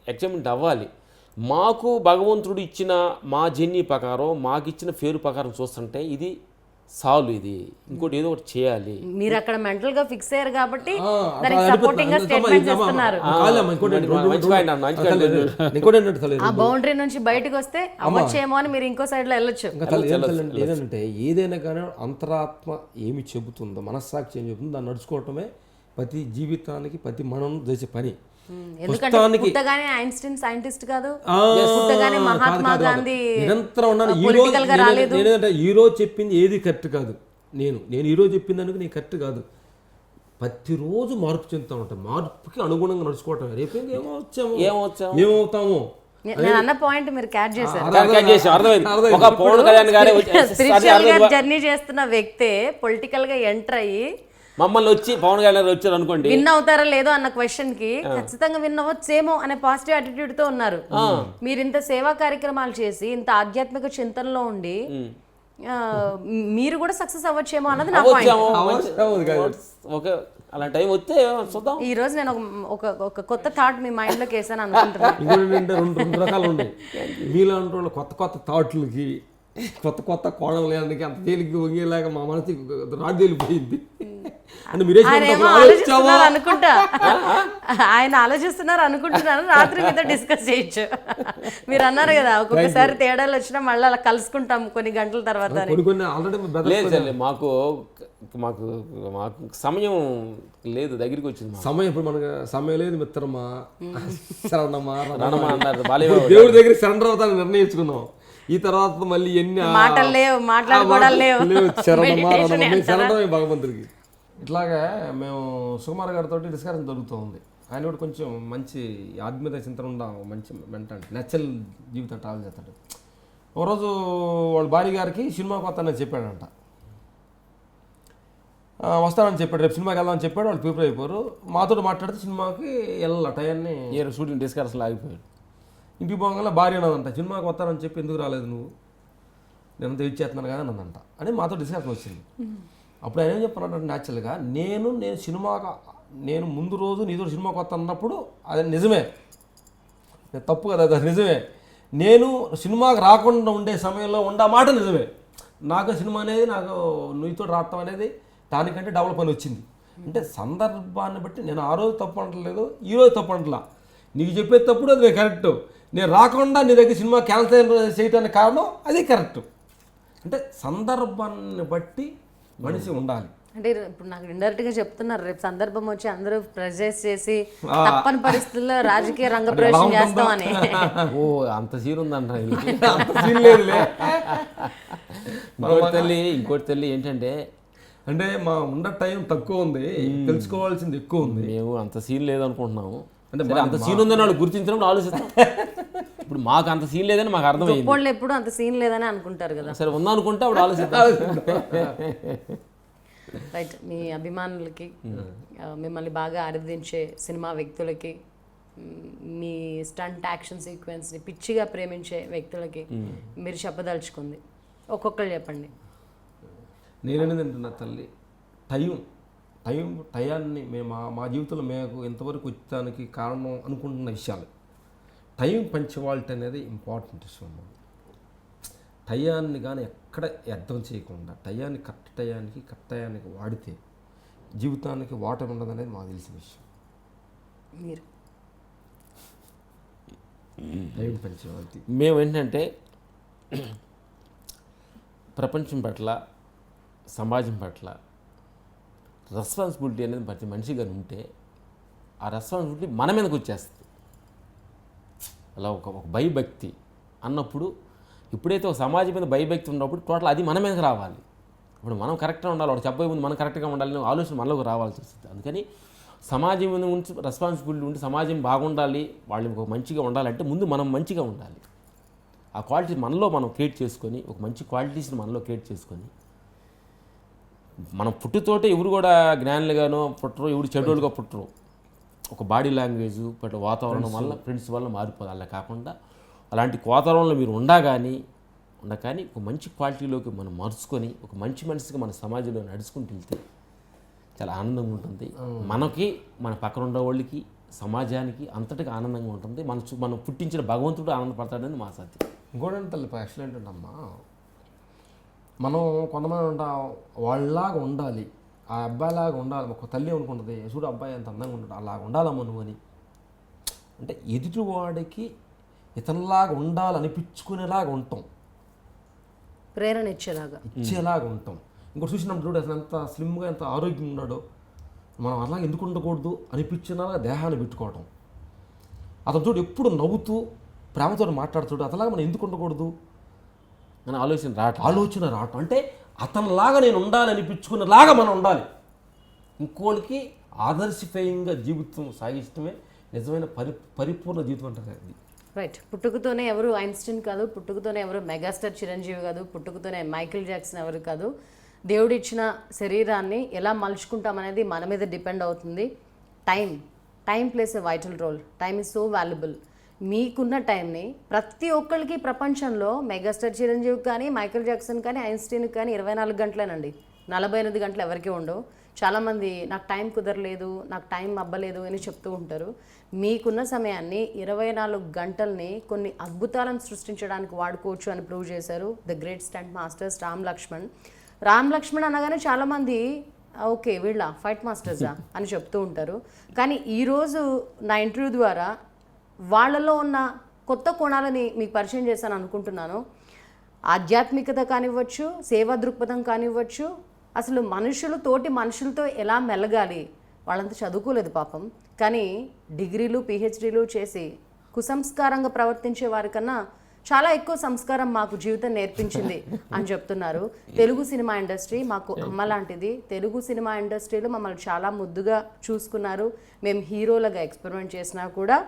ఎక్సైట్మెంట్ అవ్వాలి. మాకు భగవంతుడు ఇచ్చిన మా జర్నీ ప్రకారం, మాకు ఇచ్చిన పేరు ప్రకారం చూస్తుంటే ఇది సాల్వ్, ఇది ఇంకోటి ఏదో ఒకటి చేయాలి. మీరు అక్కడ మెంటల్ గా ఫిక్స్ అయ్యారు కాబట్టి దానికి సపోర్టింగ్ గా స్టేట్మెంట్స్ ఇస్తున్నారు. ఆ బౌండరీ నుంచి బయటకు వస్తే అవ్వచ్చేమో అని మీరు ఇంకో సైడ్ లో వెళ్ళొచ్చు. ఏదంటే ఏదైనా కానీ అంతరాత్మ ఏమి చెబుతుందో, మనస్సాక్షి ఏం చెబుతుందో దాన్ని నడుచుకోవటమే ప్రతి జీవితానికి, ప్రతి మనం చేసే పని. ఎందుకంటే పుట్టగానే ఐన్స్టీన్ సైంటిస్ట్ కాదు, పుట్టగానే మహాత్మా గాంధీ పొలిటికల్ గా రాలేదు. నేనేంటే ఈ రోజు చెప్పింది ఏది కరెక్ట్ కాదు, నేను ఈ రోజు చెప్పింది అనుకు నేను కరెక్ట్ కాదు. ప్రతిరోజు మార్పు చెందుతూ ఉంటాం, మార్పుకి అనుగుణంగా నడుచుకోవటం. రేపు ఏమవుతాము నేను అన్న పాయింట్ మీరు క్యాచ్ చేశారు. పవన్ కళ్యాణ్ గారే స్పిరిచువల్ గా జర్నీ చేస్తున్న వ్యక్తే పొలిటికల్ గా ఎంటర్ అయ్యి మమ్మల్ని వచ్చి పవన్ కళ్యాణ్ గారు వచ్చారు అనుకోండి, విన్ అవుతారా లేదో అన్న క్వశ్చన్ కి ఖచ్చితంగా విన్ అవ్వచ్చేమో అనే పాజిటివ్ యాటిట్యూడ్ తో ఉన్నారు. మీరు ఇంత సేవా కార్యక్రమాలు చేసి ఇంత ఆధ్యాత్మిక చింతనలో ఉండి మీరు కూడా సక్సెస్ అవ్వచ్చేమో అన్నది నా పాయింట్. ఓకే అలా టైం వస్తే చూద్దాం. ఈ రోజు నేను ఒక కొత్త థాట్ మీ మైండ్ లోకి వేసాను అనుకుంటున్నాను. ఇంకోటి ఏంటంటే రెండు రకాలు ఉన్నాయి. మీలాంటి వాళ్ళు కొత్త కొత్త థాట్లకి కొత్త కొత్త కోణం లేడానికి అంత తేలిగ్గా వంగేలాగా మా మనసు రాడ్ తేలిపోయింది. అంటే మీరే ఆలోచిస్తున్నారు అనుకుంటా, ఆయన ఆలోచిస్తున్నారు అనుకుంటున్నాను. రాత్రి మీతో డిస్కస్ చేయొచ్చు. మీరు అన్నారు కదా ఒక్కొక్కసారి తేడాలు వచ్చినా మళ్ళీ అలా కలుసుకుంటాం కొన్ని గంటల తర్వాత అని. కొన్ని కొన్ని ఆల్రెడీ లేదు మాకు మాకు మాకు సమయం లేదు, దగ్గరికి వచ్చింది. సమయం ఇప్పుడు మనకు సమయం లేదు మిత్రమా, శరణమా రణమా అన్నారు బాలీవుడ్. దేవుడి దగ్గర సరెండర్ అవుతాను నిర్ణయించుకున్నాం. ఈ తర్వాత మళ్ళీ ఎన్ని మాటలు లేవు, మాట్లాడుకోవడాలు లేవు, శరణమా శరణమే భగవంతుడికి. ఇట్లాగా మేము సుకుమార్ గారితో డిస్కషన్ జరుగుతూ ఉంది. ఆయన కూడా కొంచెం మంచి ఆత్మీయత చింతన ఉండ మంచి మెంటాలిటీ నచ్చల్ జీవితం ట్రావెల్ చేస్తాడు. ఒకరోజు వాళ్ళ భార్య గారికి సినిమాకి వస్తానని చెప్పాడంట. వస్తానని చెప్పాడు, రేపు సినిమాకి వెళ్దామని చెప్పాడు. వాళ్ళు ప్రిపేర్ అయిపోయారు. మాతో మాట్లాడితే సినిమాకి వెళ్ళాలి టయాన్ని షూటింగ్ డిస్కషన్ ఆగిపోయాడు. ఇంటికి పోగానే భార్య అన్నదంట, సినిమాకి వస్తానని చెప్పి ఎందుకు రాలేదు నువ్వు, నేను వెయిట్ చేస్తున్నాను కదా అన్నదంట అని మాతో డిస్కషన్ వచ్చింది. అప్పుడు ఆయన ఏం చెప్తున్నాడు, న్యాచురల్గా నేను నేను ముందు రోజు నీతో సినిమాకి వస్తాను అన్నప్పుడు అది నిజమే, తప్పు కదా, అది నిజమే. నేను సినిమాకి రాకుండా ఉండే సమయంలో ఉండే మాట నిజమే. నాకు సినిమా అనేది నాకు నీతో రావటం అనేది దానికంటే డెవలప్ అని వచ్చింది. అంటే సందర్భాన్ని బట్టి నేను ఆ రోజు తప్పు అంటలేదు, ఈ రోజు తప్పు అంటలా. నీకు చెప్పే తప్పుడు అది కరెక్ట్, నేను రాకుండా నీ దగ్గర సినిమా క్యాన్సిల్ చేయడానికి కారణం అది కరెక్ట్. అంటే సందర్భాన్ని బట్టి మనిషి ఉండాలి. అంటే ఇప్పుడు నాకు ఇండైరెక్ట్ గా చెప్తున్నారు, రేపు సందర్భం వచ్చి అందరూ ప్రెజెస్ చేసి తప్పని పరిస్థితుల్లో రాజకీయ రంగ ప్రవేశం చేస్తామని. ఓ అంత సీన్ ఉందంట. ఇంకోటి తల్లి ఏంటంటే, అంటే మా ఉన్న టైం తక్కువ ఉంది, తెలుసుకోవాల్సింది ఎక్కువ ఉంది. మేము అంత సీన్ లేదనుకుంటున్నాము. అంటే అంత సీన్ ఉందని వాళ్ళు గుర్తించడం ఆలోచిస్తాం. ఇప్పుడు మాకు అంత సీన్ లేదని మాకు అర్థమైంది. వాళ్ళు ఎప్పుడు అంత సీన్ లేదని అనుకుంటారు కదా. సరే ఉందనుకుంటే అప్పుడు ఆలోచిస్తాం. రైట్. మీ అభిమానులకి, మిమ్మల్ని బాగా ఆరాధించే సినిమా వ్యక్తులకి, మీ స్టంట్ యాక్షన్ సీక్వెన్స్ని పిచ్చిగా ప్రేమించే వ్యక్తులకి మీరు చెప్పదలుచుకుంది ఒక్కొక్కరు చెప్పండి. నేనేది అంటున్నా తల్లి, టయాన్ని మేము మా జీవితంలో మేము ఎంతవరకు వచ్చడానికి కారణం అనుకుంటున్న విషయాలు. టైం పంచువాలిటీ అనేది ఇంపార్టెంట్ విషయం. టయాన్ని కానీ ఎక్కడ అర్థం చేయకుండా టయాన్ని కరెక్ట్ టయానికి వాడితే జీవితానికి వాటర్ ఉండదు అనేది మాకు తెలిసిన విషయం. మీరు టైం పంచువాలిటీ మేము ఏంటంటే ప్రపంచం పట్ల, సమాజం పట్ల రెస్పాన్సిబిలిటీ అనేది ప్రతి మనిషిగా ఉంటే ఆ రెస్పాన్సిబిలిటీ మన మీదకి వచ్చేస్తుంది. అలా ఒక భయభక్తి అన్నప్పుడు, ఇప్పుడైతే ఒక సమాజం మీద భయభక్తి ఉన్నప్పుడు టోటల్ అది మన మీదకి రావాలి. ఇప్పుడు మనం కరెక్ట్గా ఉండాలి, వాడు చెప్పే ముందు మనం కరెక్ట్గా ఉండాలి అనే ఆలోచన మనలోకి రావాల్సి వస్తుంది. అందుకని సమాజం మీద ఉంచి రెస్పాన్సిబిలిటీ ఉండి సమాజం బాగుండాలి, వాళ్ళు మంచిగా ఉండాలంటే ముందు మనం మంచిగా ఉండాలి. ఆ క్వాలిటీ మనలో మనం క్రియేట్ చేసుకొని, ఒక మంచి క్వాలిటీస్ని మనలో క్రియేట్ చేసుకొని, మనం పుట్టుతోటే ఎవరు కూడా జ్ఞానులుగానో పుట్టరు, ఎవరు చెడ్డోళ్ళుగా పుట్టరు. ఒక బాడీ లాంగ్వేజ్ బట్ వాతావరణం వల్ల, ఫ్రెండ్స్ వల్ల మారిపోదు. అలా కాకుండా అలాంటి వాతావరణంలో మీరు ఉండగాని ఒక మంచి క్వాలిటీలోకి మనం మార్చుకొని ఒక మంచి మనిషిగా మన సమాజంలో నడుచుకుంటూ వెళ్తే చాలా ఆనందంగా ఉంటుంది. మనకి, మన పక్కన ఉన్న వాళ్ళకి, సమాజానికి అంతటికి ఆనందంగా ఉంటుంది. మనం పుట్టించిన భగవంతుడు ఆనందపడతాడని మా సత్యం. ఇంకోటి తల్లి యాక్చువల్ ఏంటంటమ్మా, మనం కొంతమంది ఉంటాం వాళ్ళలాగా ఉండాలి, ఆ అబ్బాయిలాగా ఉండాలి. ఒక తల్లి అనుకుంటుంది, చూడు అబ్బాయి ఎంత అందంగా ఉంటాడు, అలాగ ఉండాలమ్మ నువ్వు అని. అంటే ఇతనిలాగా ఉండాలనిపించుకునేలాగా ఉంటాం, ప్రేరణ ఇచ్చేలాగా ఉంటాం. ఇంకోటి చూసినప్పుడు చూడు అసలు ఎంత స్లిమ్గా, ఎంత ఆరోగ్యంగా ఉన్నాడో, మనం అలాగే ఎందుకు ఉండకూడదు అనిపించేలాగా దేహాన్ని పెట్టుకోవటం. అతను చూడు ఎప్పుడు నవ్వుతూ ప్రేమతో మాట్లాడుతాడు, అతలాగా మనం ఎందుకు ఉండకూడదు అని ఆలోచన రావటం. అంటే అతనిలాగా నేను ఉండాలనిపించుకునేలాగా మనం ఉండాలి. ఇంకోళ్ళకి ఆదర్శప్రాయంగా జీవితం సాగిస్తమే నిజమైన పరిపూర్ణ జీవితం అంటారు అది. రైట్. పుట్టుకతోనే ఎవరు ఐన్స్టీన్ కాదు, పుట్టుకతోనే ఎవరు మెగాస్టార్ చిరంజీవి కాదు, పుట్టుకతోనే మైకేల్ జాక్సన్ ఎవరు కాదు. దేవుడిచ్చిన శరీరాన్ని ఎలా మలుచుకుంటాం అనేది మన మీద డిపెండ్ అవుతుంది. Time plays a vital role. Time is so valuable. మీకున్న టైంని ప్రతి ఒక్కరికి ప్రపంచంలో మెగాస్టార్ చిరంజీవికి కానీ, మైకేల్ జాక్సన్ కానీ, ఐన్స్టీన్కి కానీ 24 గంటలేనండి. 48 గంటలు ఎవరికీ ఉండవు. చాలామంది నాకు టైం కుదరలేదు, నాకు టైం అవ్వలేదు అని చెప్తూ ఉంటారు. మీకున్న సమయాన్ని 24 గంటల్ని కొన్ని అద్భుతాలను సృష్టించడానికి వాడుకోవచ్చు అని ప్రూవ్ చేశారు the great stunt masters Ram Lakshman అనగానే చాలామంది ఓకే వీళ్ళ ఫైట్ మాస్టర్సా అని చెప్తూ ఉంటారు. కానీ ఈరోజు నా ఇంటర్వ్యూ ద్వారా వాళ్ళలో ఉన్న కొత్త కోణాలని మీకు పరిచయం చేశాను అనుకుంటున్నాను. ఆధ్యాత్మికత కానివ్వచ్చు, సేవా దృక్పథం కానివ్వచ్చు, అసలు తోటి మనుషులతో ఎలా మెలగాలి. వాళ్ళంతా చదువుకోలేదు పాపం, కానీ డిగ్రీలు పిహెచ్డీలు చేసి కుసంస్కారంగా ప్రవర్తించే వారికన్నా చాలా ఎక్కువ సంస్కారం మాకు జీవితం నేర్పించింది అని చెప్తున్నారు. తెలుగు సినిమా ఇండస్ట్రీ మాకు అమ్మ లాంటిది. తెలుగు సినిమా ఇండస్ట్రీలో మమ్మల్ని చాలా ముద్దుగా చూసుకున్నారు. మేము హీరోలుగా ఎక్స్పెరిమెంట్ చేసినా కూడా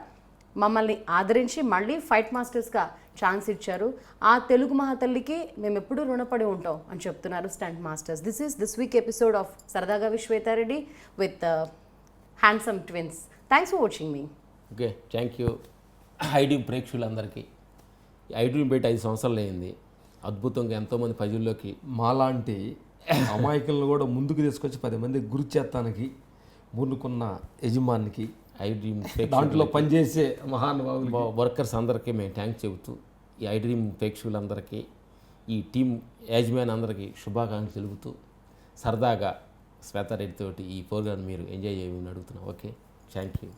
మమ్మల్ని ఆదరించి మళ్ళీ ఫైట్ మాస్టర్స్గా ఛాన్స్ ఇచ్చారు. ఆ తెలుగు మహాతల్లికి మేము ఎప్పుడూ రుణపడి ఉంటాం అని చెప్తున్నారు stunt masters. This week episode of సరదాగా Vishwetha Reddy with handsome twins. Thanks for watching me. Okay, thank you. IDream ప్రేక్షకులందరికీ ఐడ్రీమ్ పెట్టి 5 సంవత్సరాలు అయింది. అద్భుతంగా ఎంతోమంది ప్రజల్లోకి మాలాంటి అమాయకులను కూడా ముందుకు తీసుకొచ్చి 10 మంది గురి చేస్తానికి మునుకున్న యజమానికి, ఐడ్రీమ్ దాంట్లో పనిచేసే మహానుభావులు, వర్కర్స్ అందరికీ మేము థ్యాంక్స్ చెబుతూ ఈ ఐడ్రీమ్ ప్రేక్షకులందరికీ, ఈ టీం యాజమాన్ అందరికీ శుభాకాంక్షలు తెలుపుతూ సరదాగా శ్వేతారెడ్డి తోటి ఈ ప్రోగ్రామ్ మీరు ఎంజాయ్ చేయమని అడుగుతున్నాం. Okay, thank you.